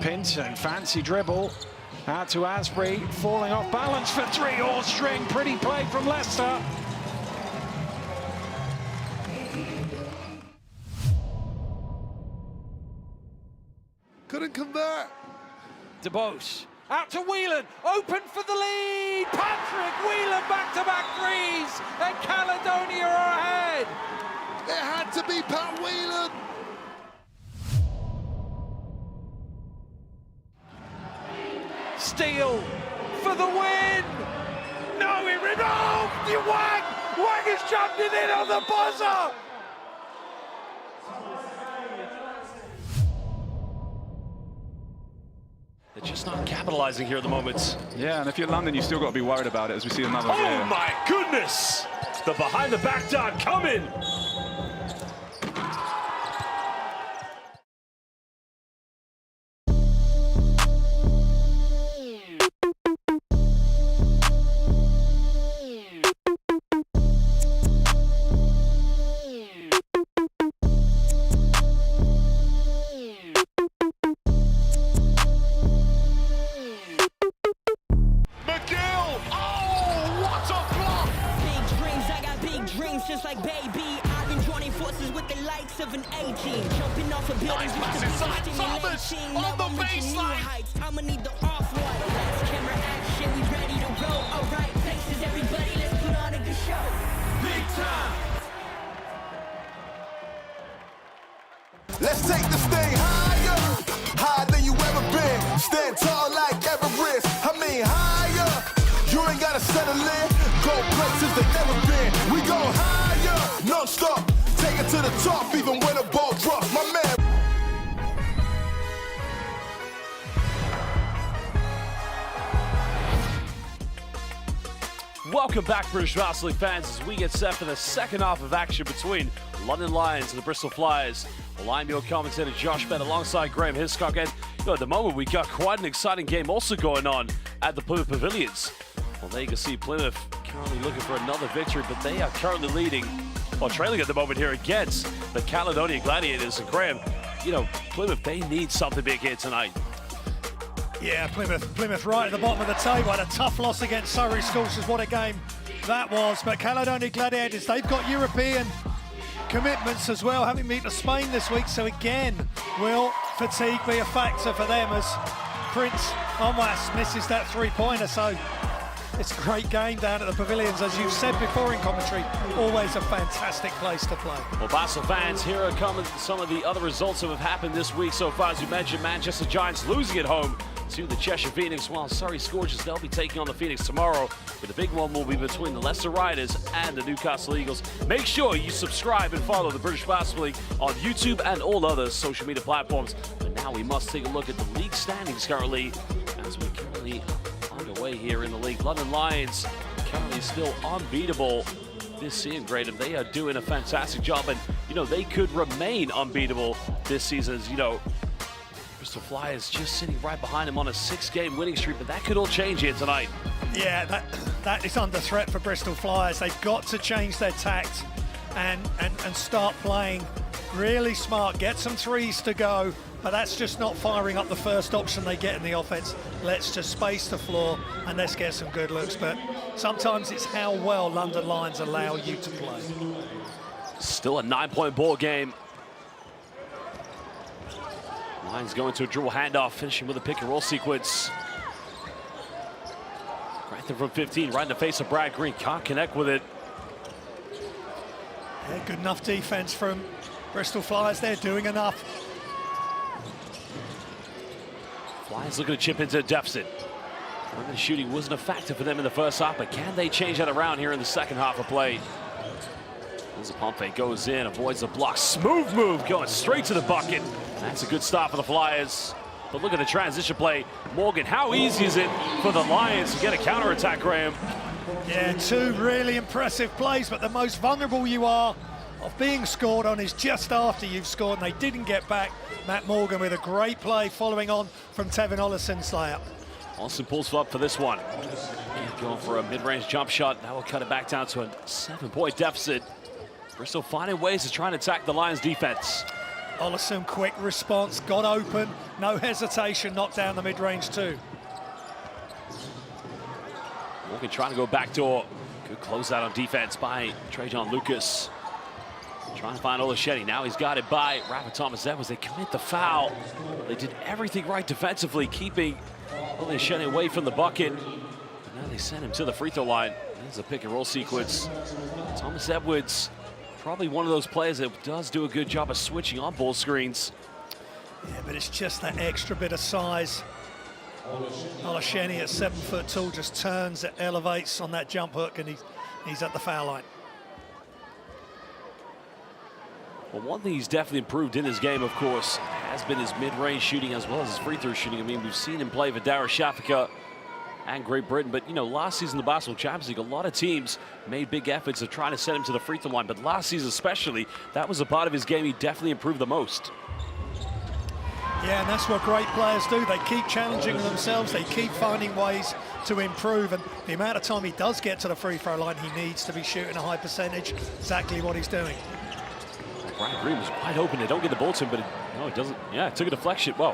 Pinson, fancy dribble. Out to Asprey, falling off balance for 3, all string. Pretty play from Leicester. Couldn't convert. DeBose out to Whelan, open for the lead. Patrick Whelan back-to-back threes, and Caledonia are ahead. It had to be Pat Whelan. Steele for the win. No, he removed. You Wang. Wang has jumped it in on the buzzer. They're just not capitalizing here at the moment. Yeah, and if you're London, you still got to be worried about it as we see another. Oh my goodness! The behind the back dot coming. Just like baby, I've been joining forces with the likes of an A-team, jumping off of buildings with the stimulation. Now I'm reaching new heights. I'ma need the off-white. Lights, camera, action. We ready to roll. All right, places, everybody. Let's put on a good show. Big time. Let's take the stage. tough even when a ball's rough. My man. Welcome back, British Basketball League fans, as we get set for the second half of action between London Lions and the Bristol Flyers. Well, I'm your commentator, Josh Bett, alongside Graham Hiscock. And at the moment, we got quite an exciting game also going on at the Plymouth Pavilions. Well, there you can see Plymouth currently looking for another victory, but they are currently leading, or trailing at the moment here against the Caledonian Gladiators. And Graham, Plymouth, they need something big here tonight. Yeah, Plymouth right at the bottom of the table. Had a tough loss against Surrey Scorchers. What a game that was. But Caledonian Gladiators, they've got European commitments as well, having beaten Spain this week. So again, will fatigue be a factor for them as Prince Omas misses that three-pointer? So it's a great game down at the Pavilions. As you've said before in commentary, always a fantastic place to play. Well, Basel fans, here are some of the other results that have happened this week so far. As you mentioned, Manchester Giants losing at home to the Cheshire Phoenix, while Surrey Scorchers, they'll be taking on the Phoenix tomorrow. But the big one will be between the Leicester Riders and the Newcastle Eagles. Make sure you subscribe and follow the British Basketball League on YouTube and all other social media platforms. But now we must take a look at the league standings currently, as we currently underway here in the league. London Lions currently still unbeatable this season, Graham. They are doing a fantastic job, and they could remain unbeatable this season, as Bristol Flyers just sitting right behind him on a 6-game winning streak, but that could all change here tonight. Yeah, that is under threat for Bristol Flyers. They've got to change their tact and start playing really smart. Get some threes to go, but that's just not firing up the first option they get in the offense. Let's just space the floor and let's get some good looks. But sometimes it's how well London Lions allow you to play. Still a 9-point ball game. Lions going to a dribble handoff, finishing with a pick and roll sequence. Right there from 15, right in the face of Brad Green. Can't connect with it. Yeah, good enough defense from Bristol Flyers. They're doing enough. Flyers looking to chip into a deficit. The shooting wasn't a factor for them in the first half, but can they change that around here in the second half of play? As a pump fake goes in, avoids the block. Smooth move going straight to the bucket. That's a good stop for the Flyers. But look at the transition play. Morgan, how easy is it for the Lions to get a counterattack, Graham? Yeah, two really impressive plays, but the most vulnerable you are of being scored on is just after you've scored, and they didn't get back. Matt Morgan with a great play following on from Tevin Ollison's layup. Olson pulls up for this one. Going for a mid-range jump shot. That will cut it back down to a 7-point deficit. Bristol finding ways to try and attack the Lions' defense. Ollison, quick response, got open, no hesitation, knocked down the mid-range too. Morgan trying to go backdoor. Good closeout on defense by Trajan Lucas. Trying to find Olasheni. Now he's got it by Rafa Thomas Edwards. They commit the foul. They did everything right defensively, keeping Olasheni away from the bucket. But now they send him to the free throw line. There's a pick and roll sequence. Thomas Edwards, probably one of those players that does do a good job of switching on ball screens. Yeah, but it's just that extra bit of size. Olasheni at 7 foot tall just turns, it elevates on that jump hook, and he's at the foul line. Well, one thing he's definitely improved in his game, of course, has been his mid-range shooting as well as his free throw shooting. I mean, we've seen him play for Darius Shafika and Great Britain, but last season the Basketball Champions League, a lot of teams made big efforts of trying to send him to the free throw line, but last season especially, that was a part of his game he definitely improved the most. Yeah, and that's what great players do. They keep challenging themselves, they keep finding ways to improve, and the amount of time he does get to the free throw line, he needs to be shooting a high percentage, exactly what he's doing. Brian Green was wide open. They don't get the ball to him, but it doesn't. Yeah, it took a deflection. Well,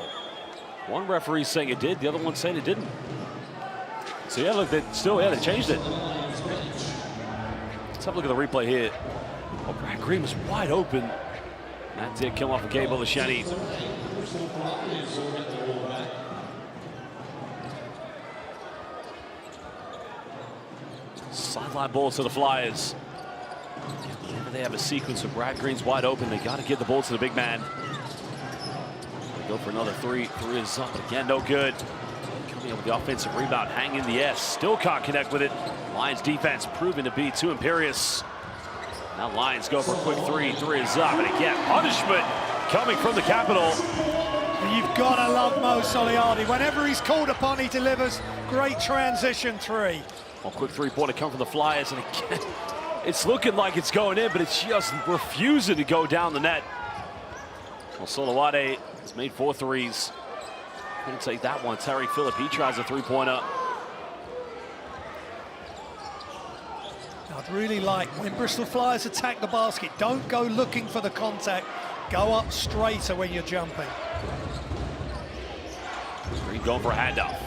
one referee saying it did, the other one saying it didn't. So yeah, look, they changed it. Let's have a look at the replay here. Oh, Brian Green was wide open. That did come off of Gabe Olasheni. Sideline ball to the Flyers. Whenever they have a sequence of Brad Green's wide open, they got to give the ball to the big man. They go for another three. Three is up, but again, no good. Coming up with the offensive rebound, hang in the S. Still can't connect with it. Lions defense proving to be too imperious. Now Lions go for a quick three. Three is up, and again, punishment coming from the Capitol. You've got to love Mo Soliardi. Whenever he's called upon, he delivers. Great transition three. Well, quick three-pointer come from the Flyers, and again, it's looking like it's going in, but it's just refusing to go down the net. Well, Soliardi has made 4 threes. Couldn't take that one. Terry Phillip, he tries a three-pointer. I'd really like, when Bristol Flyers attack the basket, don't go looking for the contact. Go up straighter when you're jumping. Green going for a handoff.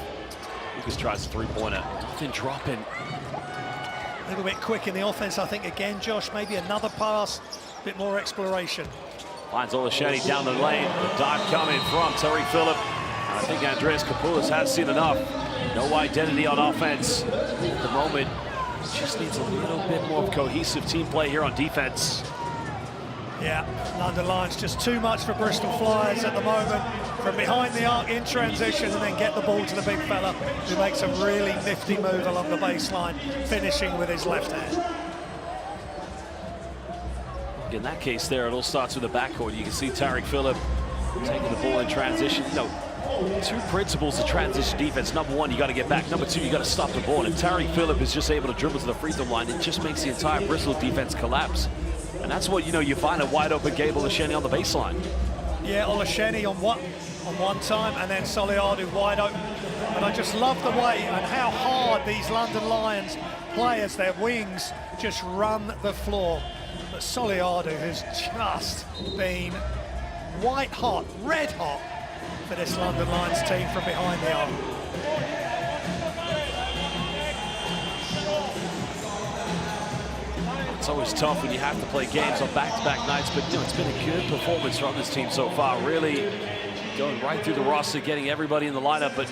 Lucas tries a three-pointer. Nothing dropping. A little bit quick in the offense, I think, again, Josh. Maybe another pass, a bit more exploration. Finds Olasheni down the lane. The dive coming from Terry Phillip. And I think Andreas Kapoulas has seen enough. No identity on offense at the moment. Just needs a little bit more cohesive team play here on defense. Yeah, London Lions just too much for Bristol Flyers at the moment. From behind the arc in transition and then get the ball to the big fella who makes a really nifty move along the baseline, finishing with his left hand. In that case there, it all starts with the backcourt. You can see Tarek Phillip taking the ball in transition. You know, 2 principles of transition defense. Number 1, you got to get back. Number 2, you got to stop the ball. And Tarek Phillip is just able to dribble to the free throw line. It just makes the entire Bristol defense collapse. And that's what, you know, you find a wide open Gabe Olasheni on the baseline. Yeah, Olasheni on one time, and then Soliardi wide open. And I just love the way and how hard these London Lions players, their wings, just run the floor. But Soliardi has just been white hot, red hot for this London Lions team from behind the arc. It's always tough when you have to play games on back-to-back nights, but you know, it's been a good performance from this team so far. Really going right through the roster, getting everybody in the lineup. But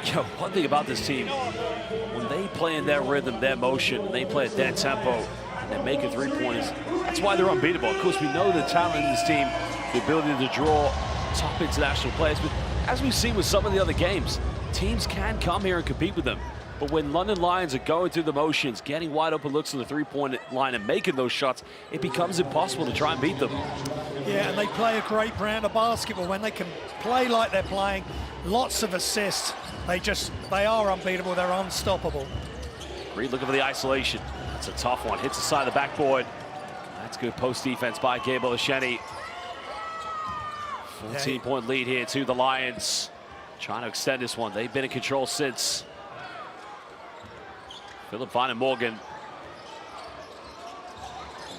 you know, one thing about this team, when they play in their rhythm, their motion, and they play at their tempo, and they make a three-pointers, that's why they're unbeatable. Of course, we know the talent in this team, the ability to draw top international players. But as we've seen with some of the other games, teams can come here and compete with them. But when London Lions are going through the motions, getting wide open looks on the three-point line and making those shots, it becomes impossible to try and beat them. Yeah, and they play a great brand of basketball. When they can play like they're playing, lots of assists, they are unbeatable, they're unstoppable. Great looking for the isolation. That's a tough one. Hits the side of the backboard. That's good post defense by Gabe Olasheni. 14-point lead here to the Lions. Trying to extend this one. They've been in control since. Phillip finding Morgan.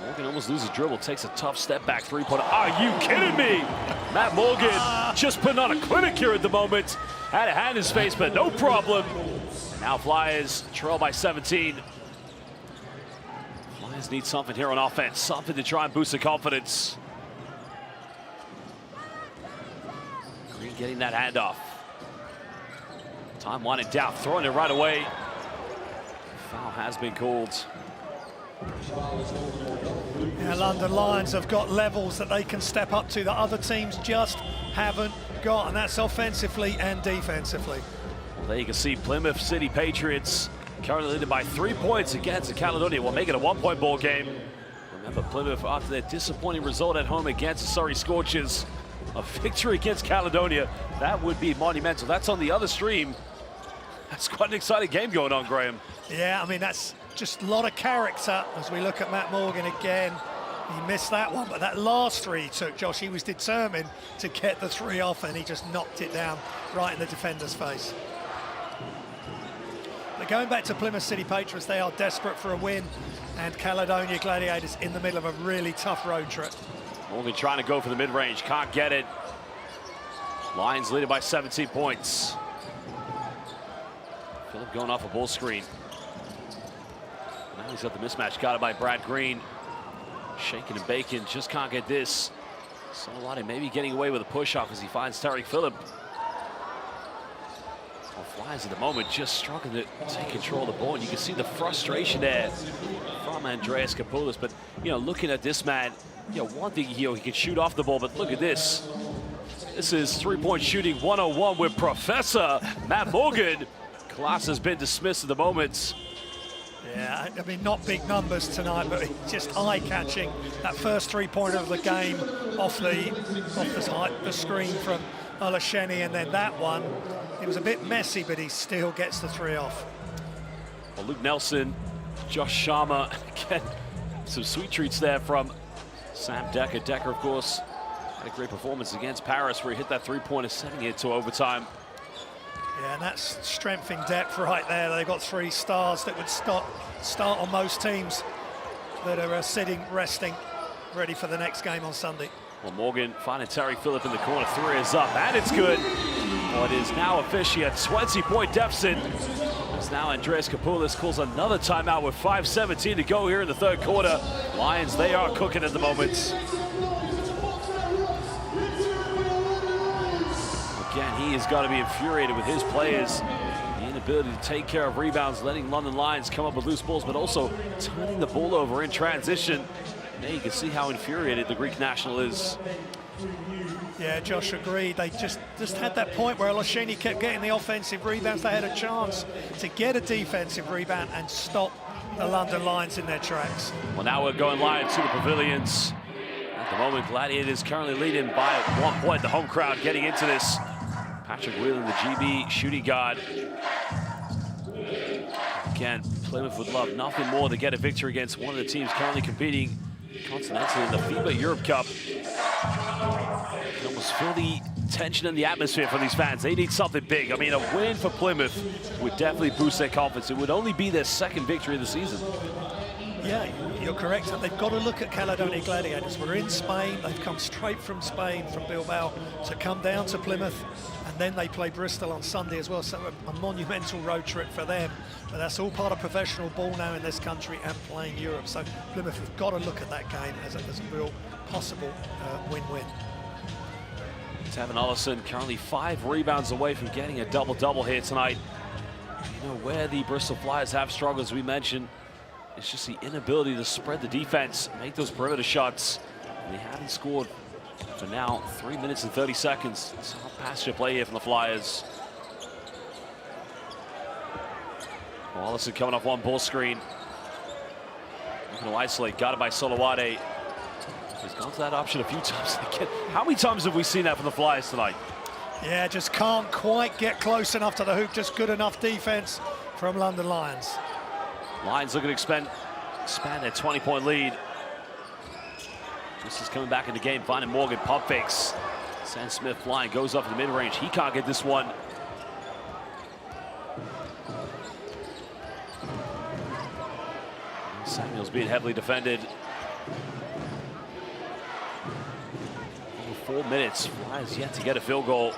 Morgan almost loses dribble, takes a tough step back three-pointer. Are you kidding me? Matt Morgan just putting on a clinic here at the moment. Had a hand in his face, but no problem. Now Flyers trail by 17. Flyers need something here on offense, something to try and boost the confidence. Green getting that handoff. Time winding down, throwing it right away. Foul has been called. Yeah, London Lions have got levels that they can step up to that other teams just haven't got, and that's offensively and defensively. Well, there you can see Plymouth City Patriots currently leading by 3 points against the Caledonia. We'll make it a one-point ball game. Remember, Plymouth, after their disappointing result at home against the Surrey Scorchers, a victory against Caledonia, that would be monumental. That's on the other stream. That's quite an exciting game going on, Graham. Yeah, I mean, that's just a lot of character as we look at Matt Morgan again. He missed that one, but that last three he took, Josh, he was determined to get the three off, and he just knocked it down right in the defender's face. But going back to Plymouth City Patriots, they are desperate for a win, and Caledonia Gladiators in the middle of a really tough road trip. Morgan trying to go for the mid-range, can't get it. Lions leading by 17 points. Phillip going off a ball screen. Now he's got the mismatch, got it by Brad Green. Shaking and baking, just can't get this. Soliardi maybe getting away with a push-off as he finds Tarek Phillip. Well, Flyers at the moment just struggling to take control of the ball. And you can see the frustration there from Andreas Kapoulas. But, you know, looking at this man, you know, one thing, you know, he can shoot off the ball, but look at this. This is three-point shooting 101 with Professor Matt Morgan. Class has been dismissed at the moment. Yeah, I mean, not big numbers tonight, but just eye-catching. That first three-pointer of the game off the screen from Olasheni, and then that one, it was a bit messy, but he still gets the three off. Well, Luke Nelson, Josh Sharma, again, some sweet treats there from Sam Decker. Decker, of course, had a great performance against Paris where he hit that three-pointer, sending it to overtime. Yeah, and that's strength in depth right there. They've got three stars that would start on most teams that are sitting, resting, ready for the next game on Sunday. Well, Morgan finding Terry Phillip in the corner. Three is up, and it's good. Well, it is now officially a 20-point deficit. As now Andreas Kapoulis calls another timeout with 5:17 to go here in the third quarter. Lions, they are cooking at the moment. Again, he has got to be infuriated with his players. The inability to take care of rebounds, letting London Lions come up with loose balls, but also turning the ball over in transition. There you can see how infuriated the Greek national is. Yeah, Josh agreed. They just had that point where Olasheni kept getting the offensive rebounds. They had a chance to get a defensive rebound and stop the London Lions in their tracks. Well, now we're going live to the pavilions. At the moment, Gladiators currently leading by 1 point. The home crowd getting into this. Patrick Whelan, the GB shooting guard. Again, Plymouth would love nothing more to get a victory against one of the teams currently competing continentally in the FIBA Europe Cup. You can almost feel the tension in the atmosphere from these fans. They need something big. I mean, a win for Plymouth would definitely boost their confidence. It would only be their second victory of the season. Yeah, you're correct. They've got to look at Caledonia Gladiators. We're in Spain. They've come straight from Spain, from Bilbao, to come down to Plymouth. And then they play Bristol on Sunday as well. So a monumental road trip for them. But that's all part of professional ball now in this country and playing Europe. So Plymouth have got to look at that game as a real possible win-win. Tevin Ollison currently 5 rebounds away from getting a double-double here tonight. You know, where the Bristol Flyers have struggled, as we mentioned, it's just the inability to spread the defense, make those perimeter shots. And they haven't scored for now 3 minutes and 30 seconds. It's not pasture play here from the Flyers. Well, Ollison coming off one ball screen. Looking to isolate, got it by Solowade. He's gone to that option a few times. How many times have we seen that from the Flyers tonight? Yeah, just can't quite get close enough to the hoop. Just good enough defense from London Lions. Lions looking to expand their 20-point lead. This is coming back in the game, finding Morgan, pump fakes. Sam Smith flying, goes up in the mid-range. He can't get this one. Samuel's being heavily defended. Over 4 minutes, Flyers yet to get a field goal.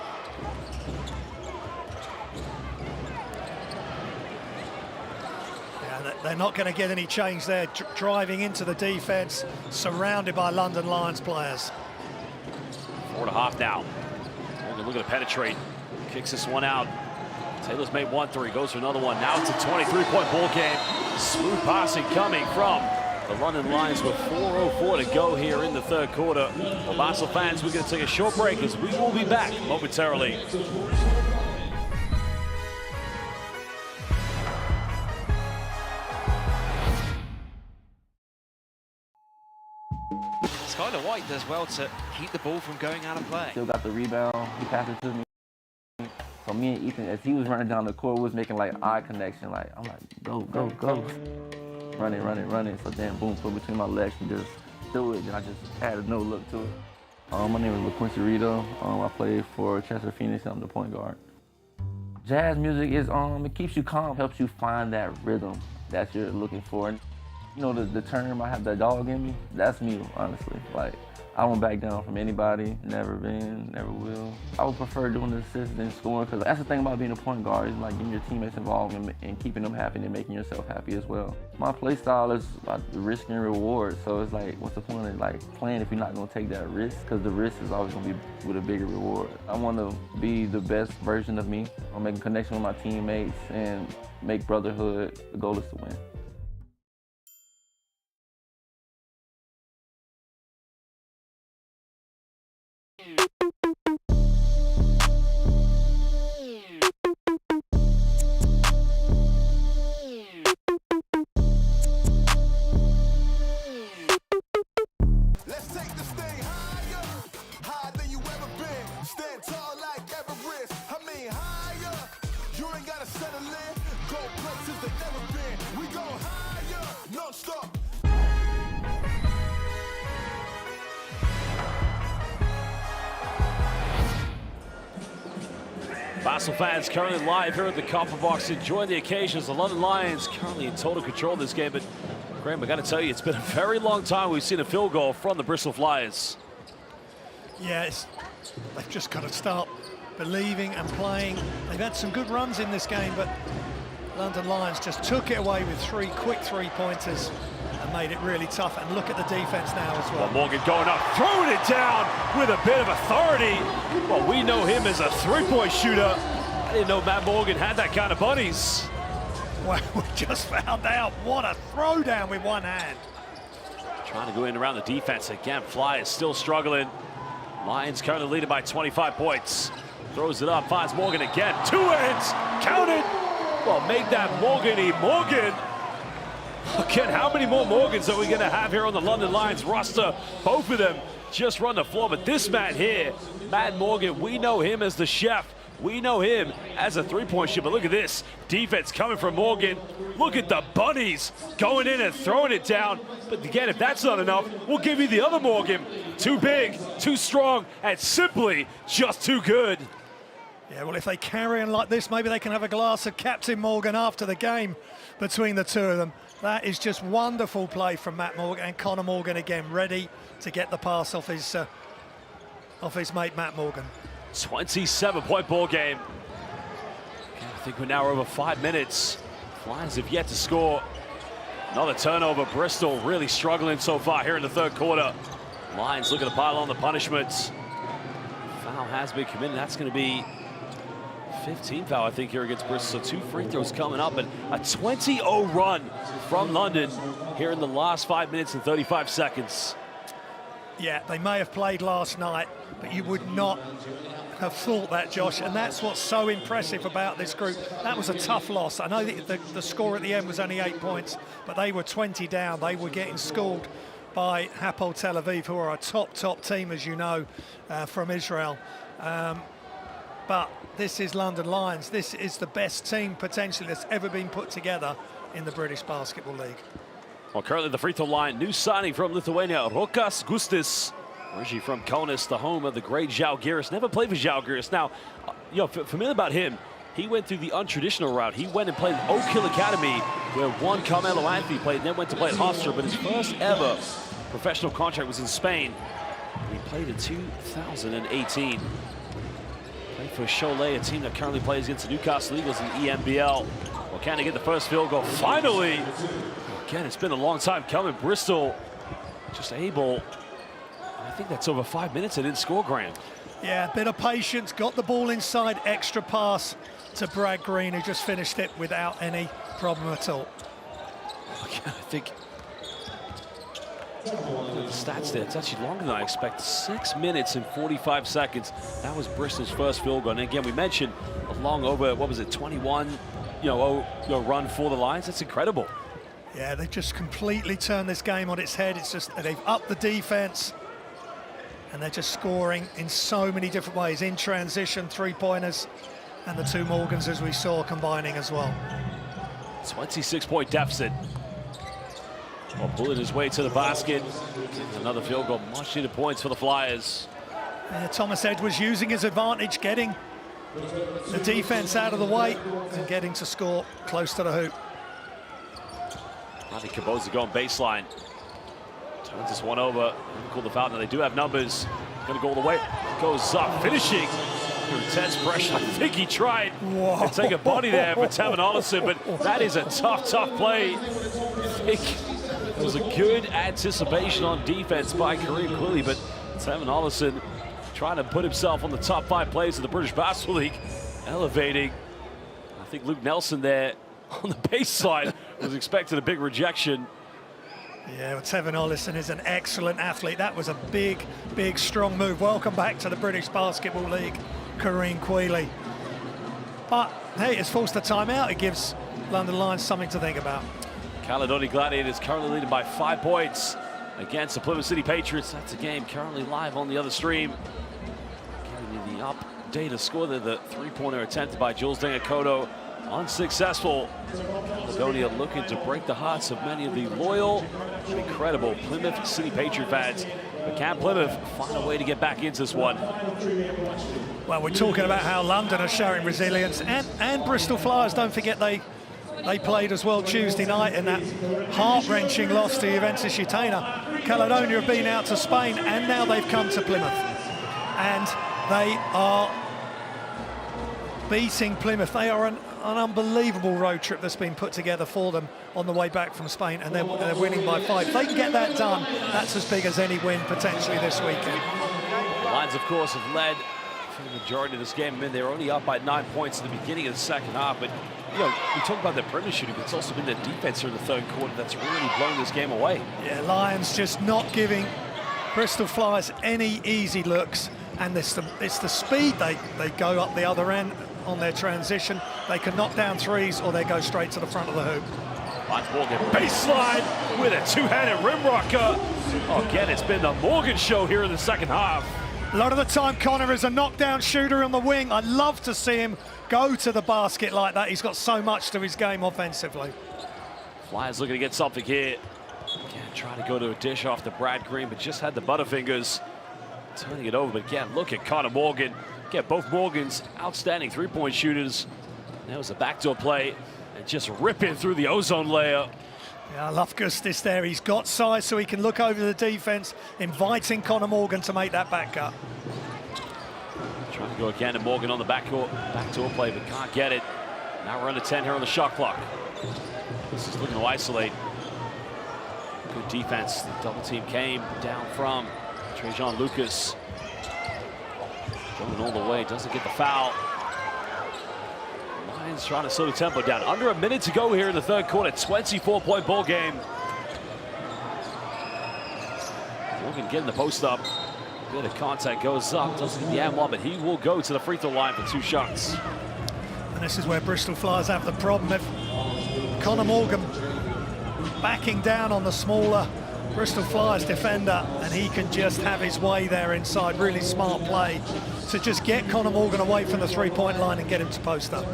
They're not going to get any change there, driving into the defense, surrounded by London Lions players. 4.5 now. Morgan looking to penetrate, kicks this one out. Taylor's made 1 3, goes for another one. Now it's a 23-point ball game. Smooth passing coming from the London Lions with 4:04 to go here in the third quarter. Well, Basel fans, we're going to take a short break as we will be back momentarily. Skylar White does well to keep the ball from going out of play. Still got the rebound. He passed it to me. So me and Ethan, as he was running down the court, was making like eye connection. Like I'm like, go, go, go. Running. So then boom, put between my legs and just threw it. And I just had no look to it. My name is Luquincy Rideau. I play for Chester Phoenix. I'm the point guard. Jazz music is it keeps you calm, helps you find that rhythm that you're looking for. You know, the term, I have that dog in me, that's me, honestly. Like, I won't back down from anybody, never been, never will. I would prefer doing the assists than scoring, because that's the thing about being a point guard, is like getting your teammates involved and keeping them happy and making yourself happy as well. My play style is like risk and reward, so it's like, what's the point of like playing if you're not gonna take that risk? Because the risk is always gonna be with a bigger reward. I wanna be the best version of me. I wanna make a connection with my teammates and make brotherhood. The goal is to win. Stand tall like Everest. I mean higher. You ain't gotta settle in. Go places they never been. We go higher, non-stop. Basel fans currently live here at the Copper Box, enjoying the occasion as the London Lions currently in total control of this game. But Graham, I got to tell you, it's been a very long time we've seen a field goal from the Bristol Flyers. Yeah, they've just got to start believing and playing. They've had some good runs in this game, but London Lions just took it away with quick three-pointers and made it really tough. And look at the defense now as well. Morgan going up, throwing it down with a bit of authority. Well, we know him as a three-point shooter. I didn't know Matt Morgan had that kind of bunnies. Well, we just found out. What a throwdown with one hand. Trying to go in around the defense again. Flyers still struggling. Lions currently leading by 25 points. Throws it up, finds Morgan again. Two hands, counted. Well, make that Morgan-y Morgan. Again, how many more Morgans are we going to have here on the London Lions roster? Both of them just run the floor, but this man here, Matt Morgan, we know him as the chef. We know him as a three-point shooter, but look at this. Defense coming from Morgan. Look at the bunnies going in and throwing it down. But again, if that's not enough, we'll give you the other Morgan. Too big, too strong, and simply just too good. Yeah, well, if they carry on like this, maybe they can have a glass of Captain Morgan after the game between the two of them. That is just wonderful play from Matt Morgan, and Connor Morgan again ready to get the pass off his mate Matt Morgan. 27-point ball game. I think we're now over 5 minutes. Flyers have yet to score. Another turnover. Bristol really struggling so far here in the third quarter. Lions looking to pile on the punishments. Foul has been committed. That's going to be 15th foul, I think, here against Bristol. So 2 free throws coming up, and a 20-0 run from London here in the last 5 minutes and 35 seconds. Yeah, they may have played last night, but you would not have thought that, Josh, and that's what's so impressive about this group. That was a tough loss. I know that the score at the end was only 8 points, but they were 20 down. They were getting schooled by Hapoel Tel Aviv, who are a top team, as you know, from Israel. But this is London Lions. This is the best team potentially that's ever been put together in the British Basketball League. Well, currently the free throw line, new signing from Lithuania, Rokas Gustis. Originally from Kaunas, the home of the great Žalgiris. Never played for Žalgiris. Now, familiar about him, he went through the untraditional route. He went and played at Oak Hill Academy, where one Carmelo Anthony played, and then went to play at Hofstra. But his first ever professional contract was in Spain. He played in 2018. Played for Cholet, a team that currently plays against the Newcastle Eagles in the EMBL. Well, can they get the first field goal? Finally! Again, it's been a long time coming. Bristol just able, I think that's over 5 minutes. They didn't score, Graham. Yeah, a bit of patience, got the ball inside, extra pass to Brad Green, who just finished it without any problem at all. Okay, I think the stats there, it's actually longer than I expected. 6 minutes and 45 seconds. That was Bristol's first field goal. And again, we mentioned a long over, what was it, 21 run for the Lions. That's incredible. Yeah, they've just completely turned this game on its head. It's just they've upped the defense, and they're just scoring in so many different ways. In transition, three-pointers, and the two Morgans, as we saw, combining as well. 26-point deficit. Well, pulling his way to the basket. Another field goal, much needed points for the Flyers. Thomas Edwards using his advantage, getting the defense out of the way and getting to score close to the hoop. I think Caboza going baseline. Turns this one over. Call the foul. Now they do have numbers. Going to go all the way. Goes up, finishing. Intense pressure. I think he tried to take a body there for Tevin Ollison, but that is a tough play. I think it was a good anticipation on defense by Kareem Quilly, but Tevin Ollison trying to put himself on the top 5 plays of the British Basketball League, elevating. I think Luke Nelson there on the baseline was expecting a big rejection. Yeah, well, Tevin Ollison is an excellent athlete. That was a big, strong move. Welcome back to the British Basketball League, Kareem Quilly. But, hey, it's forced a timeout. It gives London Lions something to think about. Caledonian Gladiators currently leading by 5 points against the Plymouth City Patriots. That's a game currently live on the other stream. Giving you the updated score there. The three-pointer attempted by Jules Dangakoto, unsuccessful. Caledonia looking to break the hearts of many of the loyal, incredible Plymouth City Patriot fans. But can Plymouth find a way to get back into this one? Well, we're talking about how London are showing resilience, and Bristol Flyers, don't forget they played as well Tuesday night in that heart-wrenching loss to Juventus Utena. Caledonia have been out to Spain, and now they've come to Plymouth. And they are beating Plymouth. They are an unbelievable road trip that's been put together for them on the way back from Spain, and they're winning by 5. If they can get that done, that's as big as any win potentially this weekend. The Lions, of course, have led for the majority of this game. I mean, they're only up by 9 points at the beginning of the second half, but you know, we talk about their perimeter shooting, but it's also been their defense here in the third quarter that's really blown this game away. Yeah, Lions just not giving Bristol Flyers any easy looks, and it's the speed they go up the other end on their transition. They can knock down threes, or they go straight to the front of the hoop. Lines Morgan baseline with a two-handed rim rocker. Oh, again, it's been the Morgan show here in the second half. A lot of the time, Connor is a knockdown shooter on the wing. I'd love to see him go to the basket like that. He's got so much to his game offensively. Flyers looking to get something here. Again, trying to go to a dish off the Brad Green, but just had the Butterfingers turning it over. But again, look at Connor Morgan. Again, both Morgans outstanding three-point shooters. That was a backdoor play and just ripping through the ozone layer. Yeah, I love Gustis there. He's got size so he can look over the defense, inviting Connor Morgan to make that back cut. Trying to go again to Morgan on the backdoor play, but can't get it. Now we're under 10 here on the shot clock. This is looking to isolate. Good defense. The double team came down from Trajan Lucas. Going all the way, doesn't get the foul. Lions trying to slow the tempo down. Under a minute to go here in the third quarter. 24-point ball game. Morgan getting the post up. Bit of contact, goes up, doesn't get the and one, but he will go to the free throw line for 2 shots. And this is where Bristol Flyers have the problem. Connor Morgan backing down on the smaller Bristol Flyers defender, and he can just have his way there inside. Really smart play to just get Connor Morgan away from the three-point line and get him to post up.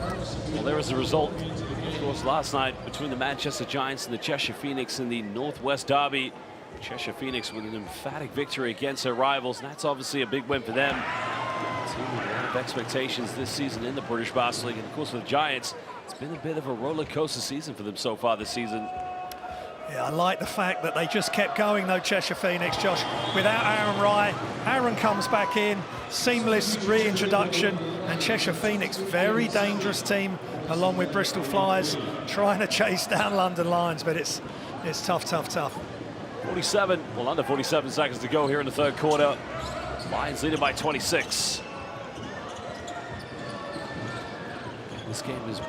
Well, there was a result, of course, last night between the Manchester Giants and the Cheshire Phoenix in the Northwest Derby. Cheshire Phoenix with an emphatic victory against their rivals, and that's obviously a big win for them. A team with a lot of expectations this season in the British Basketball League, and of course for the Giants, it's been a bit of a roller coaster season for them so far this season. Yeah, I like the fact that they just kept going though, Cheshire Phoenix, Josh, without Aaron Rye. Aaron comes back in, seamless reintroduction, and Cheshire Phoenix, very dangerous team, along with Bristol Flyers, trying to chase down London Lions, but it's tough, tough, tough. 47, well, under 47 seconds to go here in the third quarter. Lions leading by 26. This game has,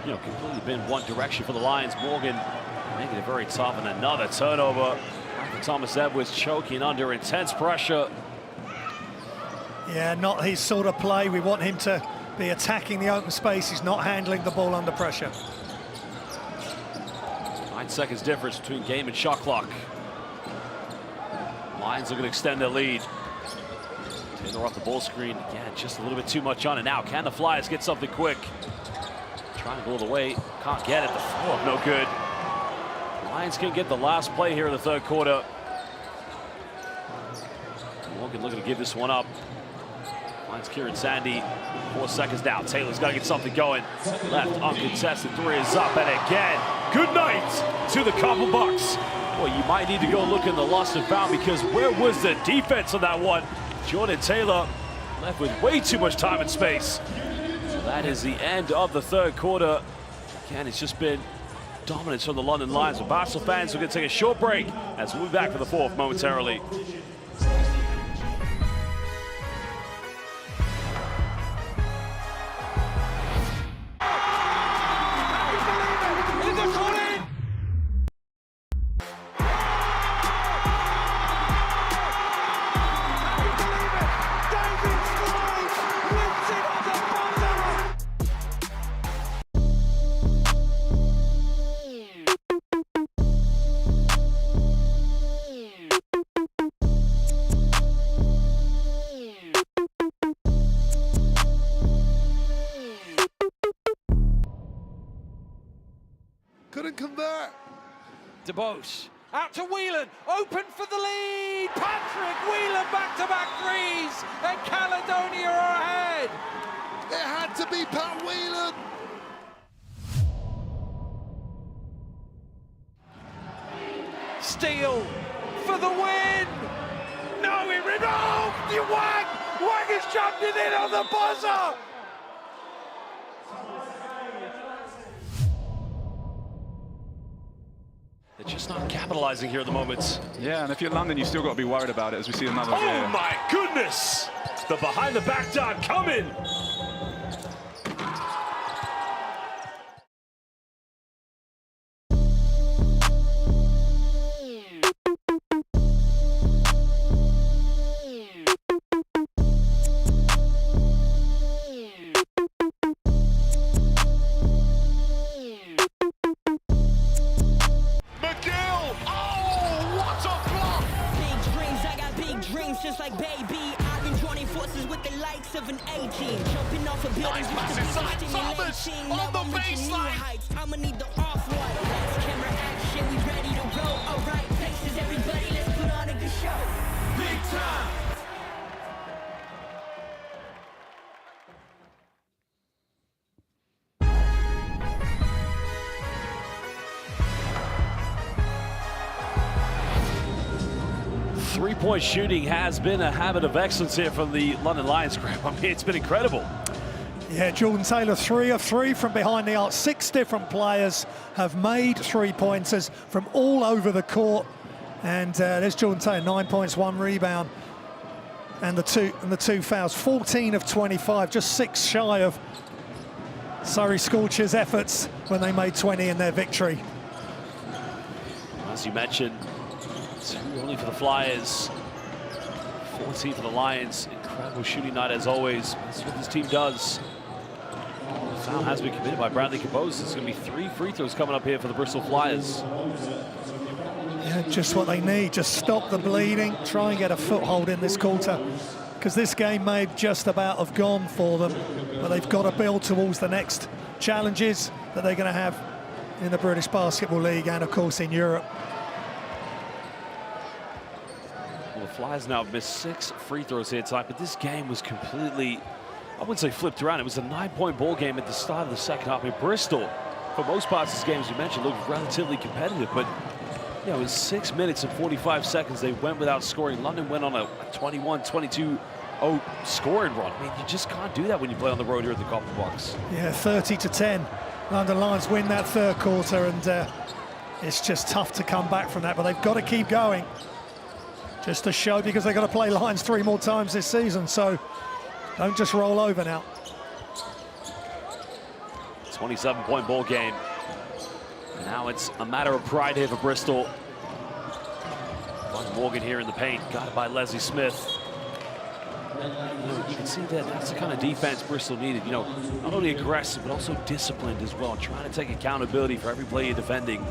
completely been one direction for the Lions. Morgan making it very tough, and another turnover. After Thomas Edwards choking under intense pressure. Yeah, not his sort of play. We want him to be attacking the open space. He's not handling the ball under pressure. 9 seconds difference between game and shot clock. Lions looking to extend their lead. Taylor off the ball screen. Again, just a little bit too much on it now. Can the Flyers get something quick? Trying to go all the way. Can't get it. The follow-up no good. Lions can get the last play here in the third quarter. Morgan looking to give this one up. Finds Kieran Sandy. 4 seconds now. Taylor's got to get something going. Left, uncontested. 3 is up, and again. Good night to the Copper Bucks. Well, you might need to go look in the lost and found, because where was the defense on that one? Jordan Taylor left with way too much time and space. So that is the end of the third quarter. Again, it's just been dominance from the London Lions. But Barcelona fans are going to take a short break as we'll be back for the fourth momentarily. and convert. DeBose out to Whelan, open for the lead. Patrick Whelan back-to-back threes, and Caledonia are ahead. It had to be Pat Whelan. Steele for the win. No, Wang has jumped it in on the buzzer. They're just not capitalizing here at the moment. Yeah, and if you're London, you still got to be worried about it as we see another. Oh my goodness! The behind the back dot coming. Just like baby, I've been joining forces with the likes of an A-team, jumping off of buildings with the stimulation. Never reaching new heights. I'ma need the off-white. Lights, camera, action, we ready to roll. Alright, places, everybody, let's put on a good show. Big time. Three-point shooting has been a habit of excellence here from the London Lions group. I mean, it's been incredible. Yeah, Jordan Taylor 3 of 3 from behind the arc. 6 different players have made three-pointers from all over the court. And there's Jordan Taylor, 9 points, 1 rebound, and the two fouls. 14 of 25, just 6 shy of Surrey Scorchers' efforts when they made 20 in their victory. As you mentioned, 2 only for the Flyers, 14 for the Lions. Incredible shooting night as always. That's what this team does. The foul has been committed by Bradley Cabose. There's going to be 3 free throws coming up here for the Bristol Flyers. Yeah, just what they need. Just stop the bleeding, try and get a foothold in this quarter, because this game may just about have gone for them, but they've got to build towards the next challenges that they're going to have in the British Basketball League and, of course, in Europe. Well, the Flyers now have missed 6 free throws here tonight, but this game was completely, I wouldn't say flipped around. It was a 9-point ball game at the start of the second half. In Bristol, for most parts of this game, as you mentioned, looked relatively competitive, but you know, in 6 minutes and 45 seconds, they went without scoring. London went on a 21-22-0 scoring run. I mean, you just can't do that when you play on the road here at the Copper Box. Yeah, 30-10. London Lions win that third quarter, and it's just tough to come back from that, but they've got to keep going. Just to show, because they've got to play Lions 3 more times this season, so don't just roll over now. 27-point ball game. Now it's a matter of pride here for Bristol. Von Morgan here in the paint, got it by Leslie Smith. You can see that that's the kind of defense Bristol needed. You know, not only aggressive, but also disciplined as well, trying to take accountability for every play you're defending.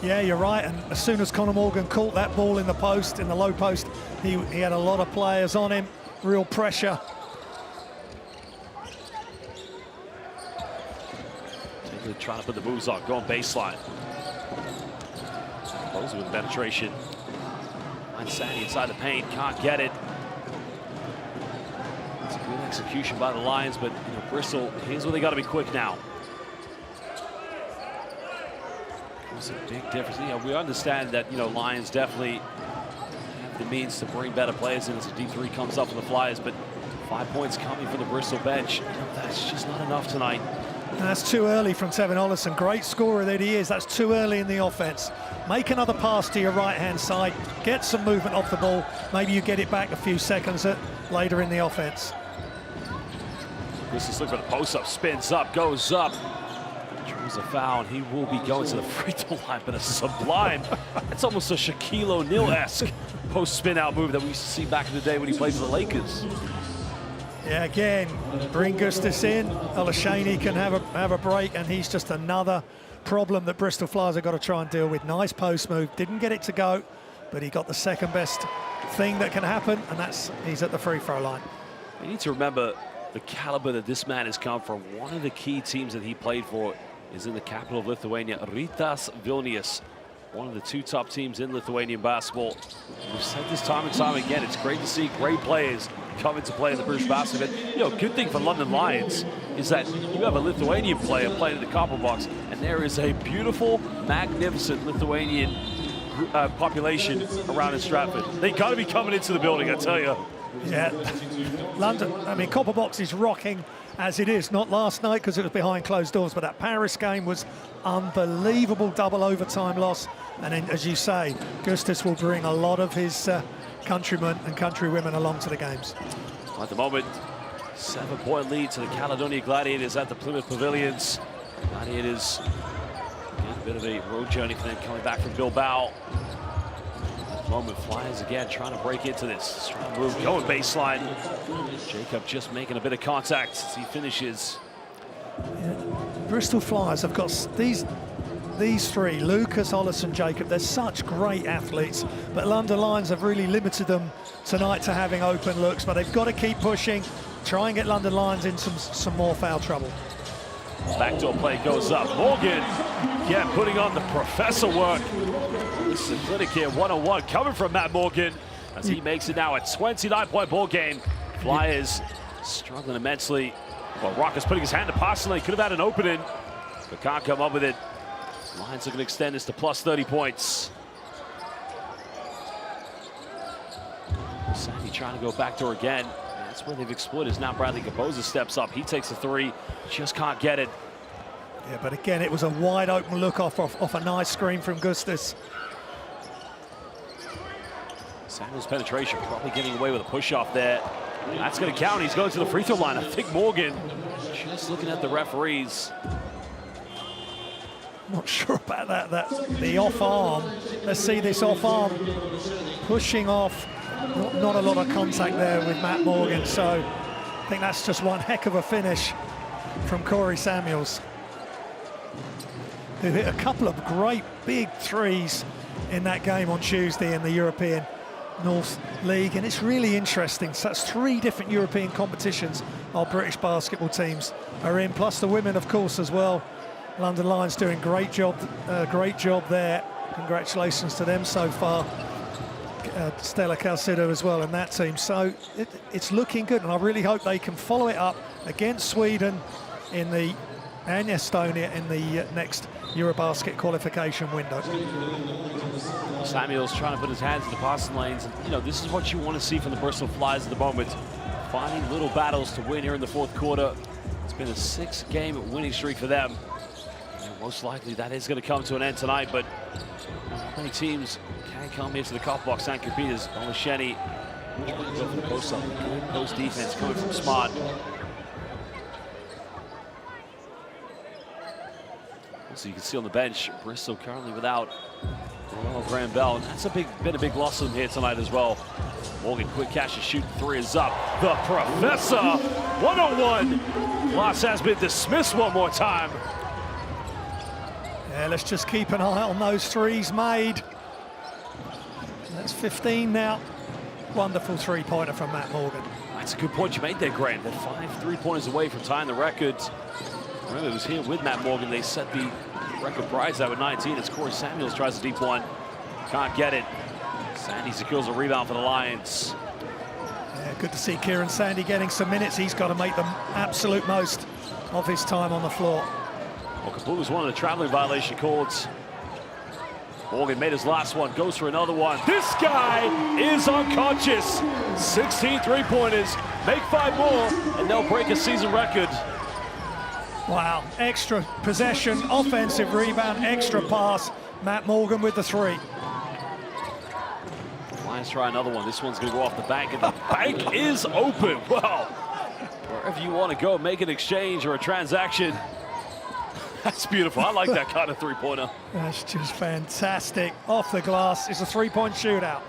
Yeah, you're right, and as soon as Conor Morgan caught that ball in the post, in the low post, he had a lot of players on him, real pressure. Trying to put the moves on, going baseline. Bosa with penetration. Finds Sandy inside the paint, can't get it. It's a good execution by the Lions, but you know, Bristol, here's where they got to be quick now. It's a big difference. You know, we understand that, you know, Lions definitely have the means to bring better players in as a deep 3 comes up for the Flyers, but 5 points coming from the Bristol bench. You know, that's just not enough tonight. And that's too early from Tevin Ollison. Great scorer that he is. That's too early in the offense. Make another pass to your right-hand side. Get some movement off the ball. Maybe you get it back a few seconds later in the offense. This is looking for the post-up. Spins up, goes up. Draws a foul, and he will be going to the free throw line, but a sublime. It's almost a Shaquille O'Neal-esque post-spin out move that we used to see back in the day when he played for the Lakers. Yeah, again, bring Gustis in. Olashani can have a break, and he's just another problem that Bristol Flyers have got to try and deal with. Nice post move, didn't get it to go, but he got the second best thing that can happen, and that's he's at the free throw line. You need to remember the caliber that this man has come from. One of the key teams that he played for is in the capital of Lithuania, Rytas Vilnius, one of the 2 top teams in Lithuanian basketball. We've said this time and time again, it's great to see great players come into play in the British basketball. You know, good thing for London Lions is that you have a Lithuanian player playing in the copper box, and there is a beautiful, magnificent Lithuanian population around in Stratford. They got to be coming into the building, I tell you. Yeah, London, I mean, copper box is rocking as it is. Not last night because it was behind closed doors, but that Paris game was unbelievable double overtime loss. And then, as you say, Gustas will bring a lot of his countrymen and countrywomen along to the games. At the moment, 7-point lead to the Caledonia Gladiators at the Plymouth Pavilions. Gladiators getting a bit of a road journey for them coming back from Bilbao. At the moment, Flyers again trying to break into this. Strong move, going baseline. Jacob just making a bit of contact as he finishes. Yeah. Bristol Flyers have got these 3, Lucas, Hollis and Jacob. They're such great athletes, but London Lions have really limited them tonight to having open looks, but they've got to keep pushing, try and get London Lions in some more foul trouble. Backdoor play goes up. Morgan, yeah, putting on the professor work. This is a clinic here, 1-on-1 coming from Matt Morgan as he makes it now a 29-point ball game. Flyers struggling immensely. Well, Rock is putting his hand to pass lane. Could have had an opening, but can't come up with it. Lions are going to extend this to plus 30 points. Sandy trying to go backdoor again. That's where they've exploited. Now Bradley Capoza steps up. He takes the 3, just can't get it. Yeah, but again, it was a wide open look off a nice screen from Gustas. Samuel's penetration, probably getting away with a push off there. That's going to count. He's going to the free throw line. I think Morgan just looking at the referees. Not sure about that. The off arm. Let's see this off arm pushing off. Not a lot of contact there with Matt Morgan. So I think that's just one heck of a finish from Corey Samuels, who hit a couple of great big 3s in that game on Tuesday in the European North League. And it's really interesting. So that's 3 different European competitions our British basketball teams are in, plus the women, of course, as well. London Lions doing great job there. Congratulations to them so far. Stella Calcido as well in that team. So it's looking good, and I really hope they can follow it up against Sweden and Estonia in the next Eurobasket qualification window. Samuel's trying to put his hands in the passing lanes. And, you know, this is what you want to see from the Bristol Flyers at the moment. Finding little battles to win here in the 4th quarter. It's been a 6-game winning streak for them. And most likely that is going to come to an end tonight, but many teams can come here to the cop box and compete as Olasheni trying to go for the post up. Good post defense coming from Smart. So you can see on the bench, Bristol currently without Graham Bell. And that's been a big loss for them here tonight as well. Morgan, quick catch and shoot. 3 is up. The Professor, 101. Loss has been dismissed one more time. Yeah, let's just keep an eye on those 3s made. That's 15 now. Wonderful 3-pointer from Matt Morgan. That's a good point you made there, Graham. They're 5 3-pointers away from tying the record. Remember, it was here with Matt Morgan. They set the record prize out with 19 as Corey Samuels tries a deep one. Can't get it. Sandy secures a rebound for the Lions. Yeah, good to see Kieran Sandy getting some minutes. He's got to make the absolute most of his time on the floor. Well, Kapulu's one of the traveling violation calls. Morgan made his last one, goes for another one. This guy is unconscious. 16 3-pointers, make 5 more, and they'll break a season record. Wow, extra possession, offensive rebound, extra pass. Matt Morgan with the 3. Lions try another one. This one's going to go off the bank, and the bank is open. Well, wherever you want to go, make an exchange or a transaction. That's beautiful. I like that kind of 3-pointer. That's just fantastic. Off the glass. It's a 3-point shootout.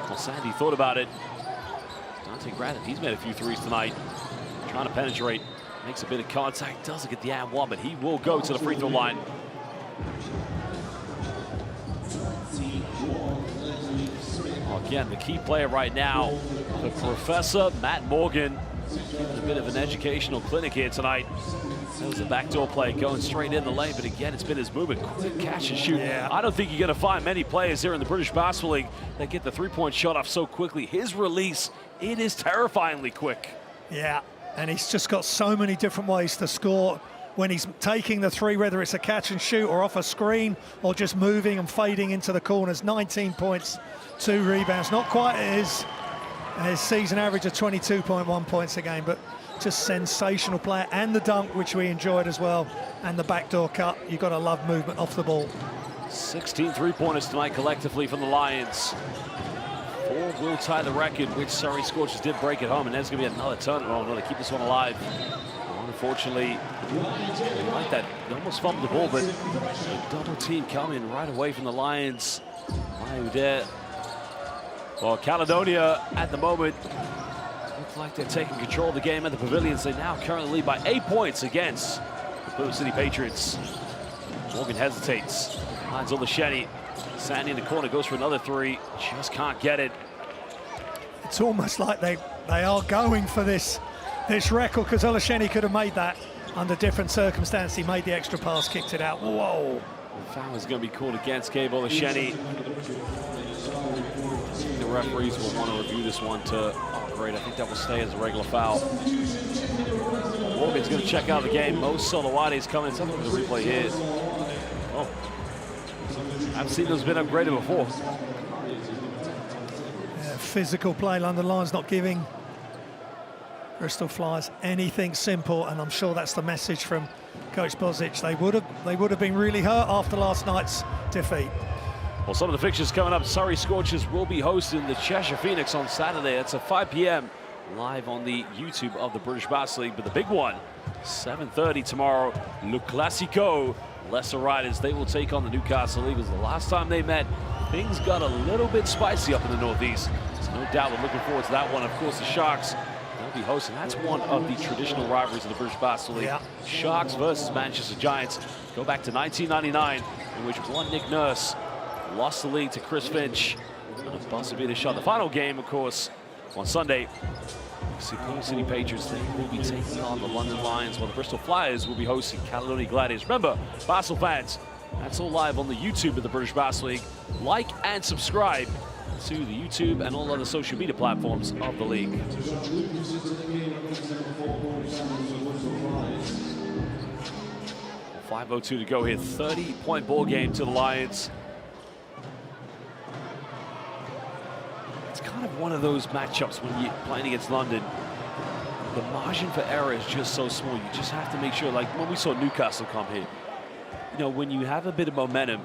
Well, Sandy thought about it. Dante Grannon, he's made a few 3s tonight. Trying to penetrate. Makes a bit of contact. Doesn't get the and one, but he will go to the free throw line. Well, again, the key player right now, the Professor, Matt Morgan. Giving a bit of an educational clinic here tonight. That was a backdoor play going straight in the lane, but again, it's been his movement. Quick catch and shoot. Yeah. I don't think you're going to find many players here in the British Basketball League that get the three-point shot off so quickly. His release, it is terrifyingly quick. Yeah, and he's just got so many different ways to score when he's taking the three, whether it's a catch and shoot or off a screen or just moving and fading into the corners. 19 points, 2 rebounds. Not quite his season average of 22.1 points a game, but just sensational player. And the dunk, which we enjoyed as well, and the backdoor cut. You've got to love movement off the ball. 16 three-pointers tonight collectively from the Lions. 4 will tie the record, which Surrey Scorchers did break at home, and there's going to be another turnaround to keep this one alive. Unfortunately, they like that. They almost fumbled the ball, but a double team coming right away from the Lions. Well, Caledonia at the moment looks like they're taking control of the game at the Pavilions. They now currently lead by 8 points against the Blue City Patriots. Morgan hesitates, finds Olasheni. Sandy in the corner, goes for another three, just can't get it. It's almost like they are going for this record, because Olasheni could have made that under different circumstances. He made the extra pass, kicked it out. Whoa. The foul is going to be called against Gabe Olasheni. The referees will want to review this one to, oh great, I think that will stay as a regular foul. Morgan's going to check out the game. Mo Solowade is coming. Let's have a look at the replay here. Oh, I've seen those been upgraded before. Yeah, physical play. London Lions not giving Bristol Flyers anything simple, and I'm sure that's the message from Coach Bozic. They would have been really hurt after last night's defeat. Well, some of the fixtures coming up. Surrey Scorchers will be hosting the Cheshire Phoenix on Saturday. It's at 5 p.m. live on the YouTube of the British Basketball League. But the big one, 7:30 tomorrow, Le Classico. Leicester Riders, they will take on the Newcastle Eagles. The last time they met, things got a little bit spicy up in the Northeast. So no doubt we're looking forward to that one. Of course, the Sharks, they'll be hosting. That's one of the traditional rivalries of the British Basketball League. Yeah. Sharks versus Manchester Giants. Go back to 1999, in which one Nick Nurse lost the lead to Chris Finch on a buzzer beater shot. The final game, of course, on Sunday. Blue City Patriots, they will be taking on the London Lions, while the Bristol Flyers will be hosting Caledonia Gladiators. Remember, Basel fans, that's all live on the YouTube of the British Basketball League. Like and subscribe to the YouTube and all other social media platforms of the league. .502 to go here. 30-point ball game to the Lions. It's kind of one of those matchups when you're playing against London. The margin for error is just so small. You just have to make sure, like when we saw Newcastle come here, you know, when you have a bit of momentum,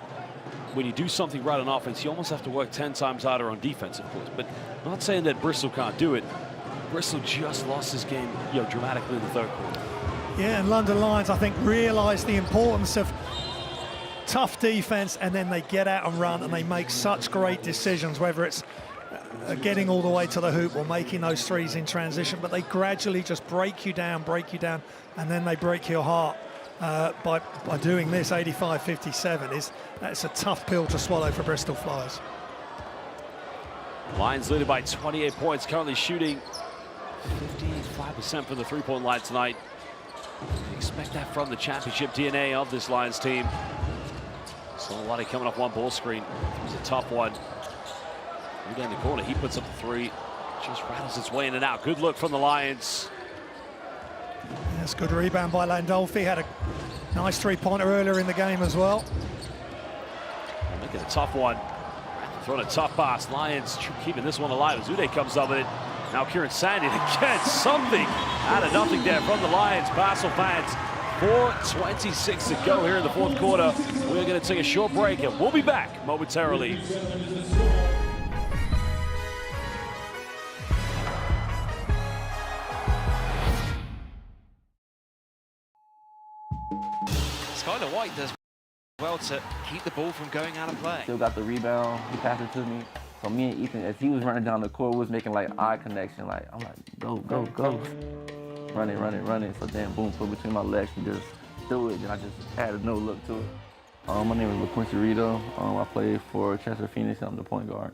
when you do something right on offense, you almost have to work 10 times harder on defense, of course. But I'm not saying that Bristol can't do it. Bristol just lost this game, you know, dramatically in the third quarter. Yeah, and London Lions, I think, realised the importance of tough defense, and then they get out and run, and they make such great decisions, whether it's getting all the way to the hoop or making those threes in transition. But they gradually just break you down, and then they break your heart by doing this. 85-57 that's a tough pill to swallow for Bristol Flyers. Lions leading by 28 points, currently shooting 55% from the three-point line tonight. Expect that from the championship DNA of this Lions team. Solowade coming off one ball screen. It was a tough one. Down the corner, he puts up the three. Just rattles its way in and out. Good look from the Lions. Yes, good rebound by Landolfi. Had a nice three-pointer earlier in the game as well. Making a tough one. Throwing a tough pass. Lions keeping this one alive. Zude comes up with it. Now Kieran Sandy again. Something out of nothing there from the Lions. Basel fans. 4:26 to go here in the fourth quarter. We're going to take a short break and we'll be back momentarily. Skylar White does well to keep the ball from going out of play. Still got the rebound, he passed it to me. So me and Ethan, as he was running down the court, we was making like eye connection. Like, I'm like, go, go, go. Running. So then boom, put between my legs and just threw it. And I just had no look to it. My name is Luquincy Rideau. I play for Cheshire Phoenix. I'm the point guard.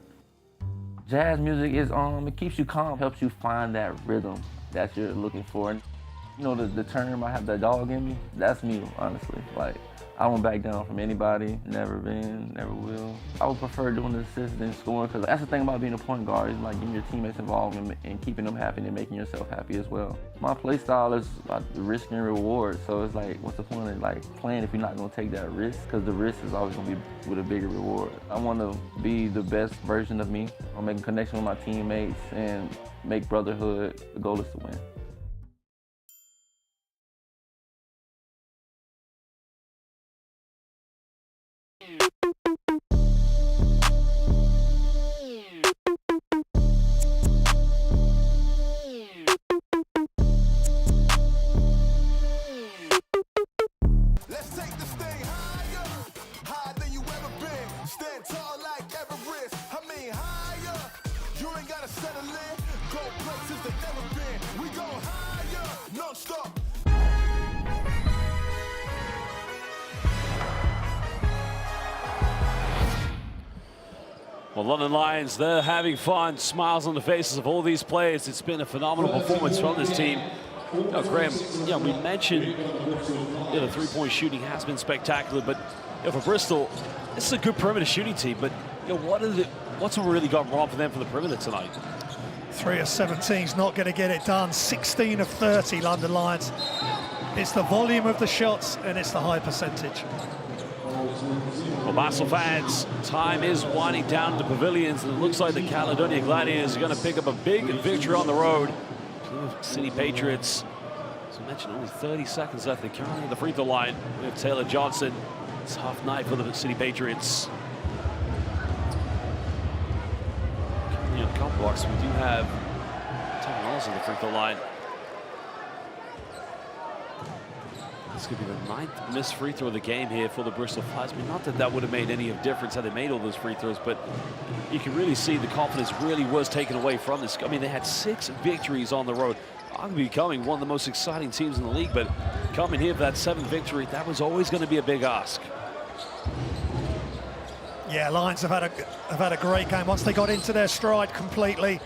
Jazz music is, it keeps you calm, helps you find that rhythm that you're looking for. And, you know, the term, I have that dog in me, that's me, honestly. Like, I won't back down from anybody, never been, never will. I would prefer doing the assists than scoring, because that's the thing about being a point guard, is like getting your teammates involved and keeping them happy and making yourself happy as well. My play style is about risk and reward, so it's like, what's the point of like playing if you're not gonna take that risk? Because the risk is always gonna be with a bigger reward. I wanna be the best version of me. I'm making connection with my teammates and make brotherhood. The goal is to win. Let's take this thing higher, higher than you ever been. Stand tall like Everest. I mean higher. You ain't gotta settle in. Go places that never been. We go higher, non-stop. Well, London Lions, they're having fun. Smiles on the faces of all these players. It's been a phenomenal performance from this team. You know, Graham, you know, we mentioned the three-point shooting has been spectacular, but for Bristol, this is a good perimeter shooting team. But what's really gone wrong for them for the perimeter tonight? 3 of 17 is not going to get it done. 16 of 30, London Lions. It's the volume of the shots and it's the high percentage. Well, Bristol fans, time is winding down in the pavilions, and it looks like the Caledonia Gladiators are going to pick up a big victory on the road. City Patriots, as I mentioned, only 30 seconds left. They're currently at the free throw line. We have Taylor Johnson. Tough night for the City Patriots. Currently on the couple blocks, we do have Tom Knowles on the free throw line. This could be the 9th missed free throw of the game here for the Bristol Flyers. I mean, not that that would have made any difference had they made all those free throws, but you can really see the confidence really was taken away from this. I mean, they had 6 victories on the road, arguably becoming one of the most exciting teams in the league, but coming here for that 7th victory, that was always going to be a big ask. Yeah, Lions have had a great game. Once they got into their stride completely,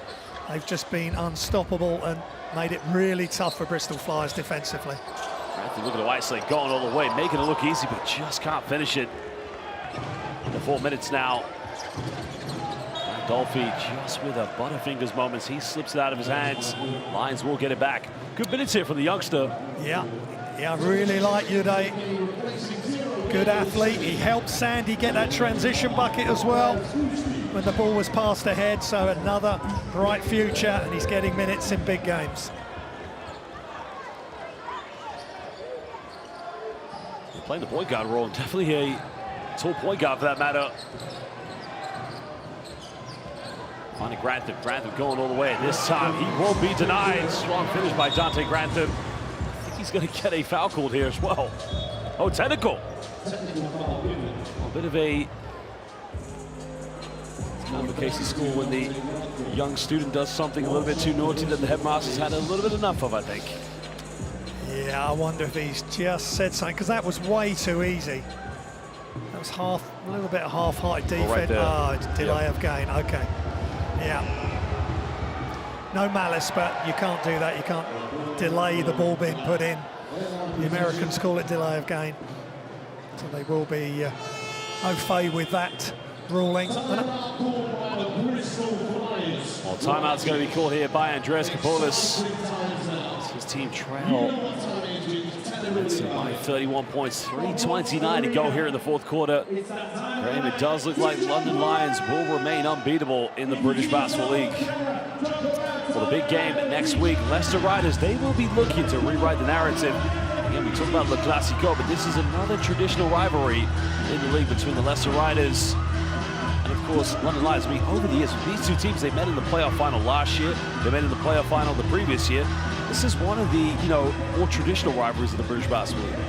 they've just been unstoppable and made it really tough for Bristol Flyers defensively. If you look at Whitesley going all the way, making it look easy, but just can't finish it. The 4 minutes now. Dolphy just with a butterfingers moments. He slips it out of his hands. Lions will get it back. Good minutes here from the youngster. Yeah, I really like Uday. Good athlete. He helped Sandy get that transition bucket as well when the ball was passed ahead. So another bright future, and he's getting minutes in big games. Playing the point guard role, definitely a tall point guard for that matter. Finding Grantham going all the way. This time he won't be denied. Strong finish by Dante Grantham. I think he's going to get a foul called here as well. Oh, technical. A bit of a kind of a case of school when the young student does something a little bit too naughty that the headmaster's had a little bit enough of, I think. Yeah, I wonder if he's just said something, because that was way too easy. That was a little bit of half-hearted defense. Right there. Oh, it's delay of gain. Okay. Yeah. No malice, but you can't do that. You can't delay the ball being put in. The Americans call it delay of gain. So they will be au fait with that ruling. Well, timeout's going to be called here by Andreas Kapoulis. His team trail by 31 points, 3:29 to go here in the 4th quarter. Graham, it does look like London Lions will remain unbeatable in the British Basketball League. Well, the big game next week, Leicester Riders, they will be looking to rewrite the narrative. Again, we talk about Le Classico, but this is another traditional rivalry in the league between the Leicester Riders and, of course, London Lions. I mean, over the years, these two teams, they met in the playoff final last year. They met in the playoff final the previous year. This is one of the, more traditional rivalries of the British Basketball League.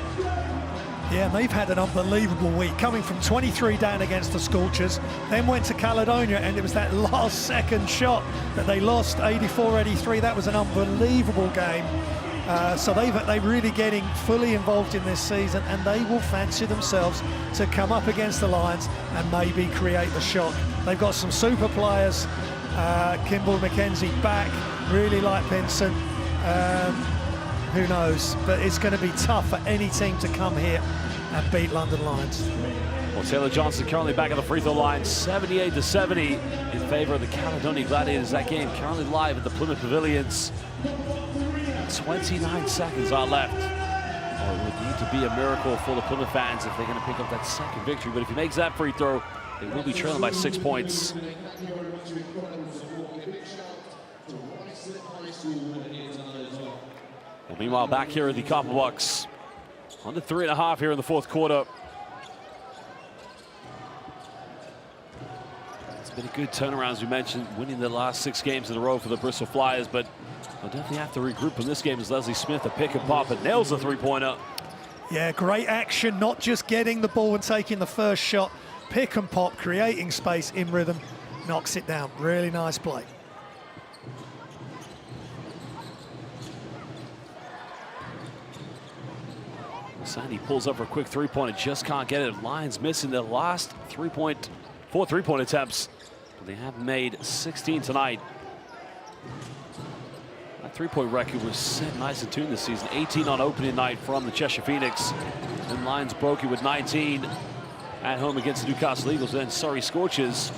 Yeah, and they've had an unbelievable week, coming from 23 down against the Scorchers, then went to Caledonia, and it was that last-second shot that they lost, 84-83. That was an unbelievable game. So they're really getting fully involved in this season, and they will fancy themselves to come up against the Lions and maybe create the shock. They've got some super players. Kimball McKenzie back, really like Pinson. Who knows? But it's going to be tough for any team to come here and beat London Lions. Well, Taylor Johnson currently back at the free throw line, 78-70 in favor of the Caledonia Gladiators. That game currently live at the Plymouth Pavilions. 29 seconds are left. Oh, it would need to be a miracle for the Plymouth fans if they're going to pick up that second victory. But if he makes that free throw, they will be trailing by 6 points. Well, meanwhile, back here at the Copper Bucks, under 3.5 here in the fourth quarter. It's been a good turnaround, as we mentioned, winning the last 6 games in a row for the Bristol Flyers, but they'll definitely have to regroup in this game as Leslie Smith, a pick and pop, and nails the three-pointer. Yeah, great action, not just getting the ball and taking the first shot, pick and pop, creating space in rhythm, knocks it down. Really nice play. Sandy pulls up for a quick three-pointer, just can't get it. Lions missing their last 4 three-point attempts. But they have made 16 tonight. That three-point record was set nice and tuned this season. 18 on opening night from the Cheshire Phoenix. Then Lions broke it with 19 at home against the Newcastle Eagles. Then Surrey Scorchers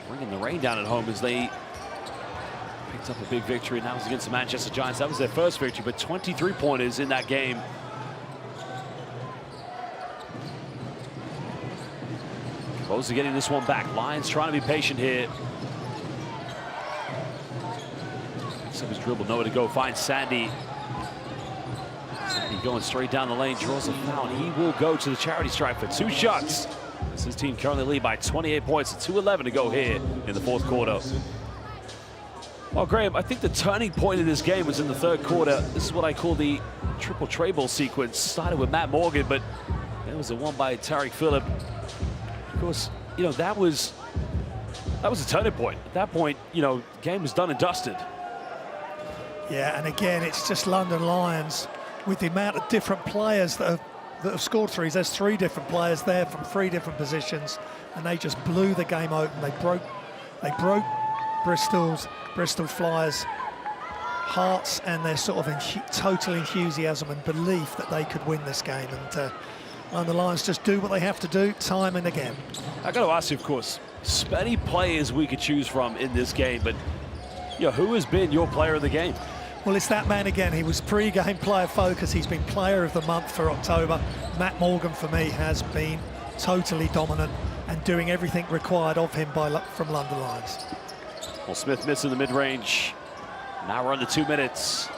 bringing the rain down at home as they picked up a big victory, and that was against the Manchester Giants. That was their first victory, but 23 pointers in that game. Close to getting this one back. Lions trying to be patient here. Picks up his dribble, nowhere to go. Finds Sandy. Sandy going straight down the lane, draws a foul. He will go to the charity stripe for 2 shots. As his team currently lead by 28 points and 2:11 to go here in the fourth quarter. Well, Graham, I think the turning point in this game was in the third quarter. This is what I call the triple tray ball sequence. Started with Matt Morgan, but there was a one by Tariq Phillip. Of course, you know, that was a turning point. At that point, you know, game was done and dusted. Yeah, and again, it's just London Lions with the amount of different players that have scored threes. There's 3 different players there from 3 different positions, and they just blew the game open. They broke Bristol Flyers' hearts and their sort of total enthusiasm and belief that they could win this game. And the Lions just do what they have to do time and again. I got to ask you, of course, many players we could choose from in this game, but you know, who has been your player of the game? Well, it's that man again. He was pre-game player focus. He's been player of the month for October. Matt Morgan, for me, has been totally dominant and doing everything required of him from London Lions. Well, Smith missing the mid-range. Now we're under 2 minutes.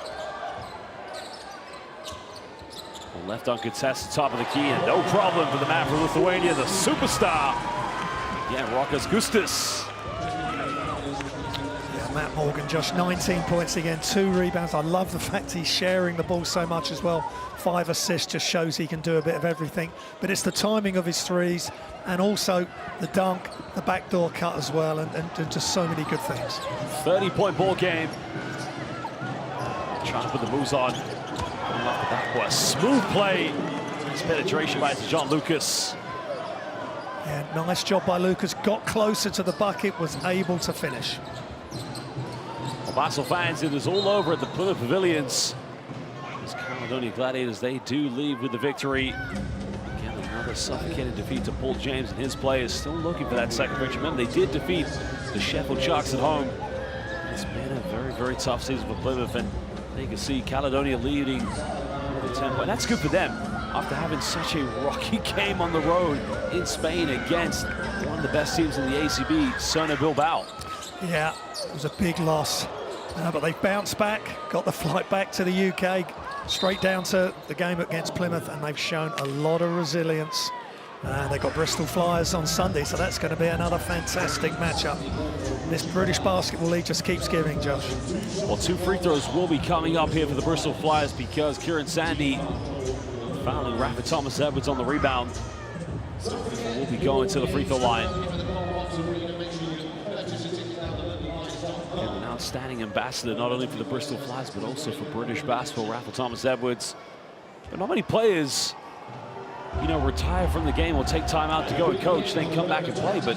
Left uncontested, top of the key, and no problem for the man from Lithuania, the superstar. Yeah, Rokas Gustas. Yeah, Matt Morgan, just 19 points again, 2 rebounds. I love the fact he's sharing the ball so much as well. 5 assists, just shows he can do a bit of everything. But it's the timing of his threes and also the dunk, the backdoor cut as well, and just so many good things. 30-point ball game. Trying to put the moves on. Off the backboard, a smooth play. Nice penetration by John Lucas. Yeah, nice job by Lucas. Got closer to the bucket, was able to finish. Well, Basel fans, it is all over at the Plymouth Pavilions. These Caledonia Gladiators, they do leave with the victory. Again, another suffocating defeat to Paul James and his players. Still looking for that second victory. Remember, they did defeat the Sheffield Sharks at home. It's been a very, very tough season for Plymouth, and you can see Caledonia leading with 10 points. That's good for them after having such a rocky game on the road in Spain against one of the best teams in the ACB, Cerner Bilbao. Yeah, it was a big loss, but they've bounced back, got the flight back to the UK, straight down to the game against Plymouth, and they've shown a lot of resilience. They've got Bristol Flyers on Sunday, so that's going to be another fantastic matchup. This British Basketball League just keeps giving, Josh. Well, 2 free throws will be coming up here for the Bristol Flyers because Kieran Sandy fouling Rafa Thomas Edwards on the rebound. So we'll be going to the free throw line. And an outstanding ambassador, not only for the Bristol Flyers, but also for British basketball, Rafa Thomas Edwards. But not many players, you know, retire from the game or take time out to go and coach, then come back and play. But,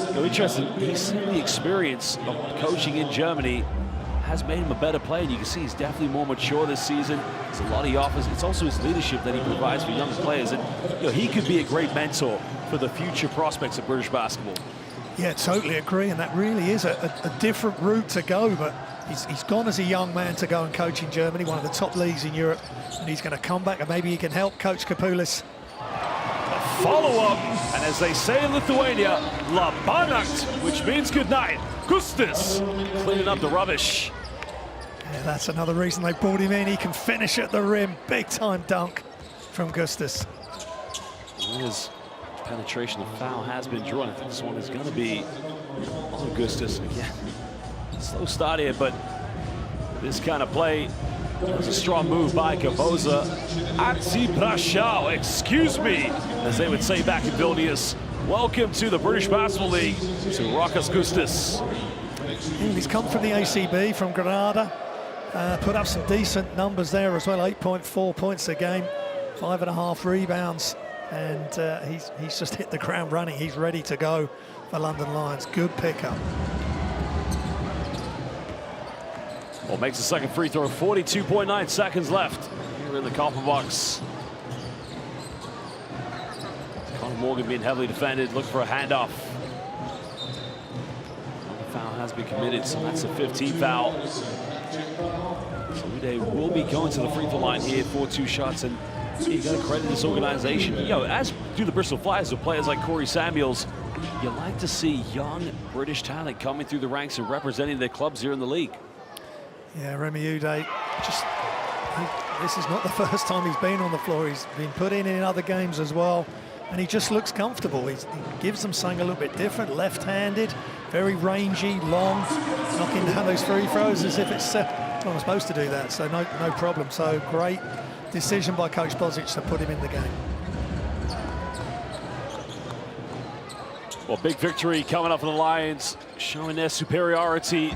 you know, interesting, he's seen the experience of coaching in Germany has made him a better player, and you can see he's definitely more mature this season. There's a lot he offers. It's also his leadership that he provides for young players, and he could be a great mentor for the future prospects of British basketball. Yeah, totally agree, and that really is a different route to go, but he's gone as a young man to go and coach in Germany, one of the top leagues in Europe, and he's going to come back and maybe he can help Coach Kapoulis. Follow-up, and as they say in Lithuania, Labanakt, which means good night. Gustis cleaning up the rubbish. Yeah, that's another reason they brought him in. He can finish at the rim. Big-time dunk from Gustis. His penetration, the foul has been drawn. I think this one is going to be on Gustis. Again, slow start here, but this kind of play was a strong move by Kaboza. Atsiprashao, excuse me, as they would say back in Vilnius. Welcome to the British Basketball League to Rokas Gustis. He's come from the ACB, from Granada. Put up some decent numbers there as well, 8.4 points a game, 5.5 rebounds, and he's just hit the ground running. He's ready to go for London Lions. Good pickup. Well, makes the second free throw, 42.9 seconds left here in the copper box. Conor Morgan being heavily defended, look for a handoff. The foul has been committed, so that's a 15th foul. So Rideau will be going to the free throw line here for 2 shots, and you got to credit this organization. As do the Bristol Flyers with players like Corey Samuels, you like to see young British talent coming through the ranks and representing their clubs here in the league. Yeah, Remy Uday, this is not the first time he's been on the floor. He's been put in other games as well, and he just looks comfortable. He gives them something a little bit different, left-handed, very rangy, long, knocking down those free throws as if it's not supposed to do that, so no problem. So great decision by Coach Bozic to put him in the game. Well, big victory coming up for the Lions, showing their superiority.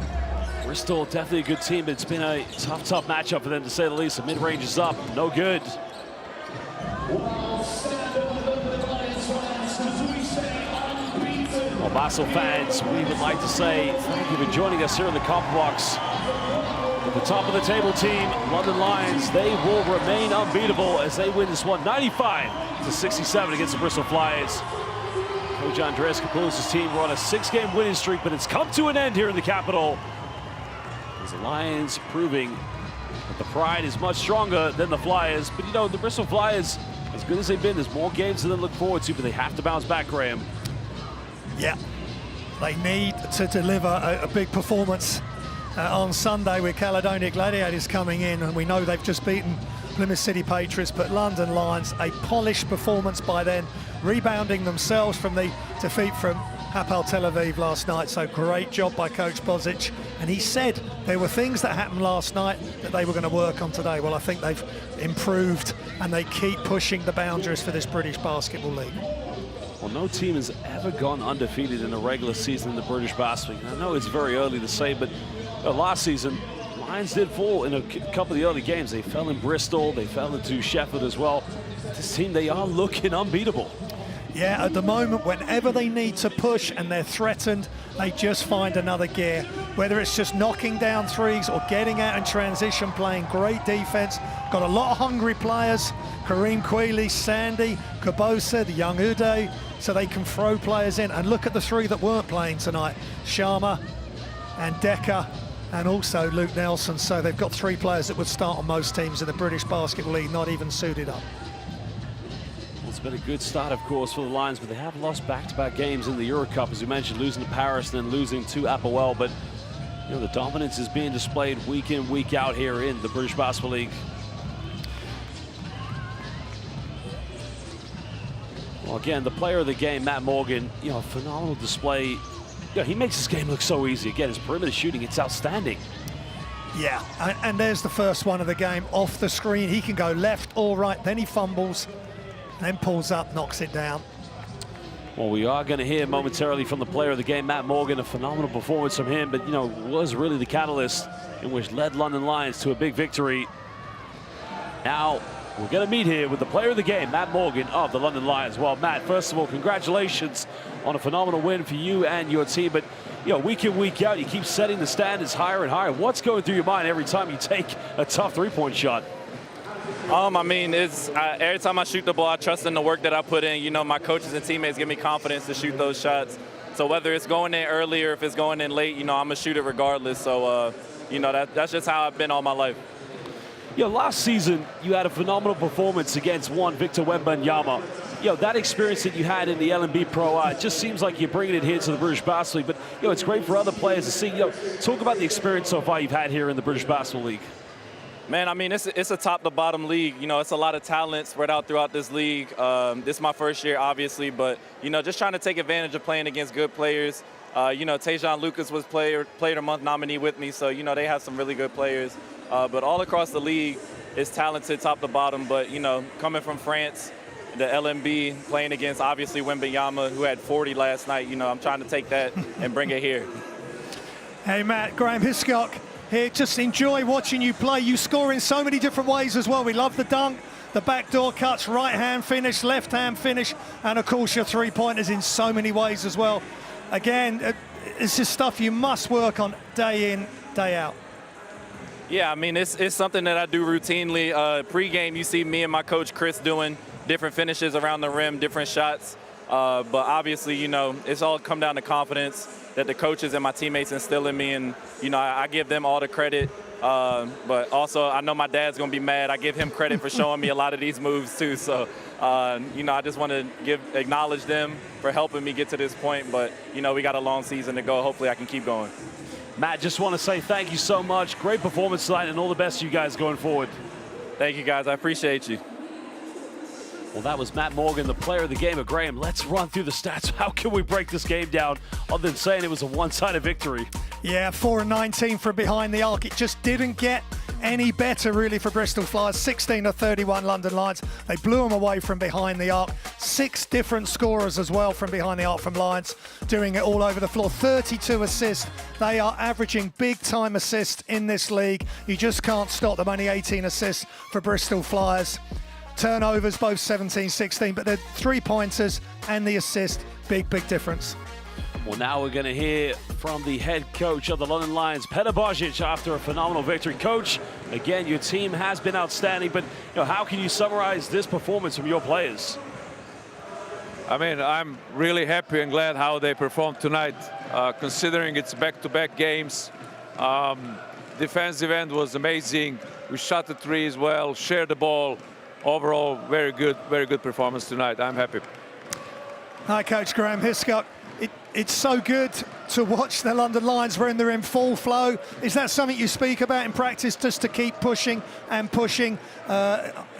Bristol, definitely a good team, but it's been a tough matchup for them, to say the least. The mid-range is up, no good. Well, Basel fans, we would like to say thank you for joining us here in the copper box. At the top of the table team, London Lions, they will remain unbeatable as they win this one 95-67 against the Bristol Flyers. Coach Andreas Kapoulis' team were on a 6-game winning streak, but it's come to an end here in the capital. The Lions proving that the pride is much stronger than the Flyers. But the Bristol Flyers, as good as they've been, there's more games to look forward to, but they have to bounce back, Graham. Yeah, they need to deliver a big performance on Sunday with Caledonia Gladiators coming in, and we know they've just beaten Plymouth City Patriots, but London Lions, a polished performance by then, rebounding themselves from the defeat from Hapoel Tel Aviv last night. So great job by Coach Bozic, and he said there were things that happened last night that they were going to work on today. Well, I think they've improved, and they keep pushing the boundaries for this British Basketball League. Well, no team has ever gone undefeated in a regular season in the British Basketball League. I know it's very early to say, but last season, Lions did fall in a couple of the early games. They fell in Bristol, they fell into Sheffield as well. This team, they are looking unbeatable. Yeah, at the moment, whenever they need to push and they're threatened, they just find another gear. Whether it's just knocking down threes or getting out in transition, playing great defense. Got a lot of hungry players. Kareem Quealy, Sandy, Kabosa, the young Uday, so they can throw players in. And look at the three that weren't playing tonight. Sharma and Decker, and also Luke Nelson. So they've got 3 players that would start on most teams in the British Basketball League, not even suited up. It's been a good start, of course, for the Lions, but they have lost back-to-back games in the Euro Cup, as you mentioned, losing to Paris and then losing to Hapoel. But the dominance is being displayed week in, week out here in the British Basketball League. Well, again, the player of the game, Matt Morgan, phenomenal display. He makes this game look so easy. Again, his perimeter shooting, it's outstanding. Yeah, and there's the first one of the game off the screen. He can go left or right, then he fumbles, then pulls up, knocks it down. Well, we are going to hear momentarily from the player of the game, Matt Morgan, a phenomenal performance from him, but, was really the catalyst in which led London Lions to a big victory. Now, We're going to meet here with the player of the game, Matt Morgan of the London Lions. Well, Matt, first of all, congratulations on a phenomenal win for you and your team. But, you know, week in, week out, you keep setting the standards higher and higher. What's going through your mind every time you take a tough three-point shot? I mean, it's every time I shoot the ball, I trust in the work that I put in. You know, my coaches and teammates give me confidence to shoot those shots. So whether it's going in early or if it's going in late, you know, I'm going to shoot it regardless. So, you know, that's just how I've been all my life. You know, last season, you had a phenomenal performance against one Victor Wembanyama. You know, that experience that you had in the LNB Pro, it just seems like you're bringing it here to the British Basketball League. But, you know, it's great for other players to see. You know, talk about the experience so far you've had here in the British Basketball League. Man, I mean, it's a top-to-bottom league. You know, it's a lot of talent spread out throughout this league. This is my first year, obviously, but, you know, just trying to take advantage of playing against good players. You know, Tajon Lucas was Player of the Month nominee with me, so, you know, they have some really good players. But all across the league, it's talented top to bottom. But, you know, coming from France, the LNB, playing against, obviously, Wembanyama, who had 40 last night, you know, I'm trying to take that and bring it here. Hey, Matt, Graham Hiscock here. Just enjoy watching you play. You score in so many different ways as well. We love the dunk, the backdoor cuts, right-hand finish, left-hand finish, and, of course, your three-pointers in so many ways as well. Again, it's just stuff you must work on day in, day out. Yeah, I mean, it's something that I do routinely. Pre-game, you see me and my coach Chris doing different finishes around the rim, different shots. But obviously, you know, it's all come down to confidence that the coaches and my teammates instill in me. And, you know, I give them all the credit. But also, I know my dad's going to be mad. I give him credit for showing me a lot of these moves, too. So, you know, I just want to acknowledge them for helping me get to this point. But, you know, we got a long season to go. Hopefully I can keep going. Matt, just want to say thank you so much. Great performance tonight, and all the best to you guys going forward. Thank you, guys. I appreciate you. Well, that was Matt Morgan, the player of the game. Graham, let's run through the stats. How can we break this game down other than saying it was a one-sided victory? Yeah, 4-19 from behind the arc. It just didn't get any better, really, for Bristol Flyers. 16-31 London Lions. They blew them away from behind the arc. 6 different scorers as well from behind the arc from Lions, doing it all over the floor. 32 assists. They are averaging big-time assists in this league. You just can't stop them. Only 18 assists for Bristol Flyers. Turnovers, both 17-16, but the three-pointers and the assist, big difference. Well, now we're going to hear from the head coach of the London Lions, Petar Božić, after a phenomenal victory. Coach, again, your team has been outstanding, but you know, how can you summarize this performance from your players? I mean, I'm really happy and glad how they performed tonight, considering it's back-to-back games. Defensive end was amazing. We shot the threes well, shared the ball. Overall, very good performance tonight. I'm happy. Hi, Coach Graham Hiscock. It's so good to watch the London Lions when they're in full flow. Is that something you speak about in practice, just to keep pushing and pushing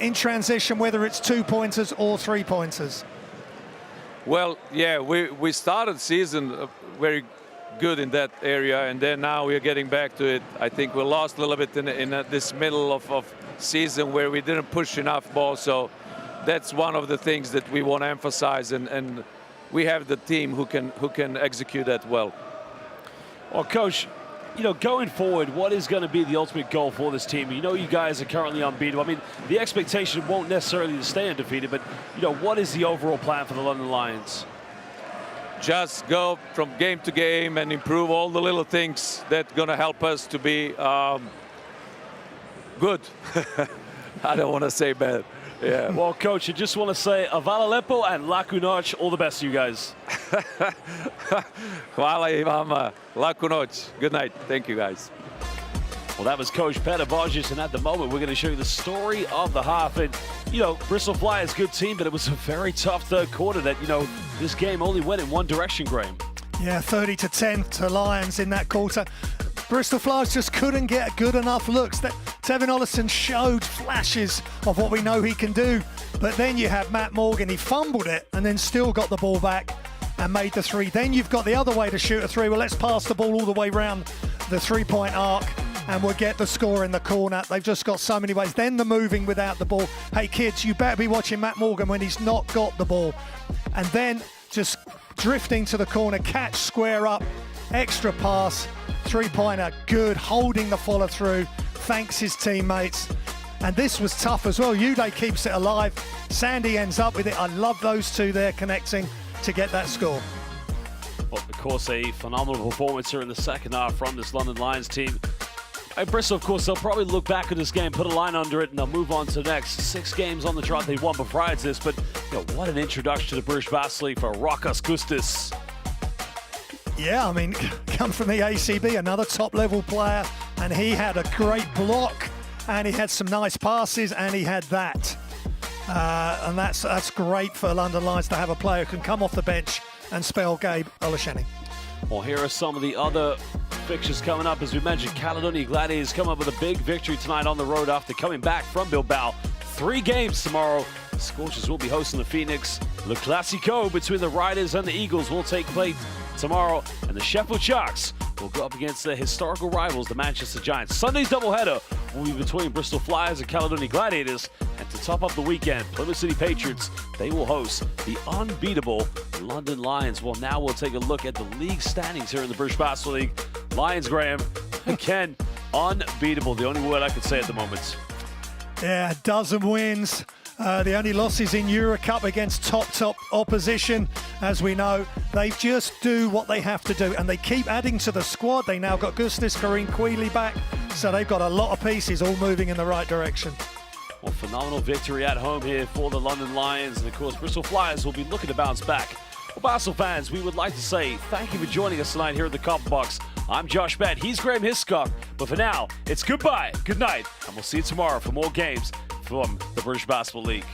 in transition, whether it's 2-pointers or 3-pointers? Well, yeah, we started season very good in that area, and then now we're getting back to it. I think we lost a little bit in this middle of season where we didn't push enough ball, so that's one of the things that we want to emphasize, and we have the team who can execute that well. Well, Coach, you know, going forward, what is going to be the ultimate goal for this team? You know, you guys are currently unbeatable. I mean, the expectation won't necessarily to stay undefeated, but you know, what is the overall plan for the London Lions? Just go from game to game and improve all the little things that going to help us to be good. I don't want to say bad. Yeah. Well, Coach, I just want to say Hvala lepo and laku noć. All the best to you guys. Hvala i vama. Laku noć. Good night. Thank you, guys. Well, that was Coach Petar Božić, and at the moment, we're going to show you the story of the half. And, you know, Bristol Flyers, good team, but it was a very tough third quarter that, you know, this game only went in one direction, Graham. Yeah, 30-10 to Lions in that quarter. Bristol Flyers just couldn't get good enough looks. Tevin Ollison showed flashes of what we know he can do, but then you have Matt Morgan. He fumbled it and then still got the ball back and made the three. Then you've got the other way to shoot a three. Well, let's pass the ball all the way around the three-point arc and we'll get the score in the corner. They've just got so many ways. Then the moving without the ball. Hey, kids, you better be watching Matt Morgan when he's not got the ball. And then just drifting to the corner, catch, square up, extra pass, three-pointer, good, holding the follow-through, thanks his teammates. And this was tough as well. Uday keeps it alive. Sandy ends up with it. I love those two there connecting to get that score. Well, of course, a phenomenal performance here in the second half from this London Lions team. At Bristol, of course, they'll probably look back at this game, put a line under it, and they'll move on to the next 6 games on the trot they won prior to this. But what an introduction to the British Basketball League for Rokas Gustis. Yeah, I mean, come from the ACB, another top-level player, and he had a great block, and he had some nice passes, and he had that. And that's great for London Lions to have a player who can come off the bench and spell Gabe Olasheni. Well, here are some of the other fixtures coming up. As we mentioned, Caledonia Gladiators come up with a big victory tonight on the road after coming back from Bilbao. 3 games tomorrow. The Scorchers will be hosting the Phoenix. Le Classico between the Riders and the Eagles will take place tomorrow. And the Sheffield Sharks will go up against their historical rivals, the Manchester Giants. Sunday's doubleheader will be between Bristol Flyers and Caledonia Gladiators. And to top up the weekend, Plymouth City Patriots, they will host the unbeatable London Lions. Well, now we'll take a look at the league standings here in the British Basketball League. Lions, Graham, again, unbeatable. The only word I could say at the moment. Yeah, a dozen wins. The only losses in Eurocup against top opposition. As we know, they just do what they have to do, and they keep adding to the squad. They now got Gustis, Kareem Queeley back, so they've got a lot of pieces all moving in the right direction. Well, phenomenal victory at home here for the London Lions, and of course, Bristol Flyers will be looking to bounce back. Well, Basketball fans, we would like to say thank you for joining us tonight here at the Copper Box. I'm Josh Bett, he's Graham Hiscock, but for now, it's goodbye, good night, and we'll see you tomorrow for more games from the British Basketball League.